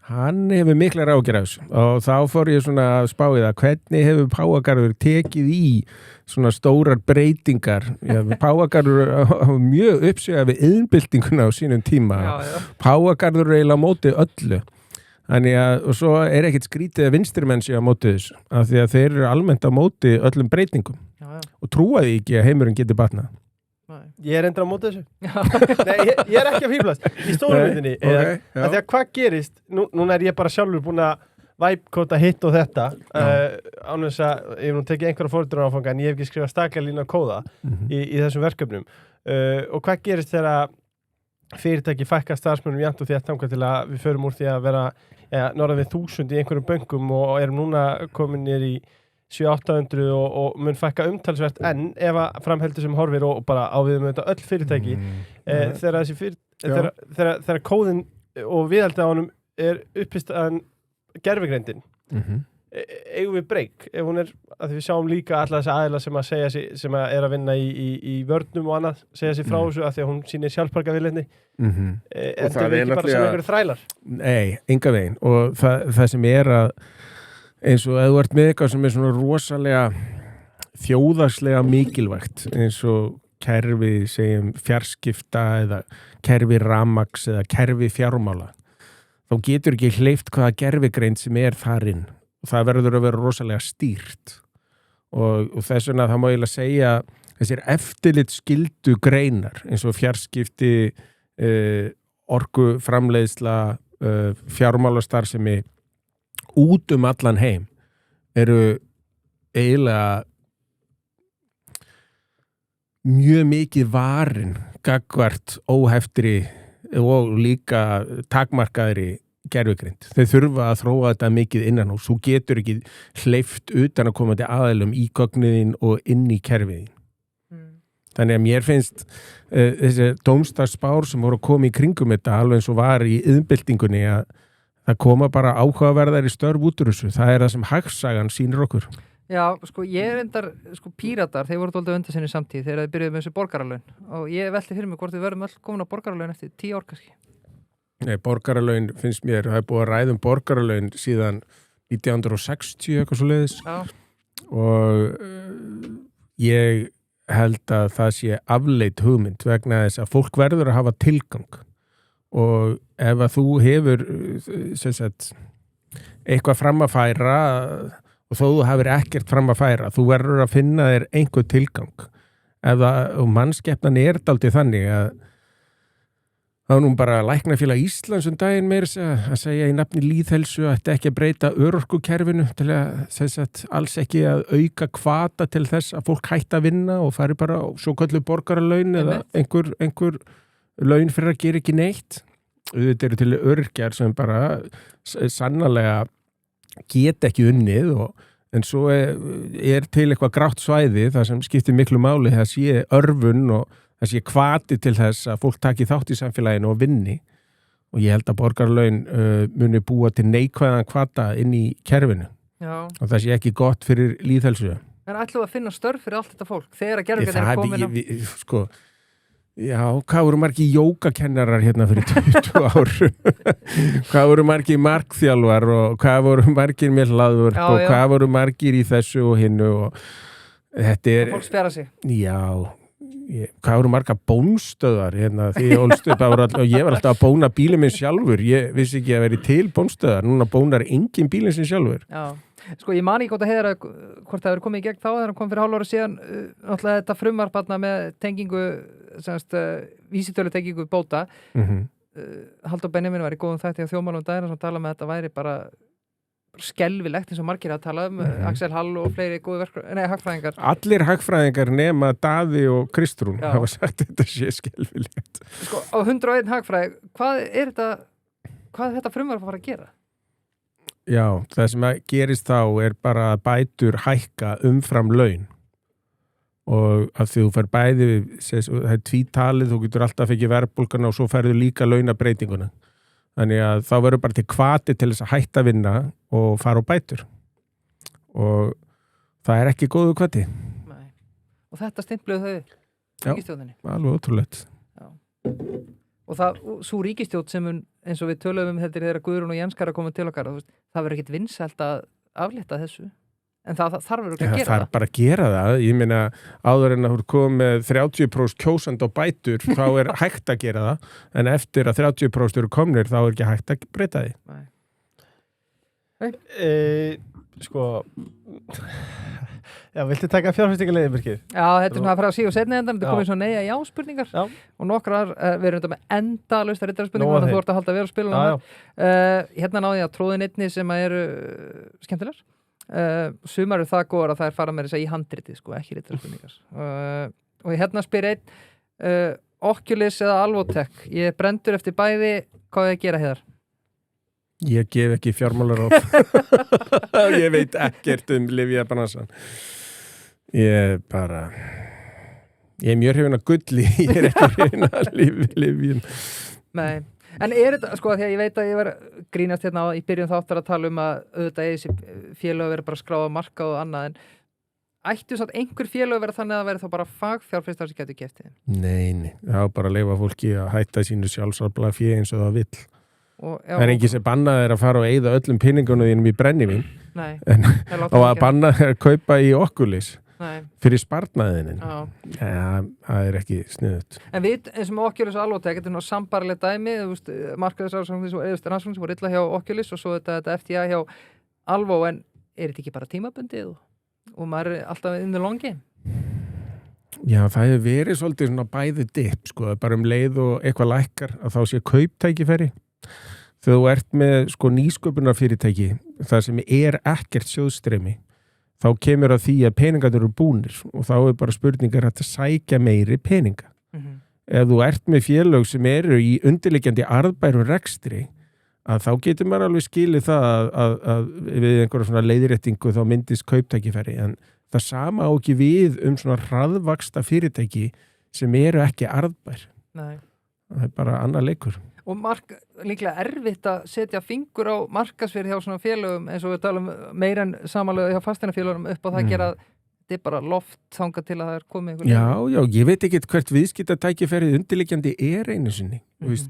hann hefur miklar ágjur af þessu og þá fór ég svona að spá í það hvernig hefur Páfagarður tekið í svona stórar breytingar Páfagarður hafa mjög uppsögað við iðnbyltinguna á sínum tíma Páfagarður er eiginlega á móti öllu þannig að, og svo er ekkert skrítið að vinstrimenn sé á móti þessu af því að þeir eru almennt á móti öllum breytingum og trúaði ekki að heimurinn geti batnað Ég er endur á móti þessu Nei, ég er ekki að fýblast í stóru myndinni að því að hvað gerist núna er ég bara sjálfur búin að væpkóta hitt og þetta án þess að ég hef nú tekið einhverja fórhundrunáfanga en ég hef ekki skrifað staklega lína kóða í þessum verkefnum og hvað gerist þegar fyrirtæki fækka starfsmönnum jafnt og þétt þangað til að við förum úr því að vera norðan við 1000 í einhverjum bönkum og erum núna komin niður í 700-800 og mun fækka umtalsvert en ef að framheldur sem horfir og bara áviðum þetta öll fyrirtæki þegar kóðin og viðhaldið á honum er uppistaðan gervigreindin eigum við breyk ef hún er að við sjáum líka alla þessa aðila sem að segja sem að er að vinna í vörnum og annað segja sig frá þessu að því að hún sýnir sjálfsbarkavillinni þetta er ekki bara sem einhverju þrælar Nei, enga veginn og það sem er að eins og ef þú ert með eitthvað sem er svona rosalega þjóðarslega mikilvægt eins og kerfi segjum fjarskipta eða kerfi rafmagns eða kerfi fjármála þá getur ekki hleypt hvaða gervigreind sem er þarinn og það verður að vera rosalega stýrt og þess vegna það má eiginlega segja þessir eftirlitsskyldu greinar eins og fjarskipti orkuframleiðsla fjármálastarfsemi út allan heim eru eiginlega mjög mikið varin gagnvart óheftri og líka takmarkaðri gervigreind. Þeir þurfa að þróa þetta mikið innan og svo getur ekki hleypt utan að komandi aðeilum í gögnin og inn í kerfiðin. Þannig að mér finnst þessi dómsdagsspár sem voru að koma í kringum þetta alveg eins og var í iðnbyltingunni að það koma bara áhugaverðar í störf út úr þessu. Það er það sem Hagsagan sýnir okkur. Já, sko, ég endar, sko, Píratar, þeir voru dálítið undan sinni samtíð þegar þeir byrjuðu með þessu borgaralaun og ég velti fyrir mig hvort við verðum öll komin á borgaralaun eftir 10 ár kannski. Nei, borgaralaun finnst mér, það búið að ræða borgaralaun síðan 1960 eitthvað svo leiðis og ég held að það sé afleit hugmynd vegna þess að fólk verður að hafa tilgang og ef að þú hefur sem sagt, eitthvað fram að færa og þó þú hafir ekkert fram að færa, þú verður að finna þér einhver tilgang. Og mannskepnan dálítið þannig að þá nú bara Læknafélag Íslands daginn meira að segja í nafni lýðhelsu að þetta ekki að breyta örorkukerfinu til að alls ekki að auka hvata til þess að fólk hætti að vinna og fari bara á svo köllu borgaralaun eða einhver laun fyrir að gera ekki neitt. Þetta eru til öryrkjar sem bara sannarlega get ekki unnið en svo til eitthvað grátt svæði þar sem skiptir miklu máli það sé örfun og það sé hvati til þess að fólk taki þátt í samfélaginu og vinni og ég held að borgaralaun muni búa til neikvæðan hvata inn í kerfinu. Já. Og það sé ekki gott fyrir lýðhelsu. En ætlum við að finna störf fyrir allt þetta fólk þegar að gerðingarnir komin á... Sko, já, hvað voru margir jógakennarar hérna fyrir 20 árum? Hvað voru margir markþjálfar og hvað voru margir með hlaðvörp og hvað voru margir í þessu og hinnu og þetta fólk spjara sig. Já, hvað voru marga bónstöðar hérna því og ég var alltaf að bóna bílinn minn sjálfur. Ég vissi ekki að veri til bónstöðar. Núna bónar engin bílinn sin sjálfur. Já. Sko, ég man ekki hvort það hefur komið í gegn þá þegar hann kom fyrir hálf ára síðan náttúrulega þetta frumvarp með tengingu vísitölu tengingu bóta Halldór Benjamin var í góðum þætti á Þjóðmálum daginn sem tala með að þetta væri bara skelfilegt eins og margir að tala Axel Hall og fleiri góði hagfræðingar. Allir hagfræðingar nema Daði og Kristrún hafa sagt þetta sé skelfilegt. Sko, á 101 hagfræði, hvað er þetta frumvarp að fara að gera? Já, það sem gerist þá bara að bætur hækka umfram laun og að því þú fær bæði, það tvítalið, þú getur alltaf ekki verðbólguna og svo færðu líka launabreitinguna. Þannig að þá verður bara til hvati til þess að hætta að vinna og fara á bætur. Og það ekki góðu hvati. Nei. Og þetta stimpluðu þau ríkisstjórninni? Já, alveg ótrúlegt. Já. Og svo ríkisstjórn sem eins og við töluðum þetta þegar Guðrún og Jenskar að koma til okkar, það verður ekkit vinsælt að aflétta þessu. En það þarf verður ekki að gera það. Það þarf bara að gera það. Ég meina, áður en að þú komið með 30% kjósand á bætur, þá hægt að gera það. En eftir að 30% eru komnir, þá ekki hægt að breyta því. Nei. Sko, já, viltu taka fjárfestingarleiðin, Birkir? Já, þetta svona að fara að síða og setna endan, þetta komið svona já spurningar. Já. Og nokkrar, við erum þetta með endalaust rittarspurningar, þannig að þú ert að halda að vera að spila. Hérna náði ég að tróðin einni sem eru skemmtilegar. Sumar það góður að það fara með þess að í handritið sko, ekki rittarspurningar og hérna spyr einn Oculus eða Alvotech ég brendur eftir bæði, hvað ég að gera hér? Ég gef ekki fjármálaráð ég veit ekkert lyfjabransan ég mjög hrifin að gulli ég ekki hrifin að lyfjum. Nei. En þetta, sko, því að ég veit að ég var grínast hérna í byrjun þáttar að tala að auðvitað þessi félög verið bara skráð á markað og annað, en ættu satt einhver félög verið þannig að það verið þá bara fagfjárfestar sem getur keypt þeim? Nei, það er bara að leyfa fólki að hætta sínu sjálfsafla fé eins og það vill. Það er ekki sem bannað að fara og eyða öllum pinningunum þínum í brennivín. Nei. Og að bannað að kaupa í Oculus. Nei. Fyrir sparnaðinin. Ja, það ekki sniðut. En við, eins og með Oculus og Alvotech, þetta sambarleg dæmi, markaðsrannsóknir sem voru illa hjá Oculus og svo þetta FTA hjá Alvo, en þetta ekki bara tímabundið og maður alltaf in the long game? Já, það hefur verið svolítið svona bæði dip, sko, bara leið og eitthvað lækkar að þá sé kauptækifæri. Þegar þú ert með nýsköpunarfyrirtæki, það sem ekkert sjóðstreymi, þá kemur að því að peningarnir eru búnir og þá bara spurningar að sækja meiri peninga. Ef þú ert með félög sem eru í undirliggjandi arðbærum rekstri, að þá getur maður alveg skilið það að við einhverja svona leiðréttingu þá myndist kauptækifæri, en það sama á ekki við svona hraðvaxta fyrirtæki sem eru ekki arðbær. Nei. það bara annar leikur. Og líklega erfitt að setja fingur á markasfyrir hjá svona félögum eins og við talum meira en samanlega hjá fasteinafélögum upp á það að gera þetta er bara loft þangað til að það komið einhver Já, ég veit ekki hvert viðskiptatækifærið undirliggjandi einu sinni. Veist,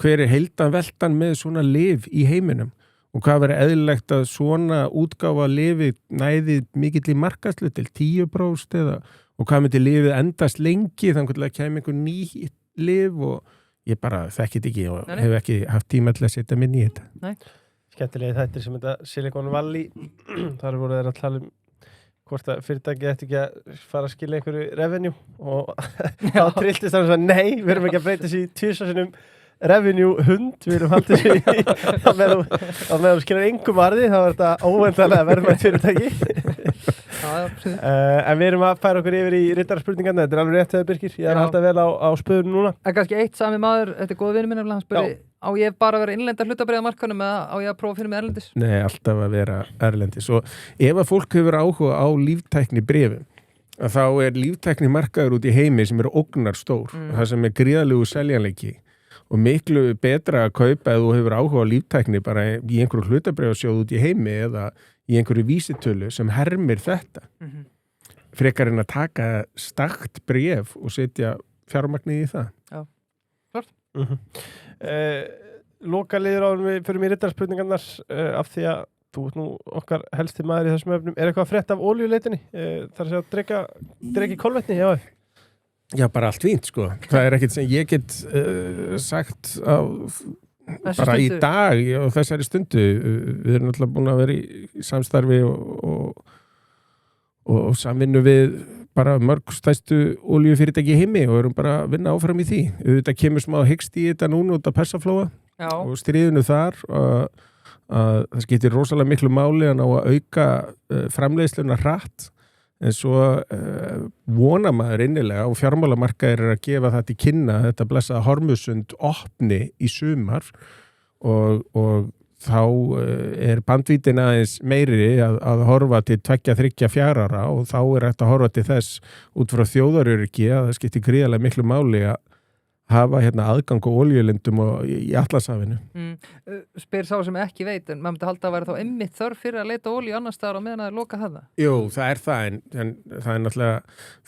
hver heildan veltan með svona lyf í heiminum og hvað verður eðlilegt að svona útgáfa lyfi næði mikill í markaðslu til 10% og hvað myndi lyfið endast lengi þannig að kemur einhver ný lyf og ég bara þekkit ekki og hef ekki haft tíma til að setja minni í þetta. Nei. Skemmtilegi þættir sem þetta Silicon Valley þar voru þeir að tala hvort að fyrirtæki ætti ekki að fara að skilja einhverju revenue og þá trilltist það að nei, við erum ekki að breyta sér í 2 sinum revenue hund, við erum haldið sér í að meðan þú skiljar engum arði þá er þetta óvendalega verðmætt fyrirtæki en við erum að færa okkur yfir í rittarspurningarna, þetta er alveg rétt þegar Birkir, ég er að halda vel á spöðunum núna. En kannski eitt sami maður, þetta er góð vinur minn hann spurði, á ég bara að vera innlenda hlutabréfamarkanum eða á ég að prófa að finna mig erlendis? Nei, alltaf að vera erlendis og ef að fólk hefur áhuga á líftækni bréfum, þá er líftækni markaður út í heimi sem er ógnarstór, það sem er gríðalegu seljanleiki og miklu betra að kaupa ef þú hefur áhuga á líftækni bara í einhverju hlutabréfasjóð út í heimi eða í einhverju vísitölu sem hermir þetta. Frekar en að taka stakt bréf og setja fjármagnið í það. Já, klart. Lokaliður áður við fyrir mér rittarspurningarnar af því að þú ert nú okkar helsti maður í þessum öfnum. Er eitthvað frétt af olíuleitinni? Þar sé að dreki kolvetni? Já, bara allt fínt sko. Það er ekkert sem ég get sagt á bara í dag og þessari stundu. Við erum alltaf búin að vera í samstarfi og samvinnu við bara mörg stærstu olíufyrirtæki í heimi og erum bara að vinna áfram í því. Þetta kemur smá hyggst í þetta núna út af Persaflóa og stríðinu þar að það skiptir rosalega miklu máli að ná að auka framleiðsluna hratt en svo vona maður innilega og fjármálamarkaðir er að gefa það til kynna þetta blessaða Hormuzsund opni í sumar og þá er bandvítin aðeins meiri að horfa til 2-3-4 ára og þá er hægt að horfa til þess út frá þjóðaröryggi að það skiptir gríðarlega miklu máli að hafa aðgang á olíulindum í Atlantshafinu. Spyr sá sem ekki veit, en maður myndi halda að vera þá einmitt þörf fyrir að leita olíu annars staðar á meðan að loka það? Jú, það er það, en það er náttúrulega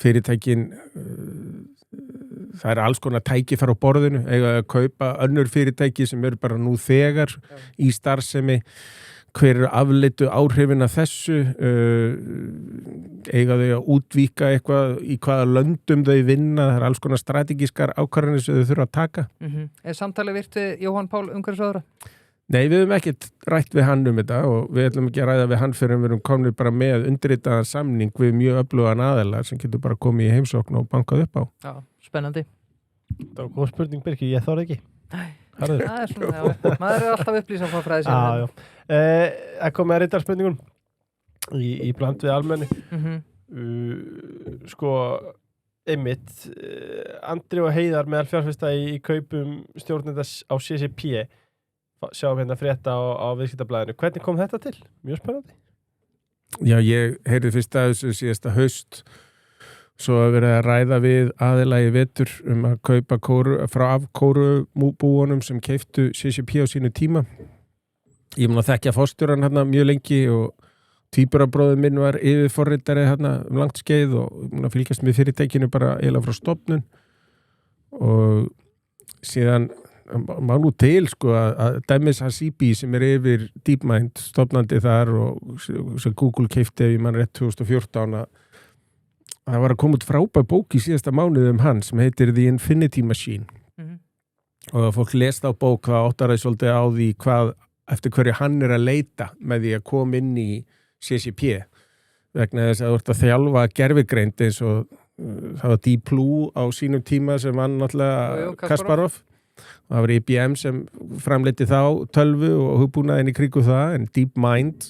fyrirtækin, það er alls konar tækifæri á borðinu, eiga að kaupa önnur fyrirtæki sem eru bara nú þegar í starfsemi, hver eru afleitu áhrifin af þessu, eiga þau að útvíka eitthvað í hvaða löndum þau vinna, það er alls konar strategískar ákvarðanir sem þau þurfa að taka. Er samtalið virt við Jóhann Pál umhverfisráðherra? Nei, við höfum ekkert rætt við hann þetta og við ætlum ekki að ræða við hann fyrir en við erum komin bara með undirritaðan samning við mjög öflugan aðilar sem getur bara komið í heimsókn og bankað upp á. Já, spennandi. Það var góð spurning, Birkir, ég þorði ekki. Það er svona, já, maður er alltaf upplýsað frá fræði sér. Það komið að rittarspurningum í bland við almenni. Sko, einmitt, Andri og Heiðar meðal fjárfesta í kaupum stjórnendas á CCP sjáum hérna frétta á viðskiptablaðinu. Hvernig kom þetta til? Mjög spennandi. Já, ég heyrði fyrst að þessu síðasta haust svo að vera að ræða við aðilagi vetur að kaupa frá kórubúunum sem keyptu CCP á sínu tíma. Ég mun að þekkja forstjóran mjög lengi og tvíburabróðir minn var yfirforritari langt skeið og mun að fylgjast með fyrirtækinu bara eiginlega frá stofnun og síðan má nú til sko að Demis Hassibi sem er yfir DeepMind stofnandi þar og sem Google keypti ef ég man rétt 2014 það var að koma út frábær bók í síðasta mánuði hann sem heitir The Infinity Machine og að fólk lest á bók það áttaraði svolítið á því eftir hverju hann er að leita með því að koma inn í CCP vegna þess að þú ert að þjálfa gervigreind eins og það var Deep Blue á sínum tíma sem vann náttúrulega Kasparov og það var IBM sem framleiti þá tölvu og hugbúnaðin í kringu það en DeepMind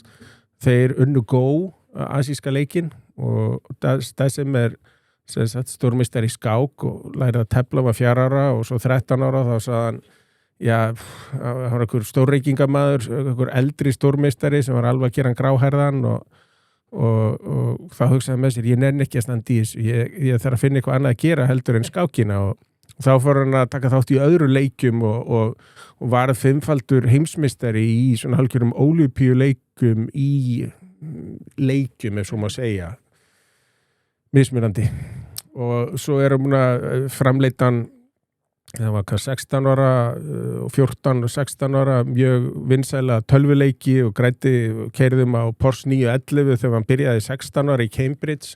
þeir unnu Go asíska leikinn og það sem er stórmeistari í skák og lærið að tefla var 4 ára og svo 13 ára þá sagði hann það var einhver stórreikingamaður einhver eldri stórmeistari sem var alveg að gera hann gráherðan og það hugsaði með sér ég nenni ekki að standa í þessu ég þarf að finna eitthvað annað að gera heldur en skákina og Þá fór hann að taka þátt í öðru leikjum og varð 5-faldur heimsmeistari í svona hálfgerðum ólympíuleikum í leikjum, ef svo má segja, mismunandi. Og svo hann framleitan, það var 16 ára og 14 og 16 ára, mjög vinsæla tölvuleiki og keyrðum á Porsche 911 þegar hann byrjaði 16 ára í Cambridge.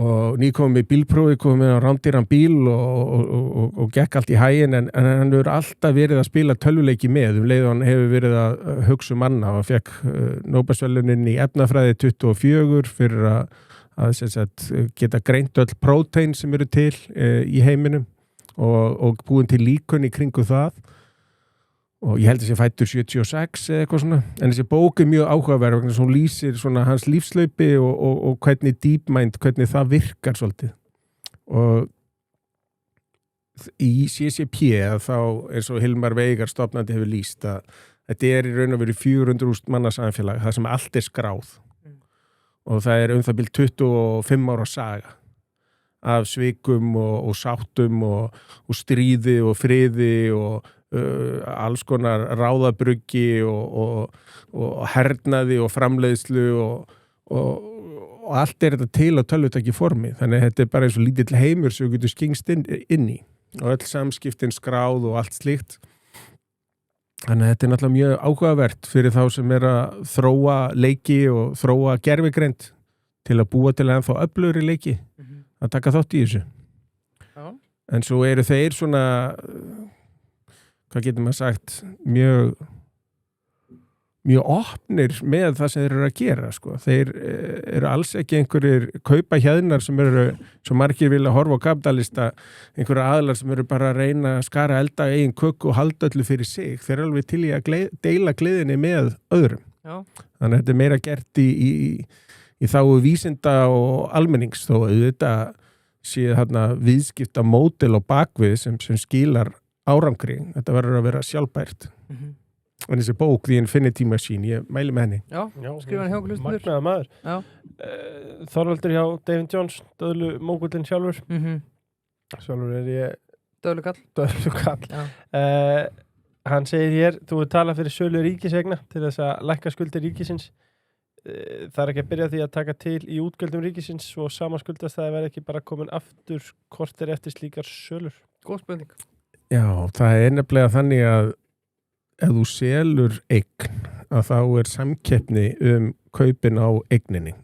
Og nýkomum í bílprófi, komum við á rándýran bíl og gekk allt í hæginn en hann hefur alltaf verið að spila tölvuleiki með leið og hann hefur verið að hugsa manna og fekk Nóbelsverðlaunin í efnafræði 24 fyrir að geta greint öll prótein sem eru til í heiminum og búin til líkun í kringu það og ég held að sé fættur 76 eða eitthvað svona, en þessi bók mjög áhugaverð vegna sem hún lýsir svona hans lífslaupi og hvernig DeepMind, hvernig það virkar svolítið og í CCP þá eins og Hilmar Veigar stofnandi hefur lýst að þetta í raun og veru 400.000 manna samfélag, það sem allt skráð og það það bil 25 ára saga af svikum og sáttum og stríði og friði og alls konar ráðabruggi og hernaði og framleiðslu og allt þetta til á tölvutæki formi þannig að þetta bara eins og lítill heimur sem getur skingst inn í og öll samskiptin skráð og allt slíkt þannig að þetta náttúrulega mjög áhugavert fyrir þá sem að þróa leiki og þróa gervigreind til að búa til að ennþá öflugri leiki að taka þátt í þessu en svo eru þeir svona hvað getur maður sagt, mjög opnir með það sem þeir eru að gera, sko. Þeir eru alls ekki einhverjir kaupahjæðnar sem eru, svo margir vilja horfa á kapitalista, einhverja aðlar sem eru bara að reyna að skara elda eigin kökku og halda öllu fyrir sig. Þeir eru alveg til í að deila gleðinni með öðrum. Já. Þannig að þetta meira gert í þágu vísinda og almennings, þó auðvitað sé þarna viðskipta módel á bakvið sem skilar árangri, þetta verður að vera sjálfbært en þessi bók The Infinity Machine, ég mæli með henni Já, skrifa hann hjá okkur hlustundur magnaða maður Þorvaldur hjá David Jones, döðlu mógullin sjálfur sjálfur ég döðlu kall hann segir hér, þú er talað fyrir sölu ríkisegna til þess að lækka skuldir ríkisins það ekki að byrja því að taka til í útgjöldum ríkisins og samanskuldast það verði ekki bara komin aftur kortir eftir slíkar sölur Góð spurning Já, það nefnilega þannig að ef þú selur eign að þá samkeppni kaupin á eigninni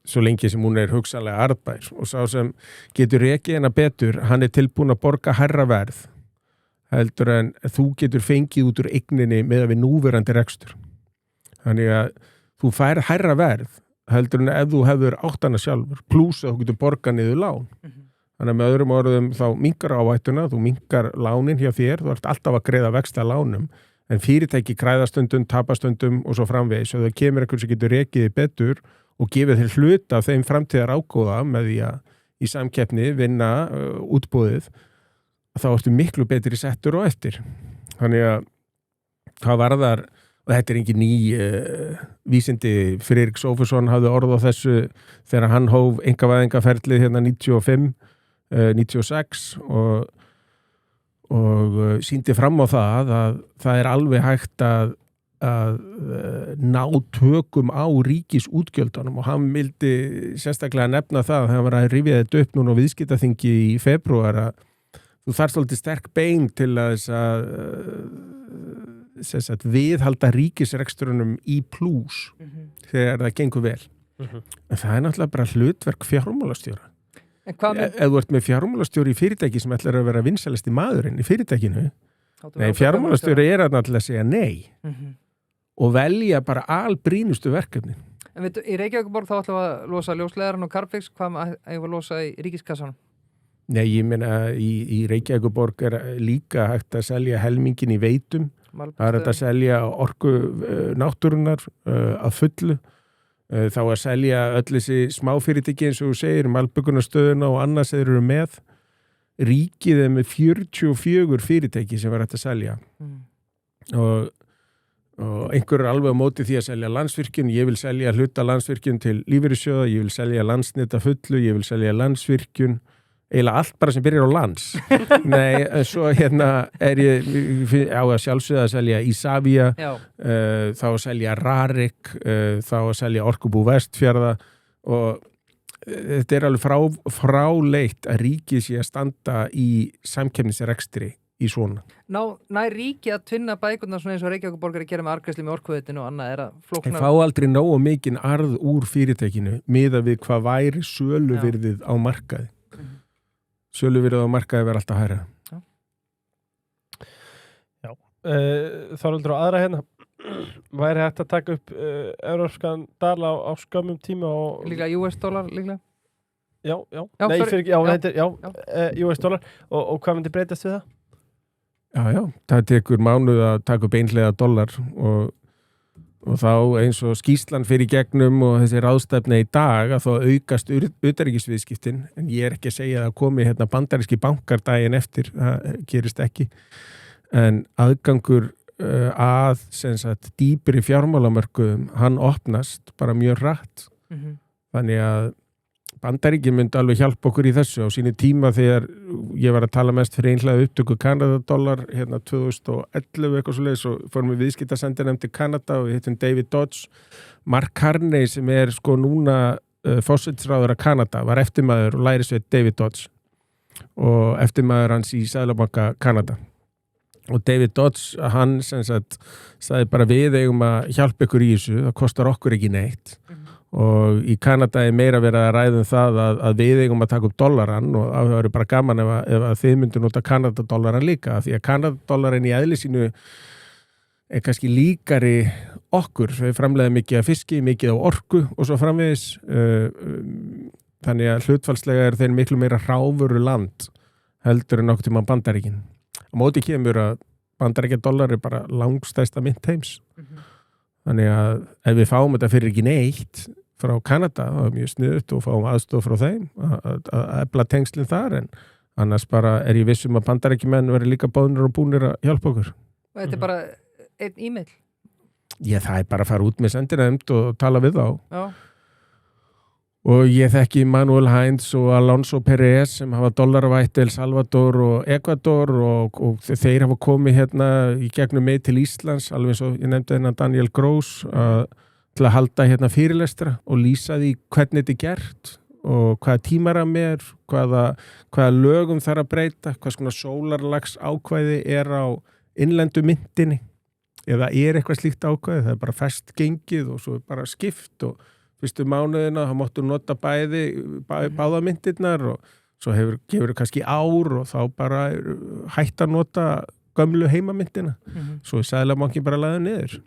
svo lengi sem hún hugsanlega arðbær og sá sem getur rekið hana betur, hann tilbúin að borga hærra verð heldur en þú getur fengið út úr eigninni með að við núverandi rekstur þannig að þú fær hærra verð heldur en ef þú hefur átt hana sjálfur pluss að þú getur borgað niður lán Þannig að með öðrum orðum þá minkar áhættuna, þú minkar lánin hjá þér, þú ert alltaf að greiða vexti lánum, en fyrirtæki græðastundum, tapastundum og svo framvegis og það kemur einhver sem getur rekið þig betur og gefið þér hluta af þeim framtíðar ágóða með því að í samkeppni vinna útboðið, þá ertu miklu betri settur og eftir. Þannig að hvað varðar, og þetta engin ný vísindi, Friðrik Sófusson hafði orð á þessu þegar hann hóf einkavæðingaferlið hérna 96 og sýndi fram á það að það alveg hægt að ná tökum á ríkisútgjöldunum og hann vildi sérstaklega nefna það þegar hann var að rifja þetta upp núna á viðskiptaþingi í febrúar að þú þarft svolítið sterk bein til að þess að viðhalda ríkisrekstrunum í plús þegar það gengur vel. En það náttúrulega bara hlutverk fjármálastjóra. Ef þú ert með fjármálastjóri í fyrirtæki sem ætlar að vera vinsælasti maðurinn í fyrirtækinu, fjármálastjóri að náttúrulega segja nei og velja bara albrýnustu verkefni. En veitu, í Reykjavíkurborg þá ætlum við að losa ljósleiðarann og Carbfix, hvað eigum við að losa í ríkiskassanum? Nei, ég meina í Reykjavíkurborg líka hægt að selja helmingin í Veitum, það hægt að selja orku náttúrunnar að fullu, þá að selja öll þessi smáfyrirtæki eins og þú segir, malbökunarstöðuna og annars þeir eru með. Ríkið með 44 fyrirtæki sem var hægt að selja og einhver alveg á móti því að selja Landsvirkjun, ég vil selja hluta Landsvirkjun til lífeyrissjóða, ég vil selja Landsnet að fullu, ég vil selja Landsvirkjun, eiginlega allt bara sem byrjar á lands nei, svo hérna ég á að sjálfsögða að selja Isavia þá að selja Rarik þá að selja Orkubú Vestfjarða og þetta alveg fráleitt að ríkið sé að standa í samkeppnisrekstri í svona. Nær ríkið að tvinna bækurnar svona eins og Reykjavíkurborgar að gera með arðgreiðslu með Orkuveitinu og annað að flóknar... Þeir fá aldrei nógu mikinn arð úr fyrirtækinu miðað við hvað væri söluvirðið á markaði. Söluvirðið á markaði verður alltaf hærra. Já. Þorvaldur og aðra hérna væri hægt að taka upp evrópskan dala á skömmum tíma og... Líka US dollar líklega? Já. US dollar og hvað myndi breytast við það? Já, það tekur mánuð að taka upp einhlega dollar og þá eins og skýrslan fyrir gegnum og þessi ráðstefna í dag að þá aukast utanríkisviðskiptin en ég ekki að segja að komi hérna bandaríski bankar daginn eftir, það gerist ekki en aðgangur að sem sagt dýpri fjármálamörkuðum, hann opnast bara mjög hratt þannig að Bandaríkin myndi alveg hjálpa okkur í þessu á sínu tíma þegar ég var að tala mest fyrir einhlega upptöku Kanadadollar hérna 2011 eitthvað svo leiðis og fórum við viðskiptasendinefnd til Kanada og við hittum David Dodge Mark Carney sem sko núna forsætisráðherra Kanada var eftirmaður og lærisveinn David Dodge og eftirmaður hans í Seðlabanka Kanada og David Dodge hann sem sagt sagði bara við eigum að hjálpa ykkur í þessu, það kostar okkur ekki neitt og í Kanada meira verið að ræða það að við eigum að taka upp dollarann og það eru bara gaman ef þið myndir nota Kanadadollarann líka því að Kanadadollarann í eðli sínu kannski líkari okkur, við framleiðum mikið af fiski, mikið af orku og svo framvegis þannig að hlutfallslega þeir miklu meira hráfuru land heldur en nokkuð tíma Bandaríkin. Á móti kemur að Bandaríkjadollar bara langstærsta mynt heims. Þannig að ef við fáum þetta fyrir ekki neitt frá Kanada, það er mjög sniðugt og fáum aðstoð frá þeim að efla tengslinn þar en annars bara ég vissum að Bandaríkjumenn verið líka boðnir og búnir að hjálpa okkur. Og þetta bara einn e-mail? Já, það bara að fara út með sendinefnd og tala við þá. Já. Og ég þekki Manuel Heinz og Alonso Perez sem hafa dollarvætt El Salvador og Ecuador og þeir hafa komið hérna í gegnum mig til Íslands, alveg svo ég nefndi hérna Daniel Gross til að halda hérna fyrirlestra og lýsa því hvernig þetta gert og hvaða tímaram hvaða lögum þarf að breyta, hvað svona sólarlags ákvæði á innlendu myntinni eða eitthvað slíkt ákvæði, það bara fest gengið og svo bara skipt og fyrstu mánuðina, þá máttu nota báða myndirnar og svo gefur kannski ár og þá bara hætt að nota gömlu heimamyndina. Svo Seðlabankin bara lagði niður.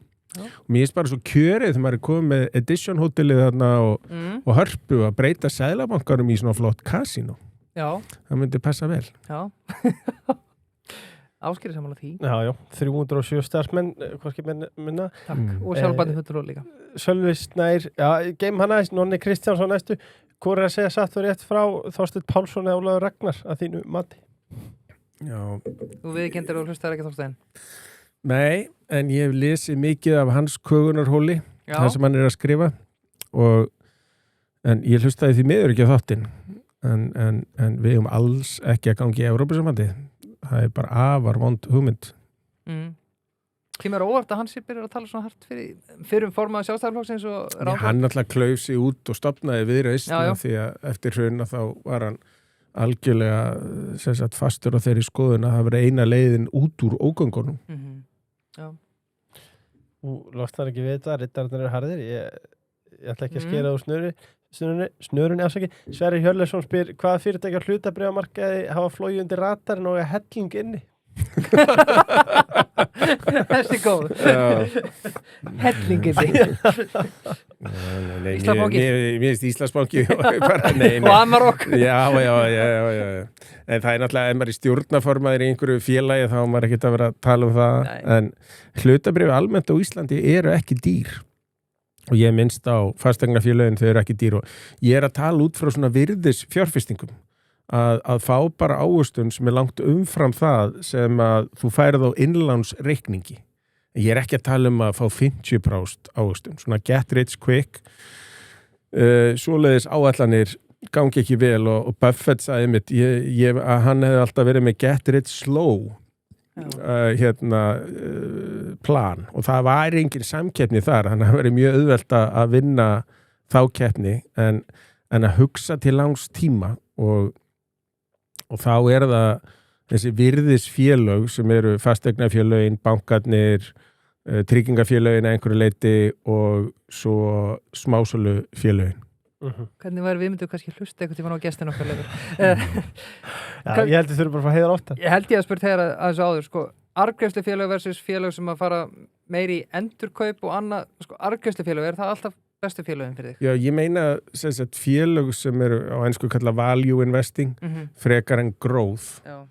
Og mér bara svo kjörið þegar maður komið með Edition hótelið þarna og Hörpu að breyta Seðlabankanum í svona flott kasínó. Já. Það myndi passa vel. Já. Áskýri sammála því. Já, 307 starfsmenn, hvorki minna. Takk, og sjálfbæði fulltrúar líka. Sölvi Snær, geim hann aðeins, Nonni Kristjánsson næstu. Hvor að segja satt og rétt frá Þorsteinn Pálsson eða Ólafur Ragnar að þínu mati? Já. Þú viðurkenndir og hlustar ekki Þorsteinn? Nei, en ég hef lesið mikið af hans kögunarhóli, það sem hann að skrifa en ég hlustaði því miður ekki á þáttinn en við höfum alls ekki að gangi í Evrópusambandið. Það bara afar vond hugmynd. Kemur óvart að hann sé byrjar að tala svona hart fyrir formaður Sjálfstæðisflokksins og ráðherra? Hann alltaf klauf sig út og stofnaði Viðreisn því að eftir hrun þá var hann algjörlega fastur á þeirri skoðun að það verið eina leiðin út úr ógöngunum. Já. Þú losnar ekki við þetta, riddararnir eru harðir. Ég ætla ekki að skera á snörunni afsaki. Sverrir Hjörleifsson spyr hvaða fyrirtæki á hlutabréfamarkaði hafa flogið undir radarinn og helling inni? Þessi góð. Helling inni. Íslandsbanki. Mér finnst Íslandsbanki og Amarok. Já. En það náttúrulega, ef maður í stjórnarformaður í einhverju félagi þá maður ekkert að vera að tala það. Nei. En hlutabréf almennt á Íslandi eru ekki dýr. Og ég minnst á fasteignafélögin, þau eru ekki dýr og ég að tala út frá svona virðis fjárfestingum að fá bara ávöxtun sem langt umfram það sem að þú færið á innlánsreikningi. Ég ekki að tala að fá 50% ávöxtun, svona get rich quick svoleiðis áætlanir gangi ekki vel og Buffett sagði mitt að hann hefði alltaf verið með get rich slow plan og það var engin samkeppni þar, hann hefði verið mjög auðvelt að vinna þá keppni en að hugsa til langs tíma og þá það þessi virðisfélög sem eru fasteignafélögin, bankarnir, tryggingafélögin að einhverju leyti og svo smásölufélögin. Hvernig væri við myndum kannski hlusta eitthvað tíma á gestin okkar leifur? Ég held þið þurfum bara að fá heiðar ofta. Ég held ég að spurt heiðar að þessu áður, sko, arðgreiðslufélög versus félög sem að fara meiri í endurkaup og annað, sko, arðgreiðslufélög, það alltaf bestu félögin fyrir þig? Já, ég meina félög sem eru á ensku kallað value investing, frekar en growth. Já.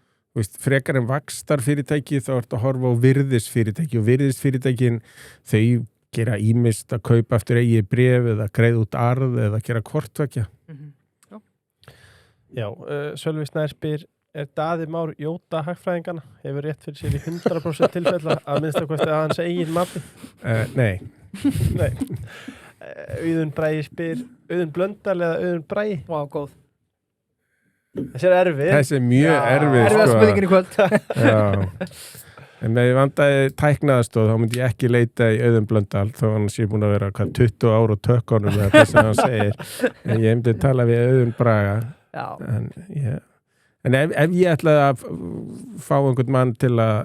Frekar en vaxtarfyrirtæki þá ertu að horfa á virðisfyrirtæki og virðisfyrirtækin þau gera ýmist að kaupa eftir eigið bréf eða greiða út arð eða gera hvortvekja. Já, Sölvi Snær spyr Daði Már Jóta hagfræðingana hefur rétt fyrir sér í 100% tilfella að minnstakosti að hans eigin mati? Nei. Nei. Auðun Bragi spyr Auðun Blöndal eða Auðun Bragi? Vá, góð. Þessi erfið. Þessi mjög erfið. Erfið að spurningin í kvöld. Já. En með ég vandaði tæknaðastóð þá myndi ég ekki leita í Auðun Blöndal þó hann sé búin að vera 20 ár á tökkunum með þess að hann segir. En ég myndi tala við Auðun Braga. Já. En ef ég ætlaði að fá einhvern mann til að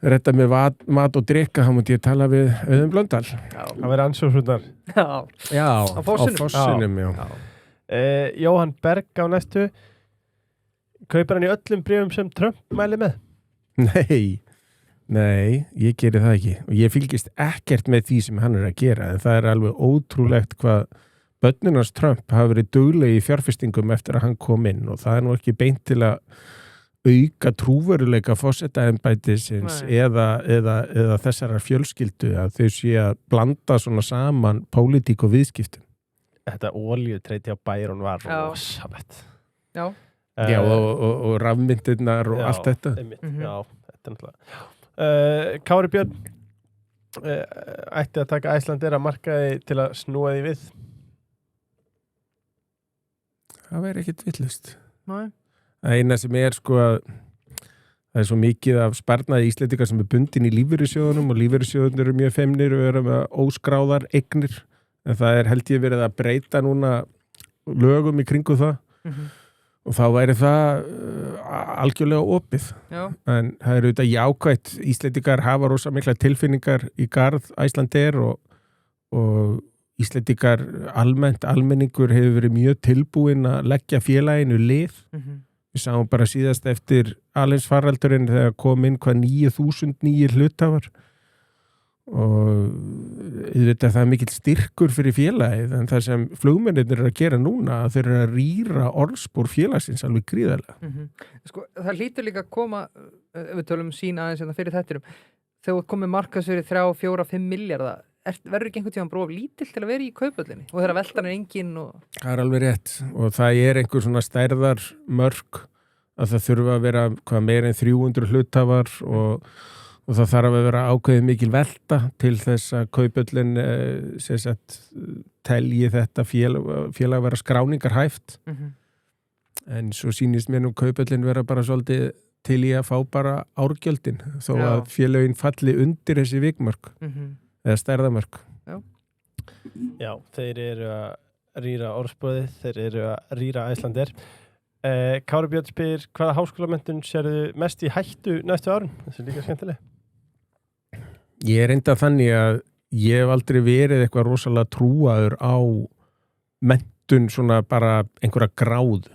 redda með mat og drikka þá myndi ég tala við Auðun Blöndal. Já. Það verið ansjóðsundar. Já. Á Fossinum, já. Jóhann Berg á næstu. Kaupir hann í öllum bréfum sem Trump mæli með? Nei, ég geri það ekki og ég fylgist ekkert með því sem hann að gera en það alveg ótrúlegt hvað börnunars Trump hafa verið dugleg í fjárfestingum eftir að hann kom inn og það nú ekki beint til að auka trúveruleika forsetaembættisins eða þessara fjölskyldu að þau sé að blanda svona saman pólitík og viðskiptum. Þetta olíutreiti á Byron var rosalegt. Já. Já, og rafmyndirnar og allt þetta. Já, þetta er náttúrulega. Kári Björn ætti að taka Icelandair að markaði til að snúa því við? Það væri ekkit villust. Nei. Það eina sem sko að það svo mikið af sparnaði Íslendingar sem bundin í lífeyrissjóðunum og lífeyrissjóðunir eru mjög feimnir og eru með óskráðar eignir en það held ég verið að breyta núna lögum í kringu það. Og þá væri það algjörlega opið. Já. En það auðvitað jákvætt. Íslendingar hafa rosa mikla tilfinningar í garð Icelandair og Íslendingar almenningur hefur verið mjög tilbúin að leggja félaginu lið. Við sáum bara síðast eftir alheimsfaraldurinn þegar kom inn 9.000 nýjir hluthafar og það mikill styrkur fyrir félagið en það sem flugmennir að gera núna þeir eru að rýra orðspor félagsins alveg gríðarlega. Sko, það hlýtur líka að koma við tölum sín aðeins fyrir þettinum þegar þú komið markas fyrir 3, 4, 5 miljardar verður ekki einhvern tíðan bróf lítill til að vera í kaupöllinni og þeirra veltan engin og... Það alveg rétt og það einhver svona stærðar mörk að það þurfa að vera meir en 300 hlutafar og það þarf að vera ákveðið mikil velta til þess að kaupöllin telji þetta félag vera skráningar hæft en svo sýnist mér nú kaupöllin vera bara svolítið til í að fá bara árgjöldin þó að félagin falli undir þessi vikmörk eða stærðamörk. Já, þeir eru að rýra orðsporið, þeir eru að rýra Icelandair. Kári Björn spyr hvaða háskólamenntun sérðu mest í hættu næstu árum? Þessi er líka skemmtileg. Ég enda þannig að ég hef aldrei verið eitthvað rosalega trúaður á menntun svona bara einhverja gráð.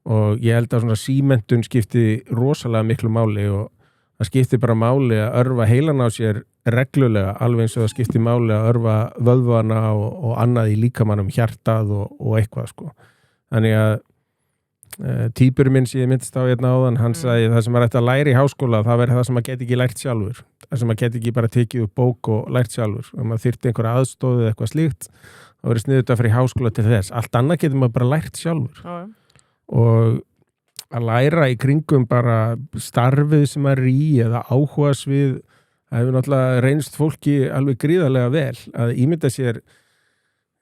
Og ég held að svona símenntun skipti rosalega miklu máli og það skipti bara máli að örfa heilan á sér reglulega alveg eins og það skipti máli að örfa vöðvana og annað í líkamannum hjartað og eitthvað sko. Þannig að týpur minn sem ég myndist á hérna áðan hann sagði það sem maður ætti að læra í háskóla það verður það sem maður geti ekki lært sjálfur það sem maður geti ekki bara tekið upp bók og lært sjálfur og maður þyrfti einhverja aðstoð eða eitthvað slíkt þá verður sniðugt að fara í háskóla til þess allt annað getur maður bara lært sjálfur og að læra í kringum bara starfið sem maður í eða áhugas við það hefur náttúrulega reynst fólki alveg gríðarlega vel að ímynda sér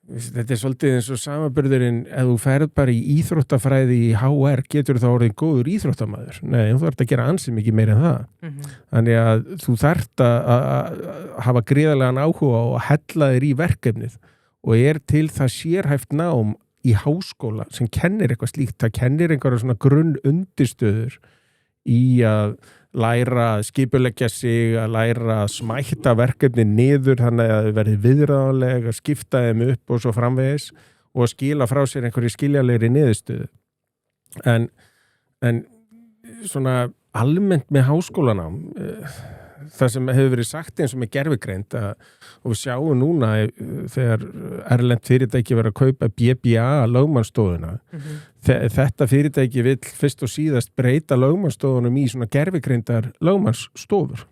þetta svolítið eins og samanburðurinn ef þú ferð bara í íþróttafræði í HR getur þá orðið góður íþróttamaður nei, þú þarft að gera ansið mikið meira en það þannig að þú þarft að hafa gríðarlegan áhuga og að hella þér í verkefnið og til það sérhæft nám í háskóla sem kennir eitthvað slíkt, það kennir einhverja svona grunn undirstöður í að læra að skipuleggja sig, að læra að smætta verkefni niður þannig að þau verði viðráðanlega, að skipta þeim upp og svo framvegis og að skila frá sér einhverju skiljanlegri niðurstöðu. En svona almennt með háskólanám, það sem hefur verið sagt eins og með gervigreind og við sjáum núna þegar erlent fyrirtæki verið að kaupa BBA lögmannsstofuna þetta fyrirtæki vill fyrst og síðast breyta lögmannsstofunum í svona gervigreindar lögmannsstofur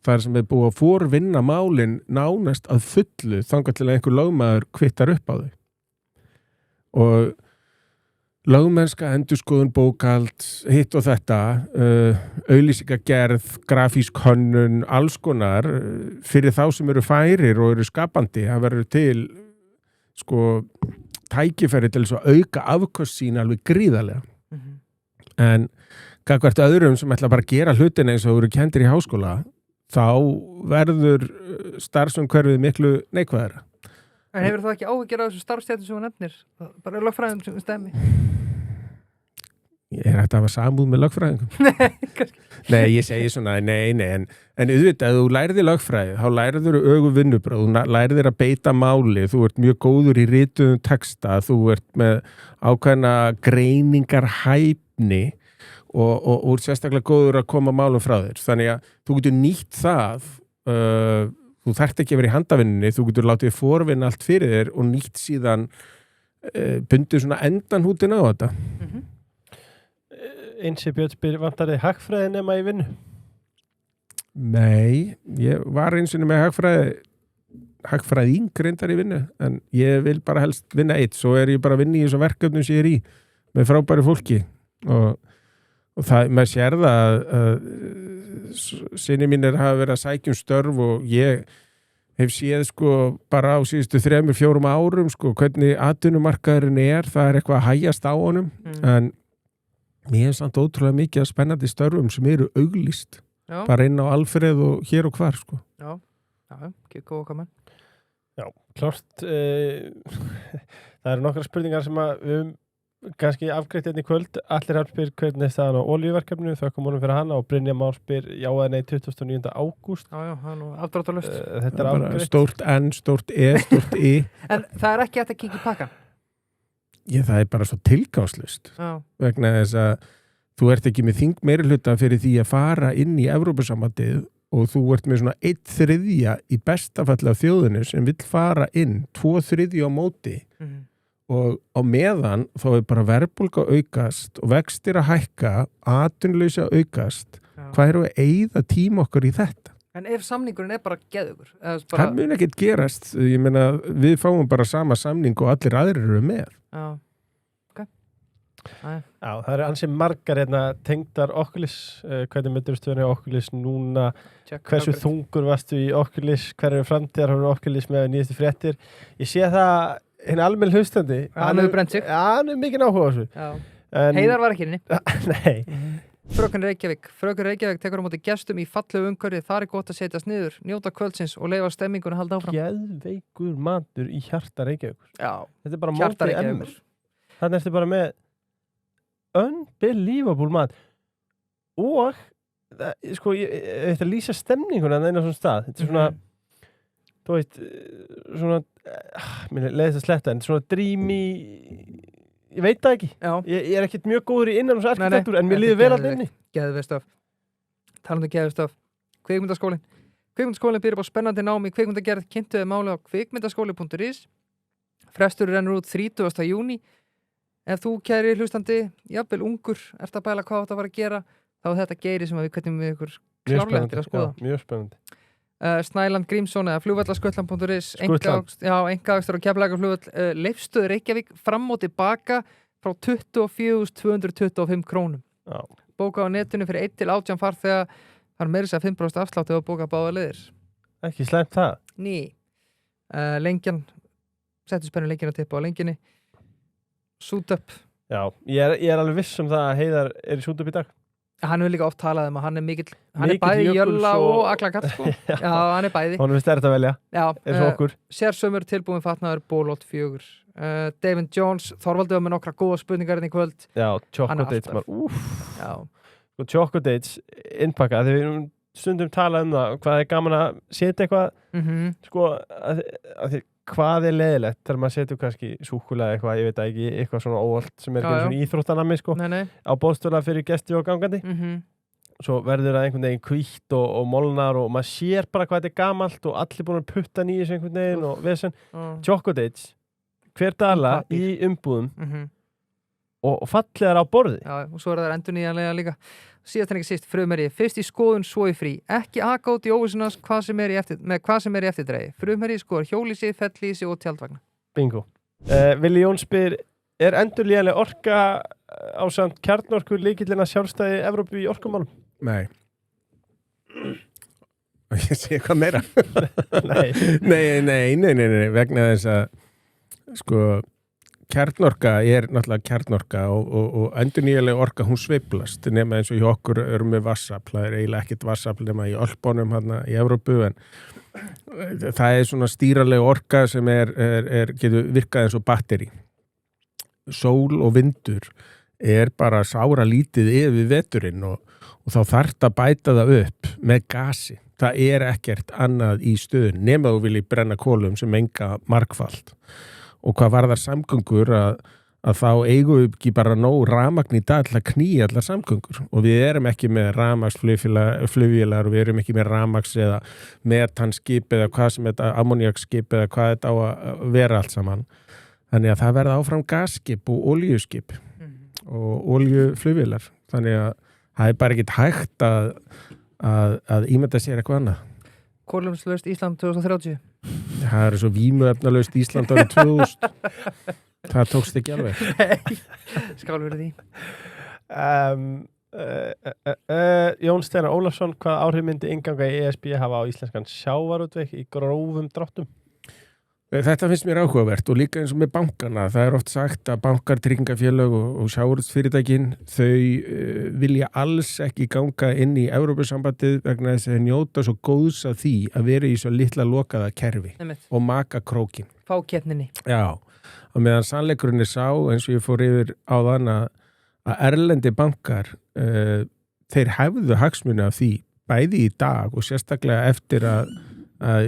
það sem búið að forvinna málin nánast að fullu þangað til að einhver lögmaður kvittar upp á þau og lögmennska, endurskoðun, bókhald, hitt og þetta, auglýsingagerð, grafísk hönnun, alls konar fyrir þá sem eru færir og eru skapandi. Það verður til tækifæri til þess að auka afköst sín alveg gríðarlega. En gagnvart öðrum sem ætla bara að gera hlutina eins og eru kendir í háskóla, þá verður starfsumhverfið miklu neikvæðara. En hefur það ekki áhyggjur á þessu starfstjættum sem þú nefnir? Bara lögfræðum sem stemmi? Ég hægt að hafa samúð með lögfræðingum. Nei, kannski. Nei, ég segi svona, en auðvitað, þú lærið lögfræði, þá lærið þér augu vinnubröð, þú lærið þér að beita máli, þú ert mjög góður í rituðum texta, þú ert með ákveðna greiningarhæfni og sérstaklega góður að koma málum frá þér. Þannig að þú getur nýtt það þú þarft ekki að vera í handavinninni, þú getur látið forvinna allt fyrir þér og nýtt síðan bundið svona endanhútin á þetta. Einsi Björn spyr, vantar þið hagfræði nema í vinnu? Nei, ég var einsinu með hagfræðing reyndar í vinnu, en ég vil bara helst vinna eitt, svo ég bara að vinna í þessu verkefnum sem ég í með frábæri fólki og það, maður sér það að sinni mínir hafa verið að sækjum störf og ég hef séð bara á síðustu 3-4 árum hvernig atvinnumarkaðurinn það eitthvað að hægjast á honum en mér er samt ótrúlega mikið að spennandi störfum sem eru auglýst bara inn á Alfreð og hér og hvar Já, ekki góða kaman. Já, klart það eru nokkra spurningar sem að við kannski afgreitt í kvöld. Allir hann spyr hvernig staðan á olíuverkefninu, þökkum honum fyrir hana og Brynja Már spyr já eða nei 29. ágúst. Já, það er afdráttarlaust. Þetta afgreitt. Stórt N, stórt E, stórt I. En það er ekki hægt að kíkja í pakkan? Það er bara svo tilgangslust. Vegna þess að þú ert ekki með þingmeirihluta fyrir því að fara inn í Evrópusambandið og þú ert með svona 1/3 í besta falli af þjóðinu sem vill fara inn, 2/3 á móti. Og á meðan þá bara verðbólga aukast og vextir að hækka, atvinnuleysi að aukast, hvað eru að eyða tíma okkar í þetta? En ef samningurinn bara geðugur? Það mun ekkert gerast, ég meina við fáum bara sama samning og allir aðrir eru með. Já, ok. Já, það eru ansið margar tengdar Oculus, hvernig myndur stöðunni á Oculus núna, hversu þungur varstu í Oculus, hver eru framtíðar á Oculus með nýjastu fréttir? Ég sé það hinn almenn hlustandi. Hann hefur brennt sig. Já, hann hefur mikið áhuga á þessu. Heiðar var ekki inni. Nei. Fröken Reykjavík tekur á móti gestum í fallegu umhverfi. Það er gott að setjast niður, njóta kvöldsins og leyfa stemmingunni að halda áfram. Geðveikur matur í hjarta Reykjavíkur. Já. Þetta er bara mótið emmur. Þannig ertu bara með unbelievable mat. Og, ég ætla að lýsa stemninguna en eina svona stað. Þetta er svona, þú veit, svona, mér leiðist að sletta, en svona dreamy, ég veit það ekki. Ég er ekkert mjög góður í innan þessu arkitektúr, en mér líður vel alltaf inni. Geðveistöf. Talandi geðveistöf. Kvikmyndaskólinn. Kvikmyndaskólinn býr upp á spennandi námi í kvikmyndagerð, kynntuði máli á kvikmyndaskóli.is. Frestur rennur út 30. júní. Ef þú, kæri hlustandi, jafnvel ungur, ert að bæla hvað þetta var að gera, þá er þetta geiri sem við hvernig við ykkur klárlega til að skoða. Mjög spennandi. Snæland Grímsson eða flugvallasköllan.is engaðakstur á Keflavíkurflugvöll Leifsstöð Reykjavík fram og tilbaka frá 24.225 krónum. Bóka á netinu fyrir 1-18 farþega, það er meira sér 5% afslátt ef að bóka báða leiðir. Ekki slæmt það. Ný. Lengjan settu spennuleikina tippa á lengjunni Suit Up. Já, ég alveg viss það að Heiðar í Suit Up í dag. Hann hefur líka oft talað að hann er bæði jölla og aglakall sko. Já, hann bæði. Honum finnst þetta að velja. Já, eins og okkur. Sérsömmur tilbúin fatnaður Bólót 4. David Jones, Þorvaldur með nokkra góða spurningar í kvöld. Já, Choco Dates Já. Og Choco Dates innpakka, þegar við stundum tala það, hvað gaman að setja eitthvað, sko, að hvað leiðilegt þegar maður setur kannski súkkulaði eitthvað, ég veit ekki, eitthvað svona óvalt sem ekki svona íþróttanami, sko, á boðstöðla fyrir gesti og gangandi. Svo verður það einhvern veginn hvítt og molnar og maður sér bara hvað þetta gamalt og allir búin að putta nýjus einhvern veginn og vesen. Choco Dates, hver dala í umbúðum og fallegar á borði. Já, og svo það endurnýjanlega líka. Síðast en ekki síst, frumherji, fyrst í skoðun, svo í frí. Ekki aka út í óvissunas með hvað sem er í eftirdrægi. Frumherji skoðar hjólísi, fellísi og tjaldvagna. Bingo. Vili Jón spyr, er endurnýjanlega orka á samt kjarnorku lykillinn að sjálfstæði Evrópu í orkumálum? Nei. Og ég sé eitthvað meira. Nei, vegna þess að sko kjarnorka er náttúrulega kjarnorka og endurnýjanleg orka hún sveiflast nema eins og hjá okkur erum við vassafl, það er eiginlega ekkert vassafl nema í Ölpunum hérna í Evrópu en það er svona stýraleg orka sem getur virkað eins og batteri. Sól og vindur er bara sára lítið yfir veturinn og þá þarft að bæta það upp með gasi. Það er ekkert annað í stöðun nema þú vilji brenna kolum sem menga margfald. Og hvað varðar samgöngur að þá eigum við ekki bara nóg rafmagn í dag til að knýja allar samgöngur og við erum ekki með rafmagnsflugvélar og við erum ekki með rafmagns eða metanskip eða hvað sem þetta ammoniakskip eða hvað þetta á að vera allt saman. Þannig að það verða áfram gasskip og olíuskip og olíuflugvélar. Þannig að það er bara ekkert hægt að ímynda sér eitthvað annað. Kolumslaust Ísland 2030. Það er svo vímuefnalaust Ísland árið 2000. Það tókst ekki alveg. Skál fyrir því. Jón Steinar Ólafsson, hvað áhrif myndi innganga í ESB hafa á íslenskan sjávarútveg í grófum dráttum? Þetta finnst mér áhugavert og líka eins og með bankana. Það er oft sagt að bankar, tryggingafélög og sjávarútvegsfyrirtækin þau vilja alls ekki ganga inn í Evrópusambandið vegna þess að þeir njóta svo góðs af því að vera í svo litla lokaða kerfi og maka krókin. Fákeppninni. Já, og meðan sannleikurinn sá eins og ég fór yfir á þann að erlendi bankar þeir hefðu hagsmuni af því bæði í dag og sérstaklega eftir að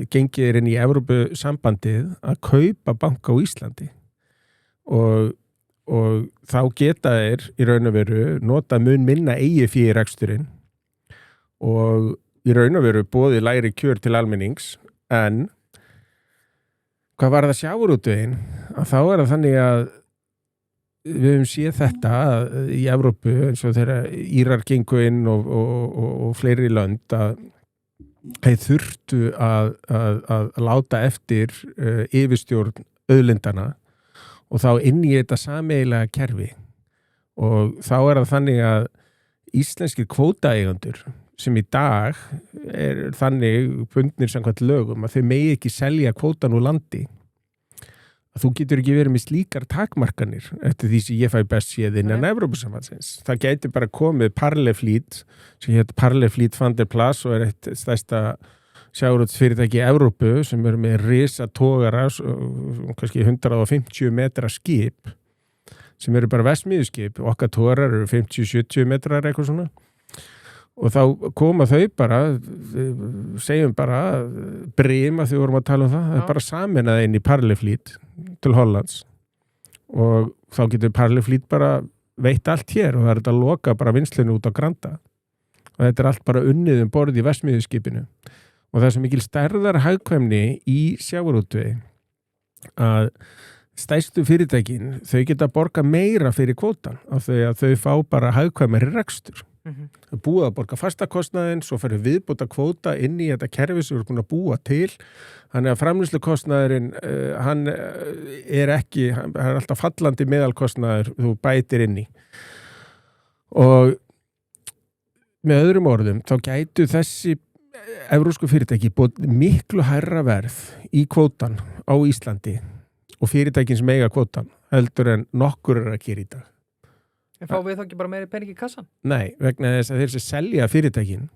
gengið er inn í Evrópusambandið að kaupa banka á Íslandi og þá geta þeir í raun og veru nota mun minna eigi fé í reksturinn og í raun og veru boðið lægri kjör til almennings en hvað var það sjávarútveginn að þá það þannig að við höfum séð þetta í Evrópu eins og þegar Írar gengu inn og fleiri lönd að þeir þurftu að láta eftir yfirstjórn auðlindana og þá inn í þetta sameiginlega kerfi og þá það þannig að íslenskir kvótaeigandur sem í dag þannig bundnir samkvæmt lögum að þau megi ekki selja kvótan úr landi að þú getur ekki verið með slíkar takmarkanir eftir því sem ég fæ best séð innan Evrópusambandsins. Það gæti bara komið Parleflít sem hétt Parleflít van der Plas og eitt stærsta sjávarútvegsfyrirtæki í Evrópu sem með risatogara kannski 150 metra skip sem bara vestmiðuskip og okkar togarar eru 50-70 metrar eitthvað svona og þá koma þau bara segjum bara Brim að þau vorum að tala það er bara saminað inn í Parleflít til Hollands og þá getur Parleflít bara veitt allt hér og það þetta að loka bara vinslinu út á Granda og þetta allt bara unnið borð í vestmiðuskipinu og það er svo mikil stærðar hagkvæmni í sjávarútvegi að stærstu fyrirtækin þau geta borga meira fyrir kvótan af því að þau fá bara hagkvæmari rekstur búið að borga fastakostnaðinn svo fyrir viðbóta kvóta inn í þetta kerfi sem við erum búin að búa til þannig að framleiðslukostnaðurinn hann er alltaf fallandi meðalkostnaður þú bætir inn í og með öðrum orðum þá gætu þessi evrósku fyrirtæki búið miklu hærra verð í kvótan á Íslandi og fyrirtækin sem eiga kvotan heldur en nokkur að gera í dag. En fá við þá ekki bara meiri pening í kassan? Nei, vegna þess að þeir sem selja fyrirtækin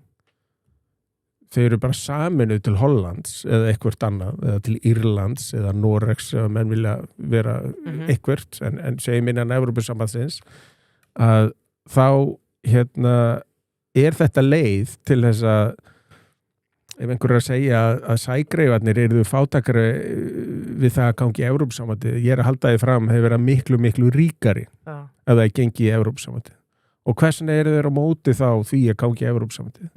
þau eru bara saminuð til Hollands eða eitthvert annað, eða til Írlands eða Noregs, eða menn vilja vera eitthvert, en segjum innan Evrópusambandsins, að þá er þetta leið til þess að ef einhver að segja að sægreifarnir eru fátakari við það að gangi í Evrópusambandið, ég að halda því fram hefur verið miklu ríkari ef það er gengið í Evrópusambandið. Og hversna eru þeir á móti þá því að gangi í Evrópusambandið?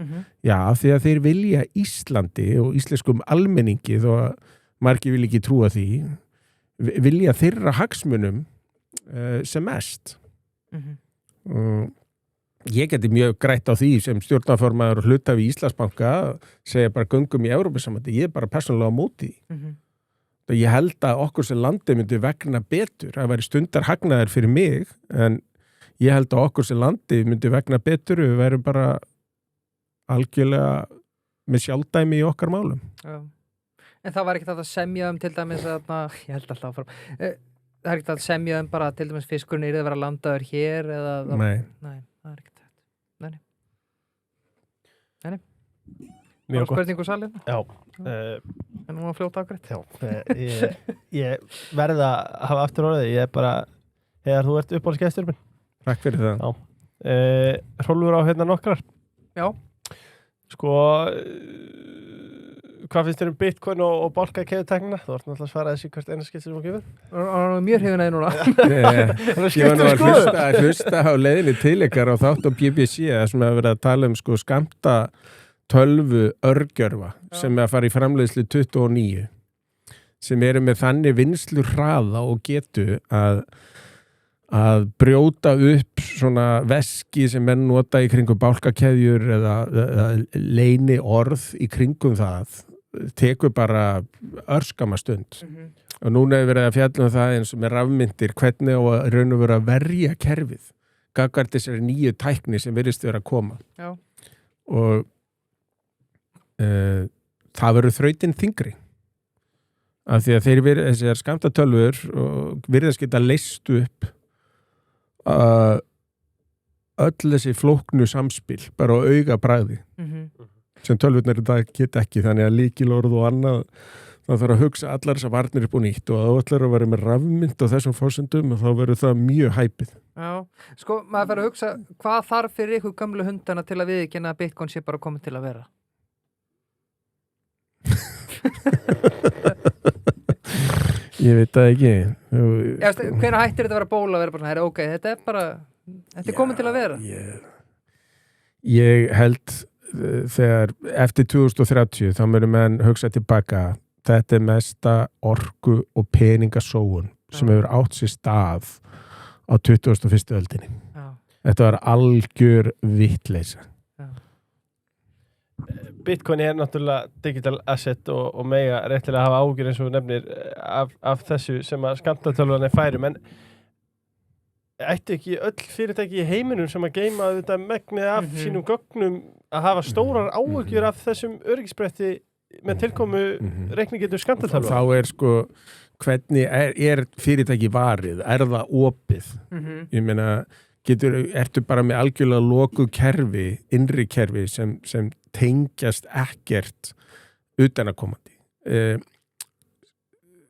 Já, því að þeir vilja Íslandi og íslenskum almenningi, þó að margir vil ekki trúa því, vilja þeirra hagsmunum sem mest. Ég geti mjög grætt á því sem stjórnarformaður og hluthafi í Íslandsbanka segja bara göngum í Evrópusambandið, ég er bara persónulega á móti því. Ég held að okkur sem landi myndi vegna betur, það væri stundar hagnaðar fyrir mig, en ég held að okkur sem landi myndi vegna betur, við værum bara algjörlega með sjálfdæmi í okkar málum. Já. En það var ekkert að semja til dæmis að, ég held alltaf áfram, það er ekkert að semja bara til dæmis fiskurinn er að vera landaður hér eða... Nei, það er ekkert þetta. Nei. Mjög gott. Spurningu salin? Já. En nú að fljóta ágreitt. Já, ég verði að hafa aftur orðið, ég er bara, þegar þú ert uppáhaldsgestur minn. Takk fyrir það. Já. Hrólfur á nokkrar. Já. Sko, hvað finnst þér Bitcoin og bálka keðuteknina? Þú vart náttúrulega að svara þessi hvert eina skipt sem þú gefur. Það er mjög hrifin að núna. Ég var nú að hlusta á leiðinni til ykkar á þátt á BBC sem hefur verið að tala skammta tölvu örgjörfa sem er að fara í framleiðslu 29 sem eru með þannig vinslu hraða og getu að brjóta upp svona veski sem menn nota í kringum bálkakeðjur eða leyni orð í kringum það tekur bara örskama stund og núna hefur verið að fjalla það eins og með rafmyndir hvernig á að raun og vera að verja kerfið gagnvart þessari nýju tækni sem virðist vera að koma. Já. Og það verður þrautin þyngri af því að þessar skammtatölvur virðast geta leyst upp öll þessi flóknu samspil bara á auga bragði sem tölvurnar í dag geta ekki þannig að lykilorð og annað það þarf að hugsa allar þessar varnir upp og nýtt og að allar að vera með rafmynd á þessum forsendum og þá verður það mjög hæpið. Já, sko maður verður að hugsa hvað þarf fyrir ykkur gamlu hundana til að viðurkenna að Bitcoin sé bara komið til að vera? Ég veit það ekki. Hvenær hættir þetta að vera ból að vera bara svona, ok, þetta er komið til að vera? Ég held þegar eftir 2030 þá mörgum menn hugsa tilbaka þetta er mesta orku og peningasóun sem hefur átt sér stað á 21. öldinni. Já. Þetta var algjör vittleysa. Bitcoin er náttúrulega digital asset og mega réttilega að hafa ágjur eins og nefnir af þessu sem að skammtatölvan færum en ætti ekki öll fyrirtæki í heiminum sem að geyma þetta megnið af sínum gögnum að hafa stórar ágjur af þessum öryggisbretti með tilkomu reikningetur skammtatölvan? Þá er sko hvernig er fyrirtæki varið? Er það opið? Ég meina ertu bara með algjörlega lokuð kerfi, innri kerfi sem tengjast ekkert utanakomandi.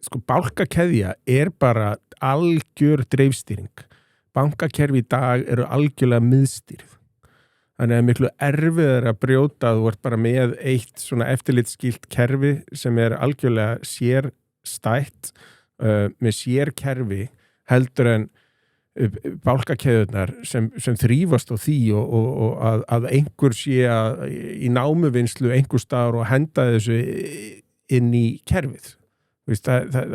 Sko bálkakeðja er bara algjör dreifstýring. Bankakerfi í dag eru algjörlega miðstýrð. Þannig að miklu erfiðar að brjóta þú ert bara með eitt svona eftirlitsskilt kerfi sem er algjörlega sérstætt með sérkerfi heldur en bálkakeðurnar sem þrífast á því og að einhver sé í námuvinnslu einhver staðar og henda þessu inn í kerfið.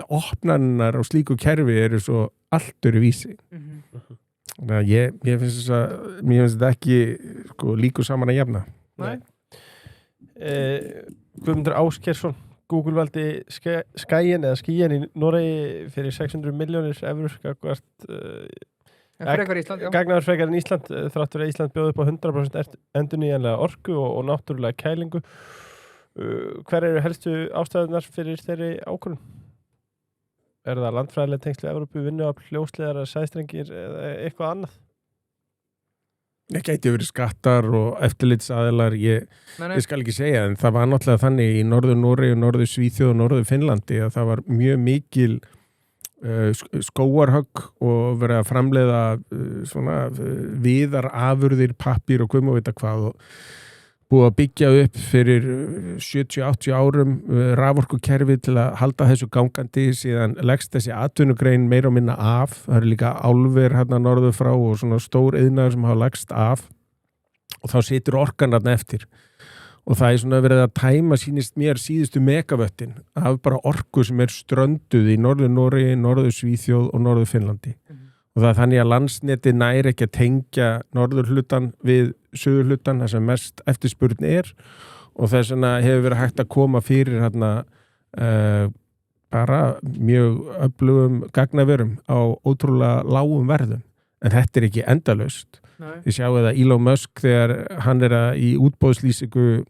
Opnarnar á slíku kerfi eru svo allt öru vísi. Ég finnst þetta ekki líku saman að jafna. Nei. Guðmundur Áskersson, Google valdi skæin í Noregi fyrir 600 milljónir evrur gagnaður frekar en Ísland þráttur að Ísland bjóði upp á 100% endurnýjanlega orku og náttúrulega kælingu. Hver eru helstu ástæðunar fyrir þeirri ákvörðun? það landfræðilega tengsl við Evrópu, vinnuafl, hljósleðar, sæstrengir eða eitthvað annað? Það gæti verið skattar og eftirlitsaðilar, ég skal ekki segja, en það var náttúrulega þannig í Norður-Noregi, Norður-Svíþjóð og Norður-Finnlandi að það var mjög mikil skógarhögg og verið að framleiða viðarafurðir, pappír og guð má vita hvað og búið að byggja upp fyrir 70-80 árum raforkukerfi til að halda þessu gangandi, síðan leggst þessi atvinnugrein meira og minna af. Það eru líka álver hérna norður frá og svona stór iðnaður sem hafa leggst af og þá situr orkan þarna eftir. Og það er svona verið að tæma, sýnist mér, síðustu megavöttin af bara orku sem er strönduð í Norður-Noregi, Norður-Svíþjóð og Norður-Finnlandi. Og það er þannig að landsneti næri ekki að tengja norðurhlutan við suðurhlutan, það sem mest eftirspurn er og þess vegna hefur verið hægt að koma fyrir hérna bara mjög öflugum gagnaverum á ótrúlega lágum verðum. En þetta er ekki endalaust. Við sjáum það Elon Musk þegar hann er í útboðslýsingu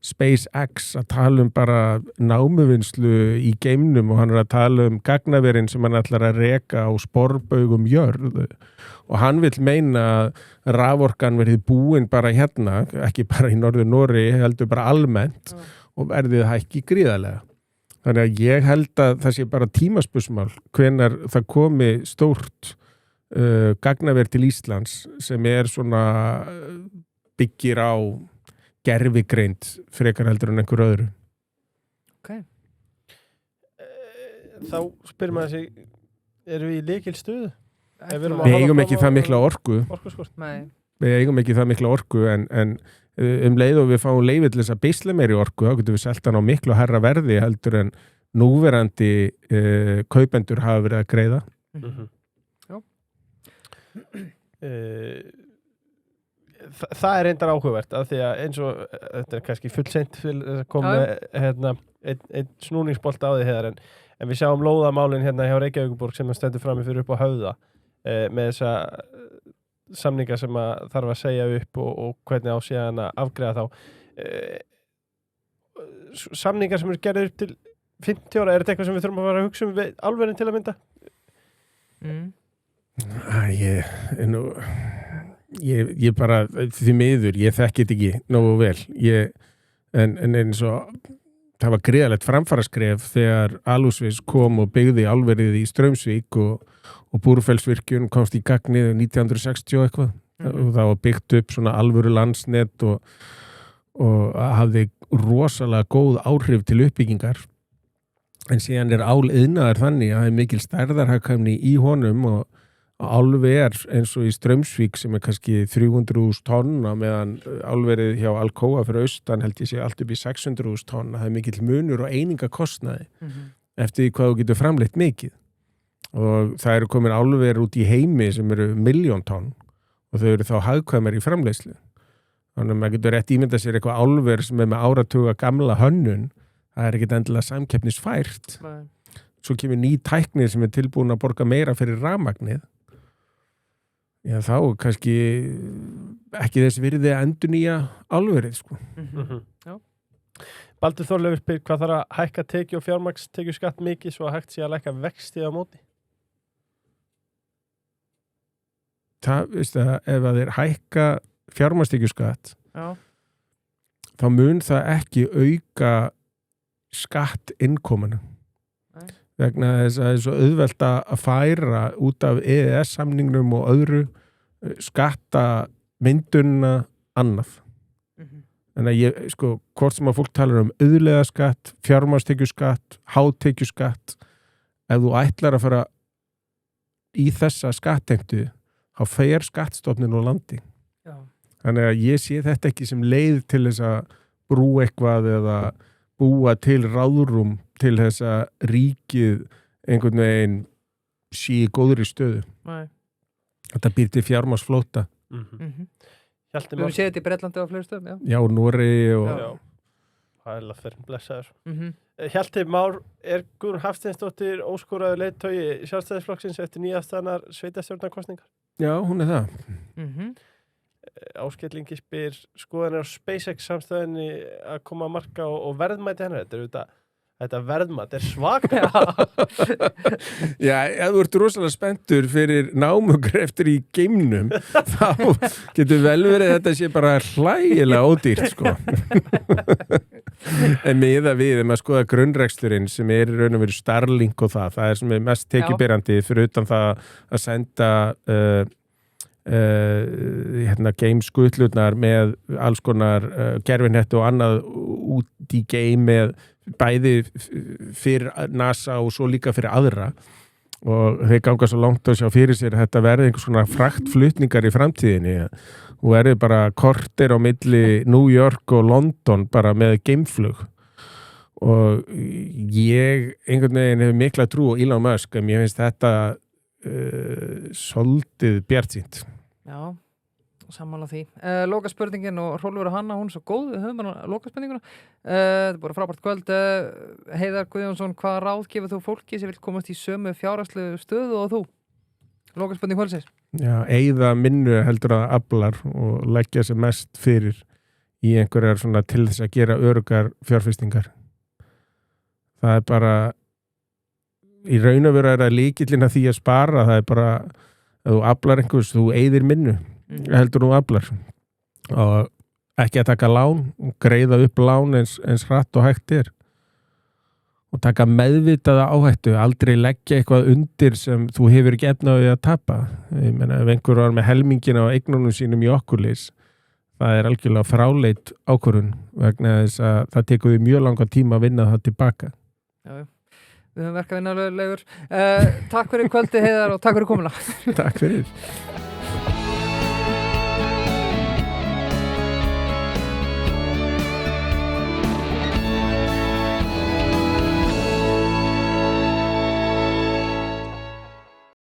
SpaceX að tala bara námuvinnslu í geimnum og hann er að tala gagnaverin sem hann ætlar að reka á sporbaugum jörð og hann vill meina að raforkan verði búin bara hérna, ekki bara í Norður-Noregi, heldur bara almennt og verðið hækki gríðarlega. Þannig að ég held að það sé bara tímaspursmál hvenær það komi stórt gagnaver til Íslands sem er svona byggir á gervigreind frekar heldur en einhver öðru. Ok. Þá spyrir maður sig, erum við í lykilstöðu? Við eigum ekki það mikla orku. Nei. Við eigum ekki það mikla orku en leið og við fáum leyfi til þess að beisla meiri orku, þá getum við selt hann á miklu hærra verði heldur en núverandi kaupendur hafa verið að greiða. Já. Það er reyndar áhugavert af því að eins og þetta er kannski fullseint að koma einn snúningsbolt á því hér en við sjáum lóðamálin hérna hjá Reykjavíkurborg sem stendur frammi fyrir upp á Höfða með þessa samninga sem að þarf að segja upp og hvernig á síðan að afgreiða þá samningar sem eru gerðir til 50 ára, er þetta eitthvað sem við þurfum að fara að hugsa við álverin til að mynda? Ég bara, því miður, ég þekki þetta ekki nógu vel. En eins og það var gríðalegt framfaraskref þegar Alusvis kom og byggði álverið í Straumsvík og Búrfellsvirkjun komst í gagnið 1960 eitthvað. Og það var byggt upp svona alvöru landsnet og hafði rosalega góð áhrif til uppbyggingar. En síðan er áliðnaður þannig að það er mikil stærðarhagkvæmni í honum og álver eins og í Straumsvík sem er kannski 300.000 tonna meðan álverið hjá Alcoa fyrir austan held ég sé allt upp í 600.000 tonna. Það er mikill munur og einingakostnaði eftir því hvað þú getur framleitt mikið. Og það eru komin álver út í heimi sem eru 1.000.000 tonn og þau eru þá hagkvæmar í framleiðslu. Þannig að maður getur rétt ímynda sér eitthvað álver sem er með áratuga gamla hönnun. Það er ekkert endilega samkeppnisfært. Svo kemur ný tækni sem er tilbúin að borga meira fyrir rafmagnið. Já, þá kannski ekki þess virði að endurnýja álverið, sko. Já. Baldur Þorleifur spyr hvað þarf að hækka tekju og fjármagnstekju skatt mikið svo að hægt sé að lækka vexti á móti? Það, veistu það, ef að þeir hækka fjármagnstekju skatt, þá mun það ekki auka skattinnkomuna. Vegna þess að það er svo auðvelt að færa út af EES-samningnum og öðru skattamyndunna annað. Þannig að ég, sko, hvort sem að fólk talar auðlegðarskatt, fjármagnstekjuskatt, hátekjuskatt, ef þú ætlar að fara í þessa skattheimtu, þá fer skattstofnin á landi. Já. Þannig að ég sé þetta ekki sem leið til þess að brú eitthvað eða búa til ráðrúm til þess að ríkið einhvern veginn sé í góðri stöðu. Nei. Þetta býr til fjármagnsflóta. Við höfum séð þetta í Bretlandi og á fleiri stöðum, já. Já, Noregi og... Já. Það er fyrir blessaður. Hjalti Már, er Guðrún Hafsteinsdóttir óskoraður leiðtogi Sjálfstæðisflokksins eftir nýjastaðnar sveitarstjórnarkosningar? Já, hún er það. Áskellingi spyr skoðanir á SpaceX samstæðinni að koma að marka og verðmæti hennar. Þetta er auðvitað þetta verðmat svaka. Já, ef þú ert rosalega spenntur fyrir námugreftur í geimnum, þá getur vel verið að þetta sé bara hlægilega ódýrt, sko. En miðað við, ef maður skoða grunnreksturinn sem í raun og veru Starlink og það sem mest tekjubyrjandi fyrir utan það að senda geimskutlurnar með alls konar gerfinhettu og annað út í geim með bæði fyrir NASA og svo líka fyrir aðra og þeir ganga svo langt að sjá fyrir sér að þetta verði einhvers svona fraktflutningar í framtíðinni og verði bara korter á milli New York og London bara með geimflug og ég einhvern veginn hefur mikla trú á Elon Musk en ég finnst þetta svolítið bjartsýnt. Já, sammála því. Lokaspurningin og Hrólfur og Hanna, hún er svo góð, við höfum hana lokaspurninguna. Þetta er bara frábært kvöld. Heiðar Guðjónsson, hvað ráð gefur þú fólki sem vil komast í sömu fjárhagslegu stöðu og þú? Lokaspurning kvöldsins. Já, eyða minnu heldur að aflar og leggja sér mest fyrir í einhverjar svona til þess að gera öruggar fjárfestingar. Það er bara í raun og veru er það lykillinn að því að spara, það er bara að þú aflar einhvers, þú eyðir minnu heldur þú aflar og ekki að taka lán og greiða upp lán eins hratt og hægt er og taka meðvitaða áhættu, aldrei leggja eitthvað undir sem þú hefur ekki efnaði að tapa. Ég meina ef einhver var með helmingin á eignunum sínum í okkurleys, það er algjörlega fráleit ákvörðun vegna þess að það tekur við mjög langa tíma að vinna það tilbaka. Já. Við höfum verkað vinnulegur. Takk fyrir kvöldi Heiðar og takk fyrir komuna. Takk fyrir.